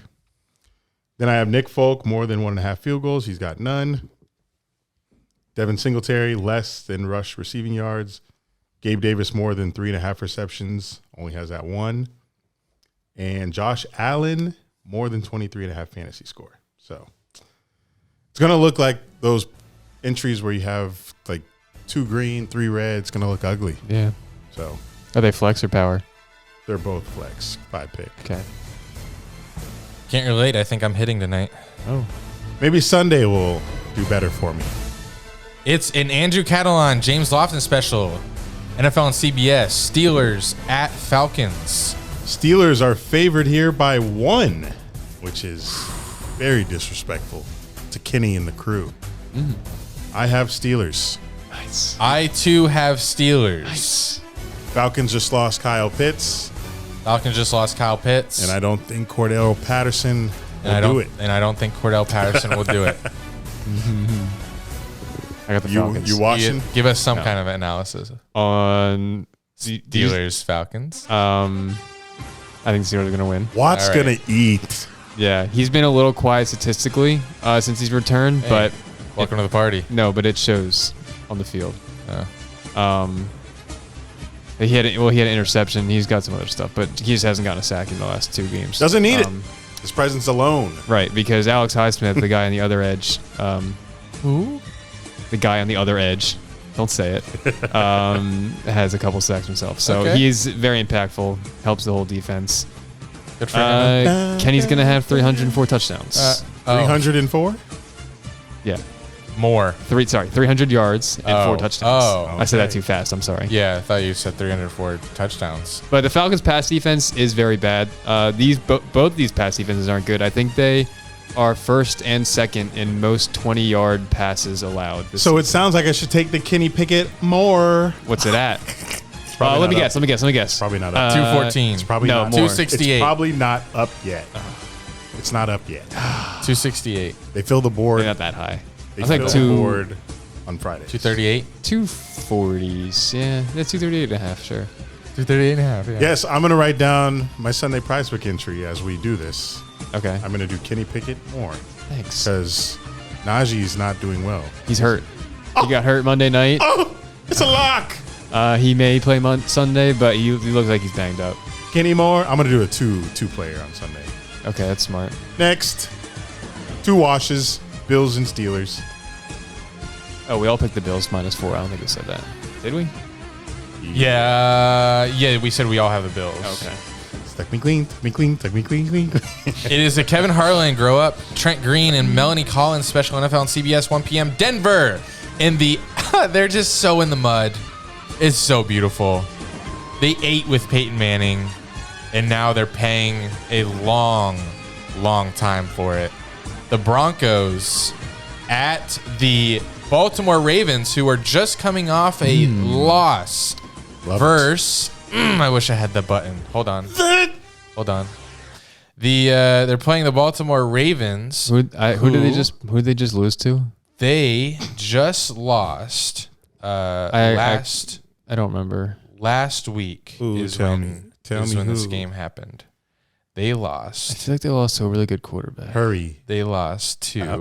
Then I have Nick Folk, more than 1.5 field goals. He's got none. Devin Singletary, less than rush receiving yards. Gabe Davis, more than 3.5 receptions. Only has that 1. And Josh Allen, more than 23.5 fantasy score. So it's going to look like those entries where you have like 2 green, 3 red. It's going to look ugly. Yeah. So Are they flex or power? they're both flex, 5 pick. Okay. Can't relate. I think I'm hitting tonight. Oh. Maybe Sunday will do better for me. It's an Andrew Catalan, James Lofton special. NFL and CBS. Steelers at Falcons. Steelers are favored here by 1, which is very disrespectful to Kenny and the crew. I have Steelers. Nice. I too have Steelers. Nice. Falcons just lost Kyle Pitts, Falcons just lost Kyle Pitts. and I don't think Cordell Patterson And I will don't, do it. And I don't think Cordell Patterson will do it. I got the You Falcons. watching? Give us some kind of analysis. On Steelers, Falcons. I think Steelers are going to win. Watt's All right. going to eat. Yeah, he's been a little quiet statistically since he's returned, Hey, but welcome to the party. no, but it shows on the field. He had an interception. He's got some other stuff, but he just hasn't gotten a sack in the last 2 games. Doesn't need it. His presence alone. Right, because Alex Highsmith, the guy on the other edge, Who? the guy on the other edge, don't say it, has a couple sacks himself. So Okay. he's very impactful, helps the whole defense. Good for him. Kenny's going to have 304 touchdowns. 304? Yeah. More. 300 yards and 4 touchdowns. Oh, I said that okay. too fast. I'm sorry. Yeah, I thought you said 304 touchdowns. But the Falcons' pass defense is very bad. Both these pass defenses aren't good. I think they are first and second in most 20-yard passes allowed. So it sounds like I should take the Kenny Pickett more. What's it at? probably Let me not guess. up. Let me guess. Probably not up. 214. It's probably no, not. more. 268. It's probably not up yet. It's not up yet. 268. They fill the board. They're not that high. They I was like fill the board on Friday. 238. 240s. Yeah, that's 238 and a half. Sure. 238 and a half. Yeah. Yes, I'm going to write down my Sunday prize book entry as we do this. Okay. I'm going to do Kenny Pickett more Thanks. because Najee's not doing well. He's hurt. He got hurt Monday night. Oh, it's a lock. He may play Sunday, but he looks like he's banged up. Kenny Moore. I'm going to do a two player on Sunday. Okay, that's smart. Next, 2 washes, Bills and Steelers. Oh, we all picked the Bills -4. I don't think we said that. Did we? Yeah, we said we all have the Bills. Okay. Tuck me clean, tuck me clean, tuck me clean, clean. It is a Kevin Harlan Grow Up, Trent Green, and Melanie Collins special NFL on CBS 1 p.m. Denver in the they're just so in the mud. It's so beautiful. They ate with Peyton Manning, and now they're paying a long, long time for it. The Broncos at the Baltimore Ravens, who are just coming off a loss. Love verse. I wish I had the button. Hold on. They're playing the Baltimore Ravens. Who did they just lose to? They just lost I don't remember. last week. Ooh, is tell when, me. Tell is me when this who. game happened. They I lost. feel like they lost to a really good quarterback. Hurry. They lost to. That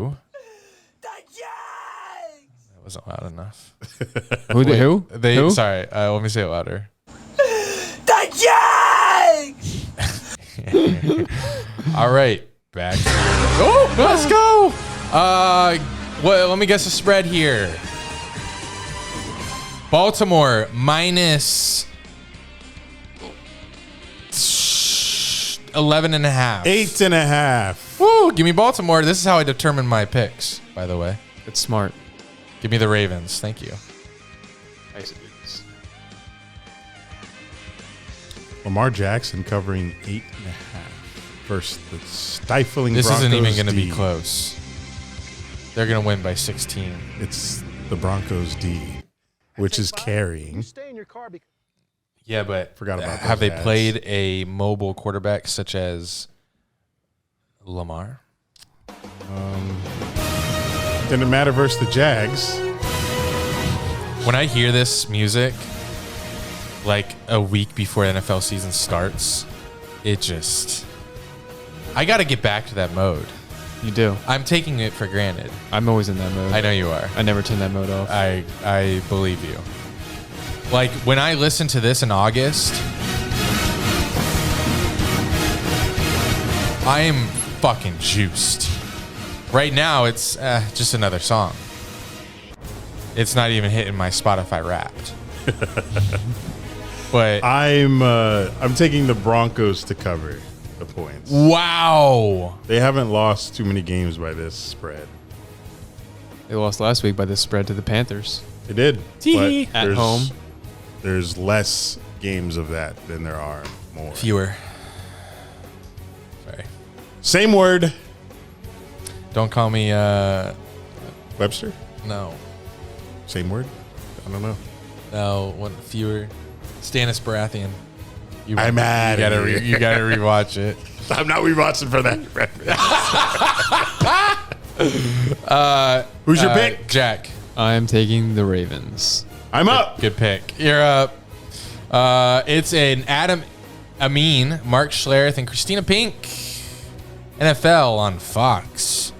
wasn't loud enough. Who? Who? They Who? sorry. Let me say it louder. All right, back. Oh, let's go. Well, let me guess the spread here. Baltimore minus 11.5. 8.5. Woo! Give me Baltimore. This is how I determine my picks, by the way. It's smart. Give me the Ravens. Thank you. Lamar Jackson covering 8.5 versus the stifling This Broncos isn't even going to be D. close. They're going to win by 16. It's the Broncos D, which is carrying. Yeah, but Forgot about have those they ads. played a mobile quarterback such as Lamar? Didn't matter versus the Jags. When I hear this music, like a week before the NFL season starts, it just... I got to get back to that mode. You do. I'm taking it for granted. I'm always in that mode. I know you are. I never turn that mode off. I believe you. Like, when I listen to this in August, I am fucking juiced. Right now, it's just another song. It's not even hitting my Spotify Wrapped. But I'm taking the Broncos to cover the points. wow. They haven't lost too many games by this spread. They lost last week by this spread to the Panthers. They did. Tee. But At home. There's less games of that than there are more. Fewer. Sorry. Same word. Don't call me, Webster? no. Same word? I don't know. No, one fewer. Stannis Baratheon. I'm mad. You gotta rewatch it. I'm not rewatching for that reference. Who's your pick? Jack. I am taking the Ravens. I'm up. Good pick. You're up. It's an Adam Amin, Mark Schlereth, and Christina Pink. NFL on Fox.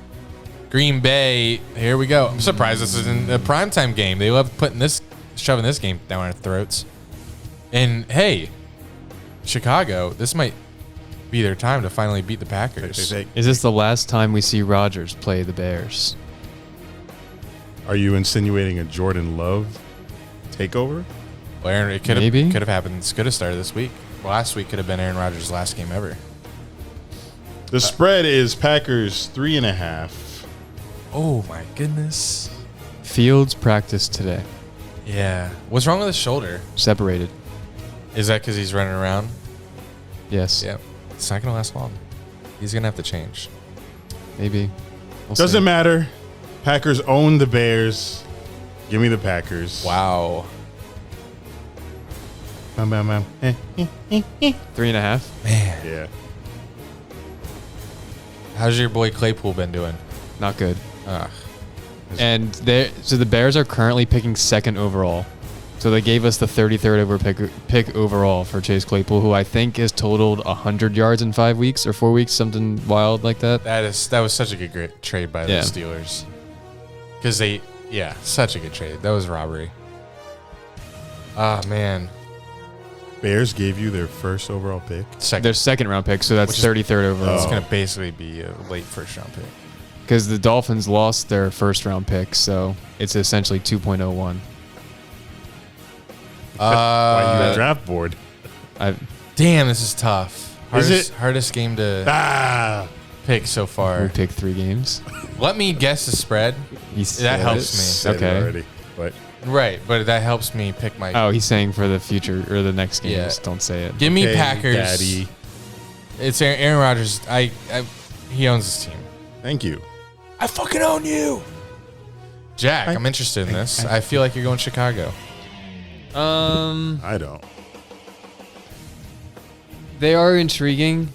Green Bay. Here we go. I'm surprised this isn't a primetime game. They love shoving this game down our throats. And hey, Chicago, this might be their time to finally beat the Packers. Is this the last time we see Rodgers play the Bears? Are you insinuating a Jordan Love takeover? Well, Aaron, it could have happened. It could have started this week. Last week could have been Aaron Rodgers' last game ever. The spread is Packers 3.5. Oh my goodness. Fields practiced today. Yeah. What's wrong with his shoulder? Separated. Is that because he's running around? Yes. Yeah. It's not going to last long. He's going to have to change. Maybe. We'll Doesn't see. matter. Packers own the Bears. Give me the Packers. Wow. Bam, bam, bam. 3.5. Man. Yeah. How's your boy Claypool been doing? Not good. Ugh. And so the Bears are currently picking second overall. So they gave us the 33rd pick overall for Chase Claypool, who I think has totaled 100 yards in 5 weeks or 4 weeks, something wild like that. That was such a good great trade by the Steelers. Because such a good trade. That was robbery. Ah, man. Bears gave you their first overall pick. Their second round pick, so that's Which is- 33rd overall. It's going to basically be a late first round pick. Because the Dolphins lost their first round pick, so it's essentially 2.01. Why you draft board? Damn, this is tough. Hardest game to pick so We far. picked 3 games. Let me guess the spread. That helps me. Said it Okay. already. But Right, but that helps me pick my. Oh, he's saying for the future or the next games. Yeah. Don't say it. Give me Okay, Packers. Daddy. It's Aaron Rodgers. He owns his team. Thank you. I fucking own you. Jack, I'm interested in this. I feel like you're going Chicago. I don't. They are intriguing.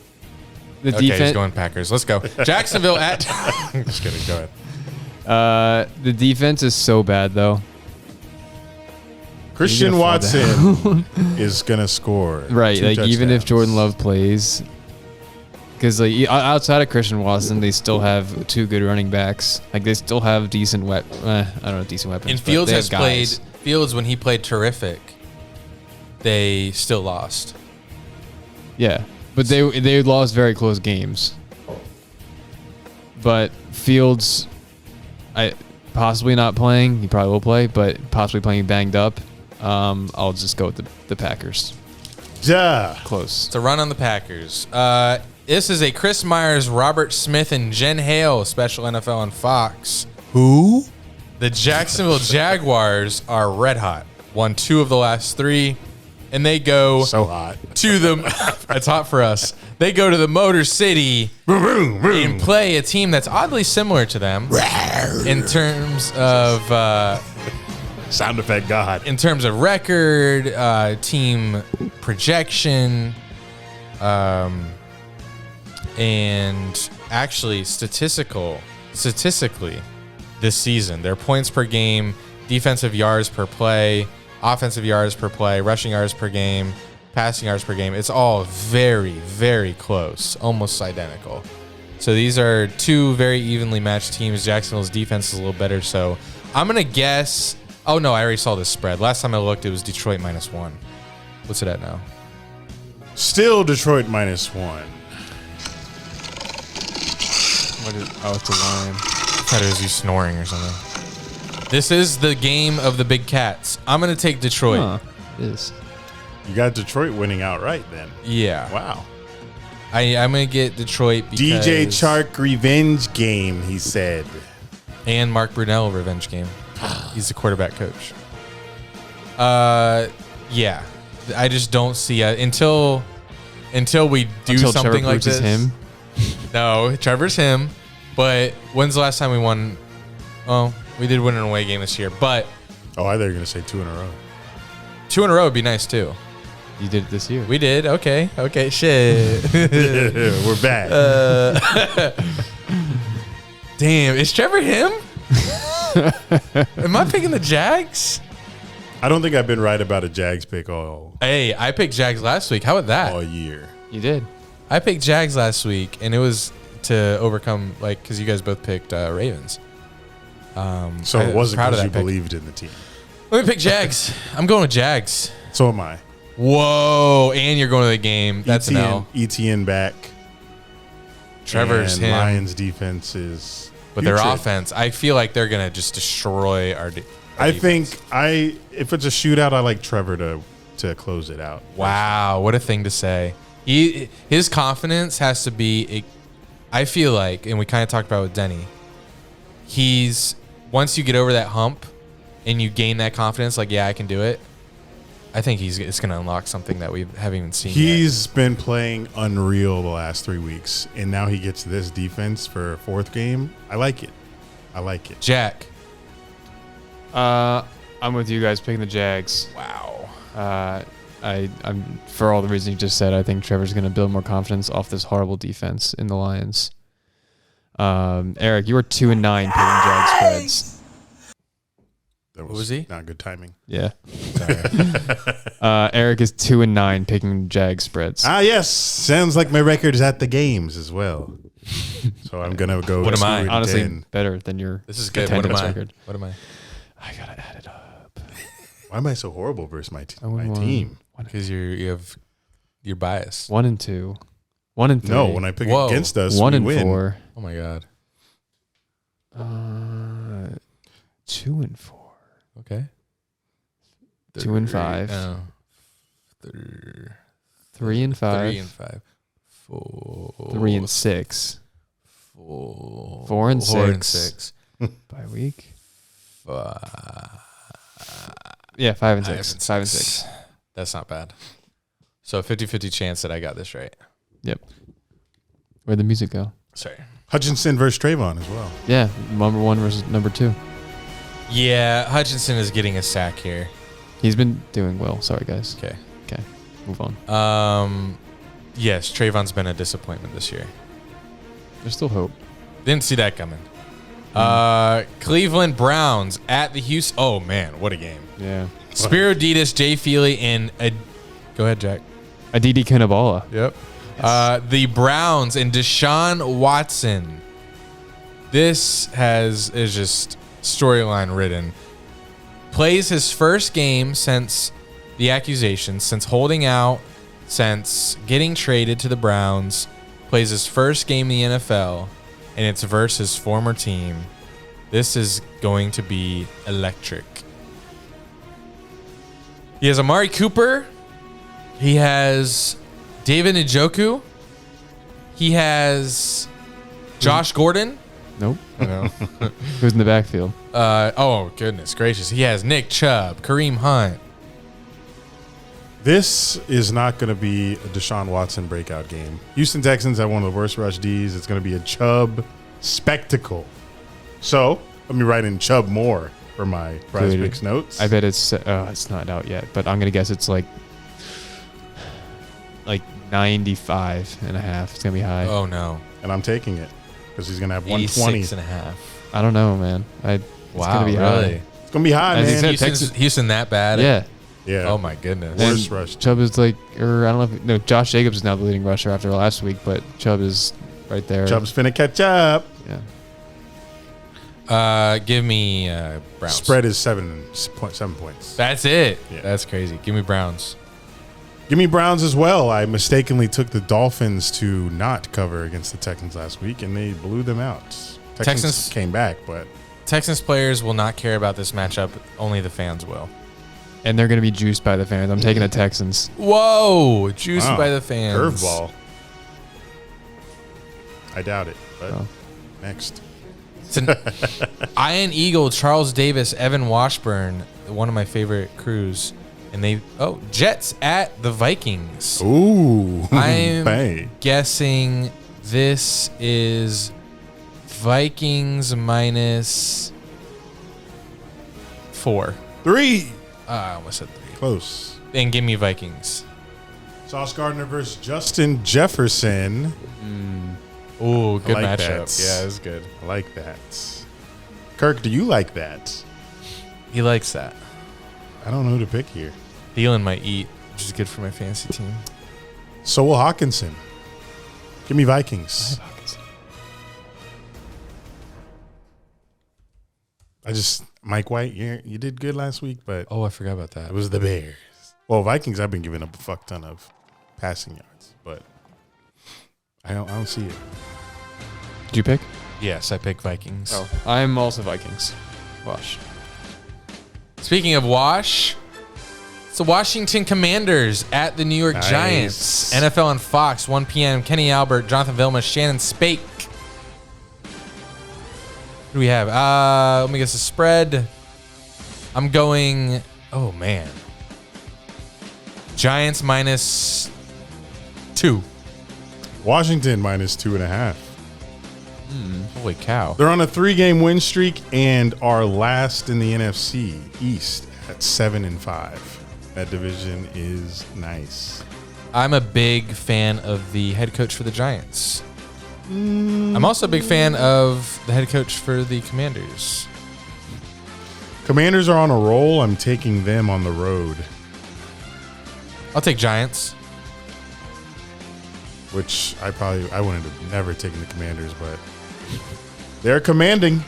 The Okay, he's defense. going Packers. Let's go. Jacksonville at. I'm just kidding. Go ahead. The defense is so bad though. Christian fall Watson is gonna score. Right, 2 like even if touchdowns. Jordan Love plays, because like outside of Christian Watson, they still have 2 good running backs. Like they still have decent I don't know, decent weapons. And but Fields they has have played. guys. Fields, when he played terrific, they still lost. Yeah, but they lost very close games. But Fields, possibly not playing. He probably will play, but possibly playing banged up. I'll just go with the Packers. Yeah. Close. It's a run on the Packers. This is a Chris Myers, Robert Smith, and Jen Hale special NFL on Fox. Who? The Jacksonville Jaguars are red hot. Won 2 of the last 3, and they go So hot. to the. It's hot for us. They go to the Motor City and play a team that's oddly similar to them in terms of Sound effect God. record, team projection, and actually statistically this season, their points per game, defensive yards per play, offensive yards per play, rushing yards per game, passing yards per game. It's all very, very close, almost identical. So these are 2 very evenly matched teams. Jacksonville's defense is a little better. So I'm going to guess. Oh, no, I already saw this spread. Last time I looked, it was Detroit -1. What's it at now? Still Detroit -1. What is? Oh, it's a lion. I thought it was you snoring or something. This is the game of the big cats. I'm going to take Detroit. Huh, it is. You got Detroit winning outright then. Yeah. Wow. I'm going to get Detroit because... DJ Chark revenge game, he said. And Mark Brunell revenge game. He's the quarterback coach. Yeah. I just don't see until we do Until something Trevor like proves this. it's him. No, Trevor's him. But when's the last time we won? Oh, we did win an away game this year. But Oh, I thought you were going to say 2 in a row. 2 in a row would be nice too. You did it this year. We did. Okay. Shit. We're back. Damn. Is Trevor him? Am I picking the Jags? I don't think I've been right about a Jags pick all Hey, I picked Jags last week. How about that? year. You did. I picked Jags last week, and it was to overcome, because you guys both picked Ravens. So it wasn't proud of because that you pick. believed in the team. Let me pick Jags. I'm going with Jags. So am I. Whoa, and you're going to the game. That's an L. ETN back. Trevor's and him. Lions defense is But their putrid. offense, I feel like they're going to just destroy our I defense. think if it's a shootout, I like Trevor to close it out. Wow, what a thing to say. His confidence has to be, I feel like, and we kind of talked about with Denny, once you get over that hump and you gain that confidence, like, yeah, I can do it, I think it's going to unlock something that we haven't even seen yet. He's been playing unreal the last 3 weeks, and now he gets this defense for a 4th game. I like it. Jack. I'm with you guys picking the Jags. Wow. I'm for all the reasons you just said. I think Trevor's going to build more confidence off this horrible defense in the Lions. Eric, you were 2-9 picking Jags spreads. That was he? Not good timing. Yeah. Eric is 2-9 picking Jags spreads. Ah, yes. Sounds like my record's at the games as well. So I'm gonna go. What am I? 2-10. Honestly, better than your This is good. What am attendance I? record. What am I? I gotta add it up. Why am I so horrible versus my won team? Because you're biased. 1 and 2, 1 and 3. No, when I pick Whoa. against us, 1 we and win. 4. Oh my God. 2 and 4. Okay. 2 and 5. Oh. 3 and 5. 3 and 5. 4. 3 and 6. 4. 4 and 4 and 6. 6. By week. 5. Yeah, 5 and 5 6. and 5 and 6. 6. That's not bad. So 50-50 chance that I got this right. Yep. Where'd the music go? Sorry. Hutchinson versus Trayvon as well. Yeah, number 1 versus number 2. Yeah, Hutchinson is getting a sack here. He's been doing well. Sorry, guys. Okay. Okay, move on. Yes, Trayvon's been a disappointment this year. There's still hope. Didn't see that coming. Cleveland Browns at the Houston. Oh man, what a game! Yeah. Spiro Ditas, Jay Feely, and go ahead, Jack. Aditi Kanabala. Yep. The Browns and Deshaun Watson. This is just storyline ridden. Plays his first game since the accusations, since holding out, since getting traded to the Browns. Plays his first game in the NFL, and it's versus his former team. This is going to be electric. He has Amari Cooper. He has David Njoku. He has Josh Gordon. Nope. No. Who's in the backfield? Oh, goodness gracious. He has Nick Chubb, Kareem Hunt. This is not going to be a Deshaun Watson breakout game. Houston Texans have one of the worst rush Ds. It's going to be a Chubb spectacle. So let me write in Chubb more for my Prize Dude, Picks notes. I bet it's not out yet, but I'm gonna guess it's like 95 and a half. It's gonna be high. Oh, no. and I'm taking it because he's going to have 120. 86 and a half. I don't know, man. It's Wow, gonna be really? high. It's going to be high, As he man. said, Houston that bad? Yeah. Yeah. Oh, my goodness. Then Worst rush. Chubb is I don't know if Josh Jacobs is now the leading rusher after last week, but Chubb is right there. Chubb's finna catch up. Yeah. Give me Browns. Spread is 7 points. That's it. Yeah. That's crazy. Give me Browns. Give me Browns as well. I mistakenly took the Dolphins to not cover against the Texans last week, and they blew them out. Texans came back, but Texans players will not care about this matchup. Only the fans will. And they're going to be juiced by the fans. I'm taking the Texans. Whoa, juiced wow, by the fans. Curveball. I doubt it, but next. It's an Iron Eagle, Charles Davis, Evan Washburn, one of my favorite crews. And they, Jets at the Vikings. Ooh. I'm Bang. guessing this is Vikings minus 4. 3. I almost said 3. Close. Then give me Vikings. Sauce Gardner versus Justin Jefferson. Ooh, good like matchup. that. Yeah, it was good. I like that. Kirk, do you like that? He likes that. I don't know who to pick here. Thielen might eat, which is good for my fantasy team. So will Hawkinson. Give me Vikings. Mike White, you did good last week, but Oh, I forgot about that. it was the Bears. Well, Vikings, I've been giving up a fuck ton of passing yards, but I don't see it. Did you pick? Yes, I pick Vikings. Oh, I'm also Vikings. Wash. Speaking of wash, it's the Washington Commanders at the New York Nice. Giants. NFL on Fox, 1 p.m. Kenny Albert, Jonathan Vilma, Shannon Spake. Who do we have? Let me guess the spread. I'm going, oh man. Giants minus 2. Washington minus 2.5. Holy cow. They're on a 3-game win streak and are last in the NFC East at 7-5. That division is nice. I'm a big fan of the head coach for the Giants. I'm also a big fan of the head coach for the Commanders. Commanders are on a roll. I'm taking them on the road, I'll take Giants. which I wouldn't have never taken the Commanders, but they're commanding.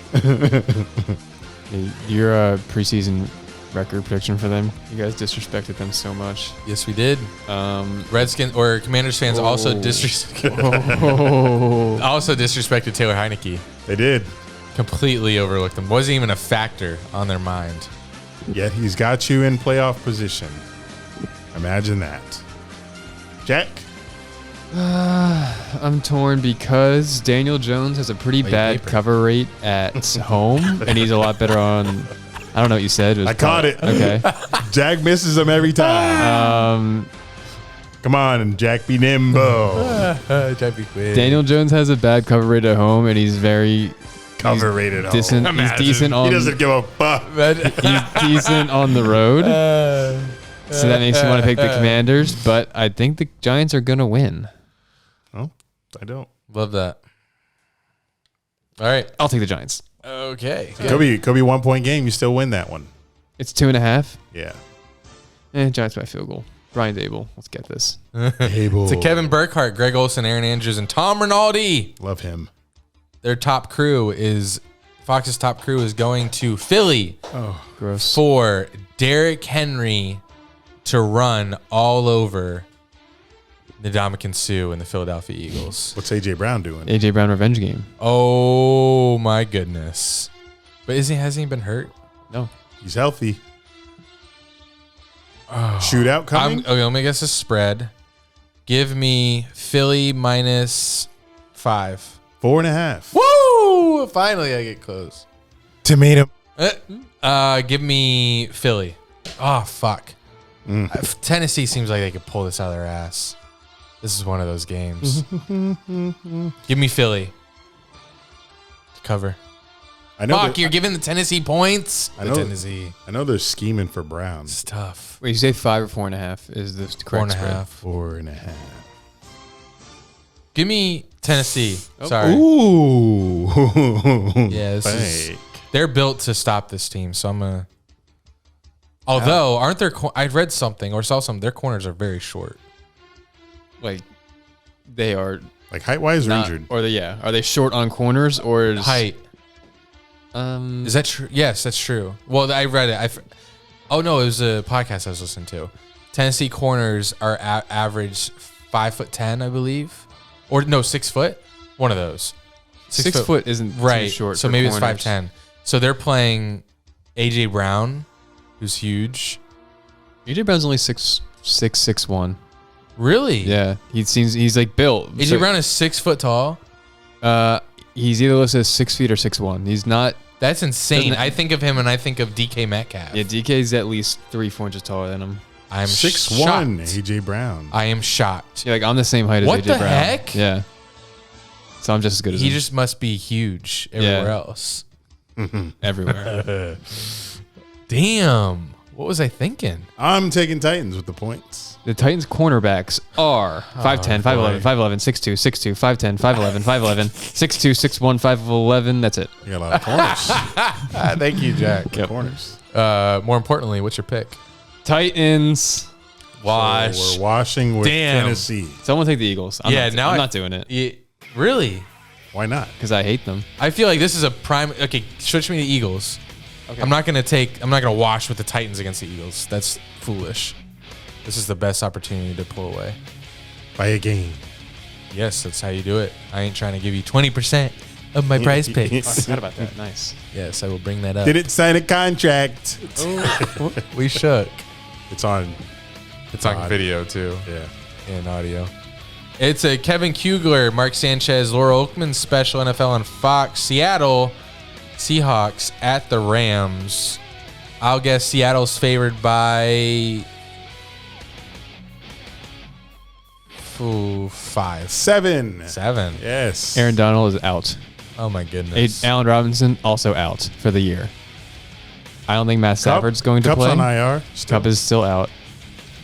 Your preseason record prediction for them, you guys disrespected them so much. Yes, we did. Redskins or Commanders fans also disrespected Taylor Heineke. They did. Completely overlooked them. Wasn't even a factor on their mind. Yet he's got you in playoff position. Imagine that. Jack? I'm torn because Daniel Jones has a pretty bad paper. cover rate at home, and he's a lot better on. I don't know what you said. I caught it. Okay. Jack misses them every time. Come on, Jack, be nimble. Daniel Jones has a bad cover rate at home, and he's very Cover rated. decent. He's decent on. He doesn't give a fuck. He's decent on the road, so that makes me want to pick the Commanders. But I think the Giants are gonna win. Oh, I don't. Love that. All right. I'll take the Giants. Okay. Could be 1-point game. You still win that one. It's 2.5. Yeah. Giants by field goal. Brian Dable. Let's get this. It's a Kevin Burkhardt, Greg Olson, Aaron Andrews, and Tom Rinaldi. Love him. Their top crew is Fox's top crew is going to Philly Gross. for Derrick Henry to run all over Ndamukong Suh and the Philadelphia Eagles. What's AJ Brown doing? AJ Brown revenge game. Oh my goodness! But hasn't he been hurt? No. He's healthy. Shootout coming. Okay, let me guess the spread. Give me Philly minus 5. 4.5. Woo! Finally, I get close. Tomato. Give me Philly. Oh fuck. Tennessee seems like they could pull this out of their ass. This is one of those games. Give me Philly to cover. I know. Fuck, you're giving the Tennessee points. I know. Tennessee. I know they're scheming for Browns. It's tough. Wait, you say 5 or 4.5 is the correct 4.5. 4.5. Give me Tennessee. Sorry. Ooh. Yeah, this is, Fake. they're built to stop this team. So I'm gonna. Although, aren't there? I read something or saw something. Their corners are very short. Like, they are Like height wise or not, injured? or are they short on corners or is Height. Is that true? Yes, that's true. Well, I read it. Oh no, it was a podcast I was listening to. Tennessee corners are average 5'10", I believe, or no, 6 foot. One of those. 6 foot isn't right. too short. So for maybe corners. it's 5'10". So they're playing AJ Brown, who's huge. AJ Brown's only 6'1". Really? Yeah, he's like built. AJ Brown is 6 foot tall. He's either listed as 6 feet or 6'1". He's not. That's insane. Doesn't- I think of him and I think of DK Metcalf. Yeah, DK's at least 3-4 inches taller than him. I'm 6'1", shocked. AJ Brown. I am shocked. Yeah, like I'm the same height as What AJ the Brown. heck? Yeah. So I'm just as good as He him. just must be huge everywhere else. everywhere. Damn. What was I thinking? I'm taking Titans with the points. The Titans cornerbacks are 5'10", 5'11", 5'11", 6'2", 6'2", 5'10", 5'11", 5'11", 6'2", 6'1", 5'11". That's it. You got a lot of corners. Thank you, Jack. Corners. More importantly, what's your pick? Titans. Wash. So we're washing with Damn. Tennessee. Someone take the Eagles. I'm now not doing it Really? Why not? because I hate them. I feel like this is a prime. Okay, switch me to Eagles. Okay. I'm not gonna wash with the Titans against the Eagles. That's foolish. This is the best opportunity to pull away. By a game. Yes, that's how you do it. I ain't trying to give you 20% of my prize I picks. forgot about that. Nice. Yes, I will bring that up. Didn't sign a contract. We shook. It's on. It's on video too. Yeah. And audio. It's a Kevin Kugler, Mark Sanchez, Laura Oakman special NFL on Fox. Seattle Seahawks at the Rams. I'll guess Seattle's favored by 5. 7. 7. Yes. Aaron Donald is out. Oh my goodness. Allen Robinson also out for the year. I don't think Matt Stafford's going to Cup's play. on IR. Still. Cup is still out.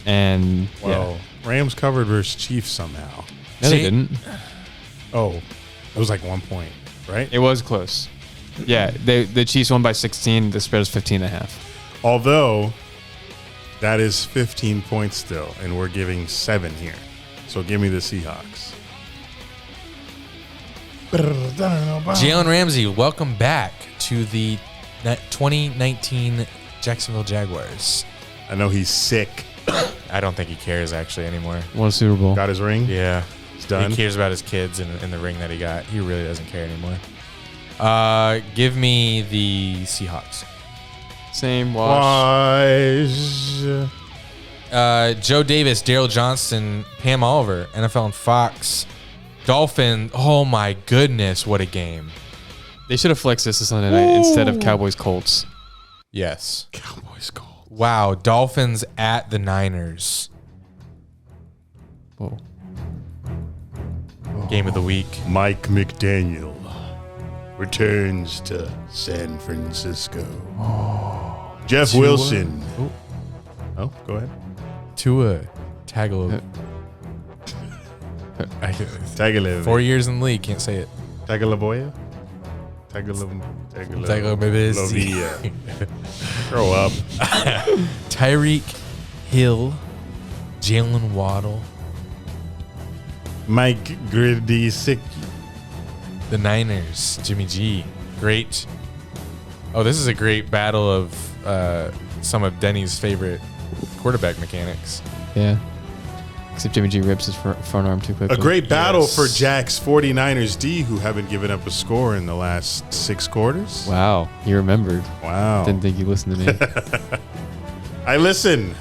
And Well, Rams covered versus Chiefs somehow. no, they See- didn't. Oh, it was like 1 point, right? It was close. Yeah, the Chiefs won by 16. The spread was 15.5. Although that is 15 points still, and we're giving 7 here. So give me the Seahawks. Jalen Ramsey, welcome back to the 2019 Jacksonville Jaguars. I know he's sick. I don't think he cares actually anymore. Won a Super Bowl. Got his ring? Yeah. He's done. He cares about his kids and the ring that he got. He really doesn't care anymore. Give me the Seahawks. Same wash. Wise. Joe Davis, Daryl Johnston, Pam Oliver, NFL and Fox. Dolphin. Oh my goodness, what a game. They should have flexed this to Sunday night instead of Cowboys Colts. Yes. Cowboys gold. Wow. Dolphins at the Niners. Whoa. Game of the week. Mike McDaniel returns to San Francisco. Jeff Wilson. Oh, go ahead. Tua Tagovailoa. Tagovailoa. 4 years in the league. Can't say it. Tagovailoa? Tagovailoa. Grow up. Tyreek Hill. Jalen Waddle. Mike Griddy-Sick. The Niners, Jimmy G. Great. Oh, this is a great battle of some of Denny's favorite quarterback mechanics. Yeah. Except Jimmy G rips his front arm too quickly. A great battle Yes. for Jack's 49ers D, who haven't given up a score in the last 6 quarters. Wow. He remembered. Wow. Didn't think you listened to me. I listen.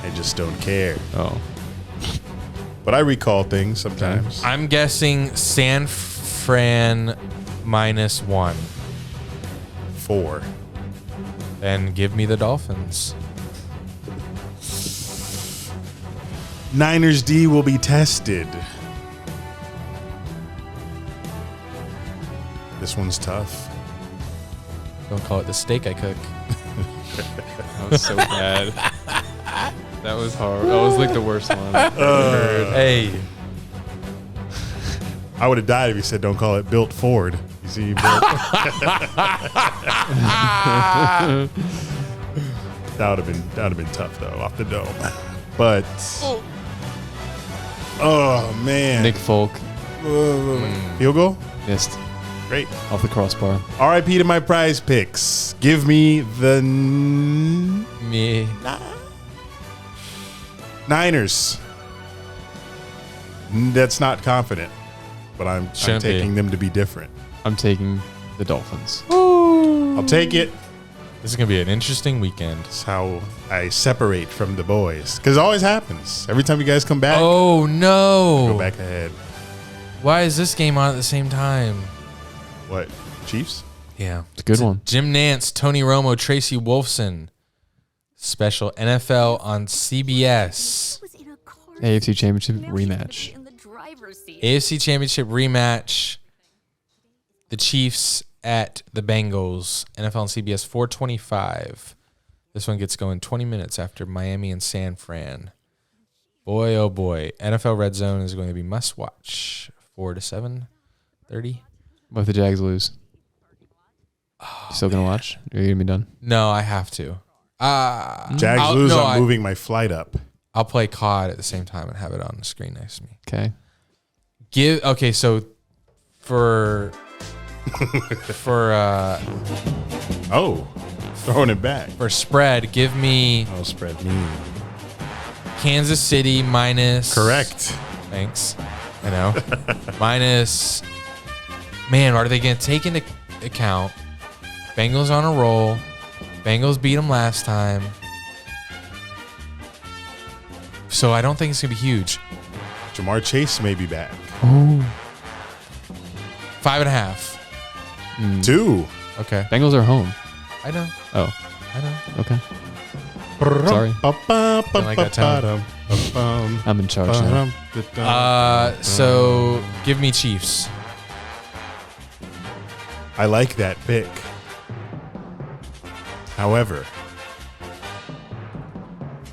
I just don't care. Oh. But I recall things sometimes. I'm guessing San Fran -1. 4. Then give me the Dolphins. Niners D will be tested. This one's tough. Don't call it the steak I cook. That was so bad. That was hard. That was like the worst one. Hey, I would have died if you said don't call it Built Ford. You see, built. That would have been tough though, off the dome. But oh man, Nick Folk field goal, missed great. off the crossbar. R.I.P. to my prize picks. Give me the me. Niners. That's not confident, but I'm Shouldn't be. taking them to be different. I'm taking the Dolphins. I'll take it. This is going to be an interesting weekend. That's how I separate from the boys. Because it always happens. Every time you guys come back, Oh, no. go back ahead. Why is this game on at the same time? What? Chiefs? Yeah. It's a good one. Jim Nance, Tony Romo, Tracy Wolfson. Special NFL on CBS. AFC Championship rematch. AFC Championship rematch. The Chiefs at the Bengals. NFL on CBS 425. This one gets going 20 minutes after Miami and San Fran. Boy, oh boy. NFL Red Zone is going to be must watch. 4 to 7:30. What if the Jags lose? You still going to watch? Are you going to be done? No, I have to. Jags lose, I'm moving my flight up. I'll play COD at the same time and have it on the screen next to me. Okay. Okay, so for Throwing it back. for spread, give me Oh, spread me. Kansas City minus. Correct. Thanks. I know. Minus. Man, are they going to take into account Bengals on a roll? Bengals beat them last time. So I don't think it's going to be huge. Jamar Chase may be back. Oh. 5.5. 2. Okay. Bengals are home. I know. Oh, I know. okay. Sorry. like that tone. I'm in charge now. So give me Chiefs. I like that pick. However,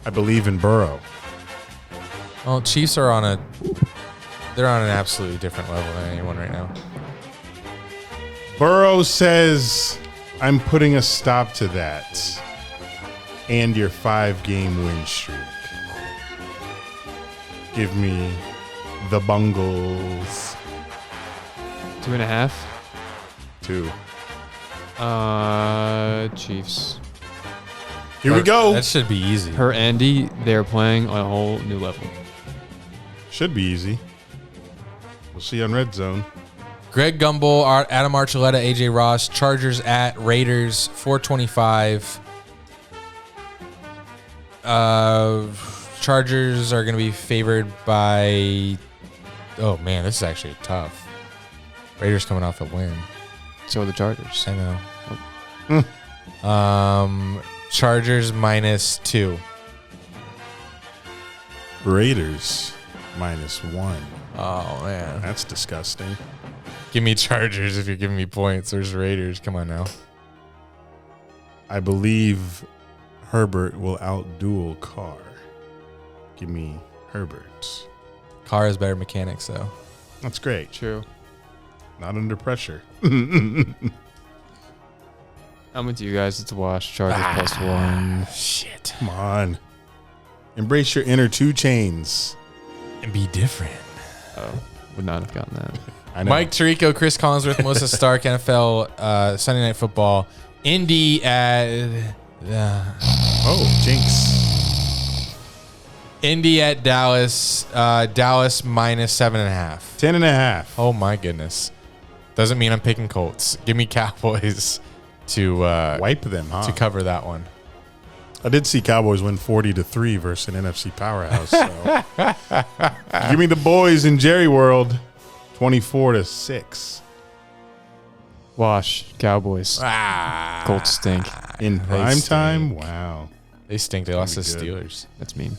I believe in Burrow. Well, Chiefs are they're on an absolutely different level than anyone right now. Burrow says, I'm putting a stop to that and your 5-game win streak. Give me the Bungles. 2.5. 2. Chiefs. Here we go. That should be easy. Per Andy, they're playing on a whole new level. Should be easy. We'll see on Red Zone. Greg Gumbel, Adam Archuleta, AJ Ross, Chargers at Raiders, 425. Chargers are going to be favored by. Oh man, this is actually tough. Raiders coming off a win. So are the Chargers. I know. Chargers -2. Raiders -1. Oh man, That's disgusting. give me Chargers if you're giving me points. There's Raiders. Come on now. I believe Herbert will outduel Carr. Give me Herbert. Carr has better mechanics though. That's great. True. Not under pressure. I'm with you guys. It's a wash. Chargers +1. Shit. Come on. Embrace your inner 2 chains. And be different. Oh, would not have gotten that. I know. Mike Tirico, Chris Collinsworth, Melissa Stark, NFL Sunday Night Football. Indy at Oh, jinx. Indy at Dallas. Dallas -7.5. 10.5. Oh my goodness. Doesn't mean I'm picking Colts. Give me Cowboys to Wipe them, huh? to cover that one. I did see Cowboys win 40-3 versus an NFC powerhouse. So. Give me the boys in Jerry World, 24-6 Wash. Cowboys. Colts stink. in prime stink. time. Wow, They stink. They lost to the Pretty good. Steelers. That's mean.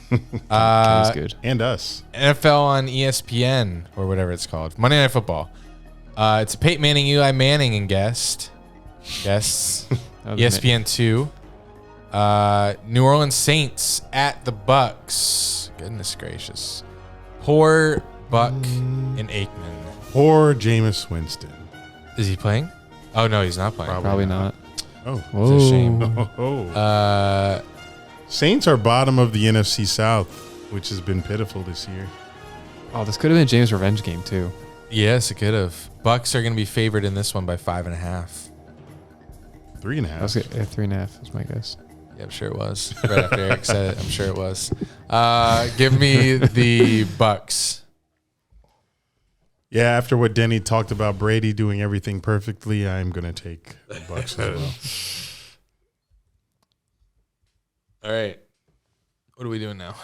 Kenny's good. and us. NFL on ESPN or whatever it's called. Monday Night Football. It's Peyton Manning, Eli Manning, and guests. That was ESPN 2. New Orleans Saints at the Bucks. Goodness gracious. Poor Buck and Aikman. Or Jameis Winston. Is he playing? Oh, no, he's not playing. Probably not. Oh, Whoa. It's a shame. Saints are bottom of the NFC South, which has been pitiful this year. Oh, this could have been James' revenge game, too. Yes, it could have. Bucks are going to be favored in this one by 5.5. 3.5. I was 3.5 was my guess. Yeah, I'm sure it was. Right after Eric said it, I'm sure it was. Give me the Bucks. Yeah, after what Denny talked about Brady doing everything perfectly, I'm going to take the Bucks as well. All right. What are we doing now?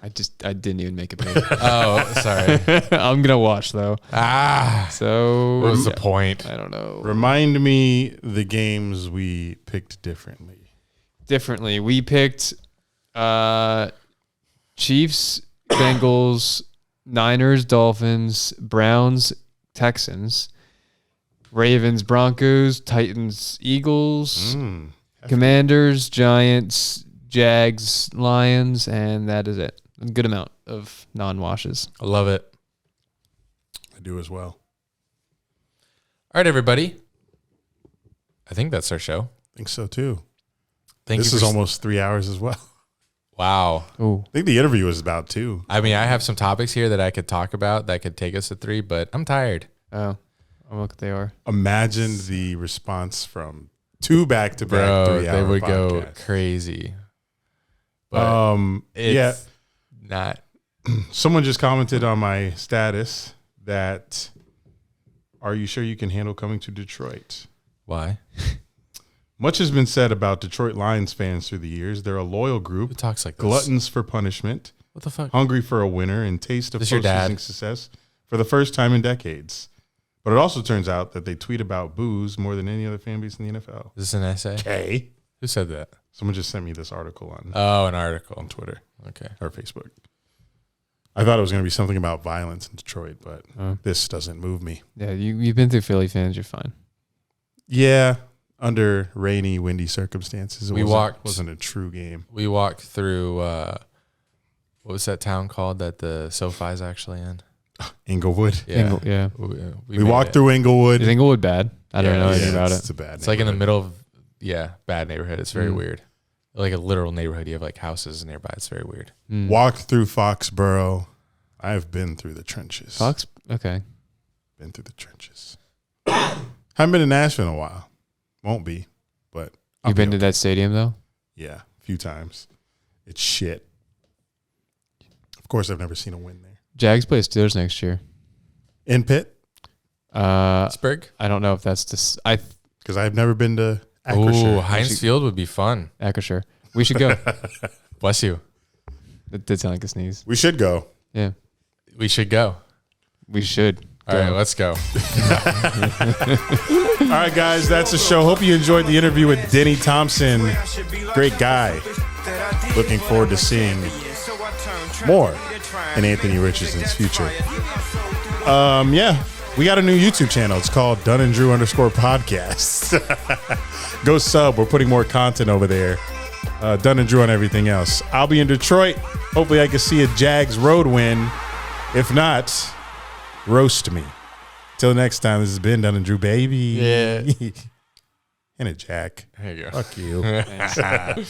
I didn't even make a pick. Oh, sorry. I'm gonna watch though. So What was the point? I don't know. Remind me the games we picked differently. We picked Chiefs, Bengals, Niners, Dolphins, Browns, Texans, Ravens, Broncos, Titans, Eagles, Commanders, Giants, Jags, Lions, and that is it. A good amount of non-washes. I love it. I do as well. All right, everybody. I think that's our show. I think so too. This is almost 3 hours as well. Wow. Oh, I think the interview was about 2. I mean, I have some topics here that I could talk about that could take us to 3, but I'm tired. oh, look what they are. Imagine the response from 2 back-to-back Bro, 3-hour they would go podcasts. crazy. But it's not. Someone just commented on my status that, are you sure you can handle coming to Detroit? Why? Much has been said about Detroit Lions fans through the years. They're a loyal group, Who talks like this? gluttons for punishment, What the fuck? hungry for a winner, and taste of This your dad? postseason success for the first time in decades. But it also turns out that they tweet about booze more than any other fan base in the NFL. Is this an essay? Okay. Who said that? Someone just sent me this article on Oh, an article. Twitter Okay. or Facebook. I thought it was going to be something about violence in Detroit, but this doesn't move me. Yeah, you've been through Philly fans. You're fine. Yeah, under rainy, windy circumstances, it wasn't a true game. We walked through, what was that town called that the SoFi's actually in? Inglewood. Yeah. Yeah. We walked through Inglewood. Is Inglewood bad? I don't know anything about It's it. a bad. It's like in the middle of, bad neighborhood. It's very weird. Like a literal neighborhood. You have like houses nearby. It's very weird. Walked through Foxborough. I've been through the trenches. Fox. Okay. Been through the trenches. Haven't been to Nashville in a while. Won't be, but You've been to that stadium though? Yeah, a few times. It's shit. Of course, I've never seen a win there. Jags play Steelers next year. In Pitt? Pittsburgh? I don't know if that's just Because I've never been to Ooh, Acrisure. Heinz Field would be fun. Acrisure. We should go. Bless you. It did sound like a sneeze. We should go. Yeah, We should go. we should. All right, let's go. All right, guys, that's the show. Hope you enjoyed the interview with Denny Thompson. Great guy. Looking forward to seeing more in Anthony Richardson's future. Yeah, we got a new YouTube channel. It's called Dunn and Drew _podcast. Go sub. We're putting more content over there. Dunn and Drew on everything else. I'll be in Detroit. Hopefully I can see a Jags road win. If not, roast me. Till next time, this has been Dunn and Drew, baby. Yeah. And a Jack. There you go. Fuck you.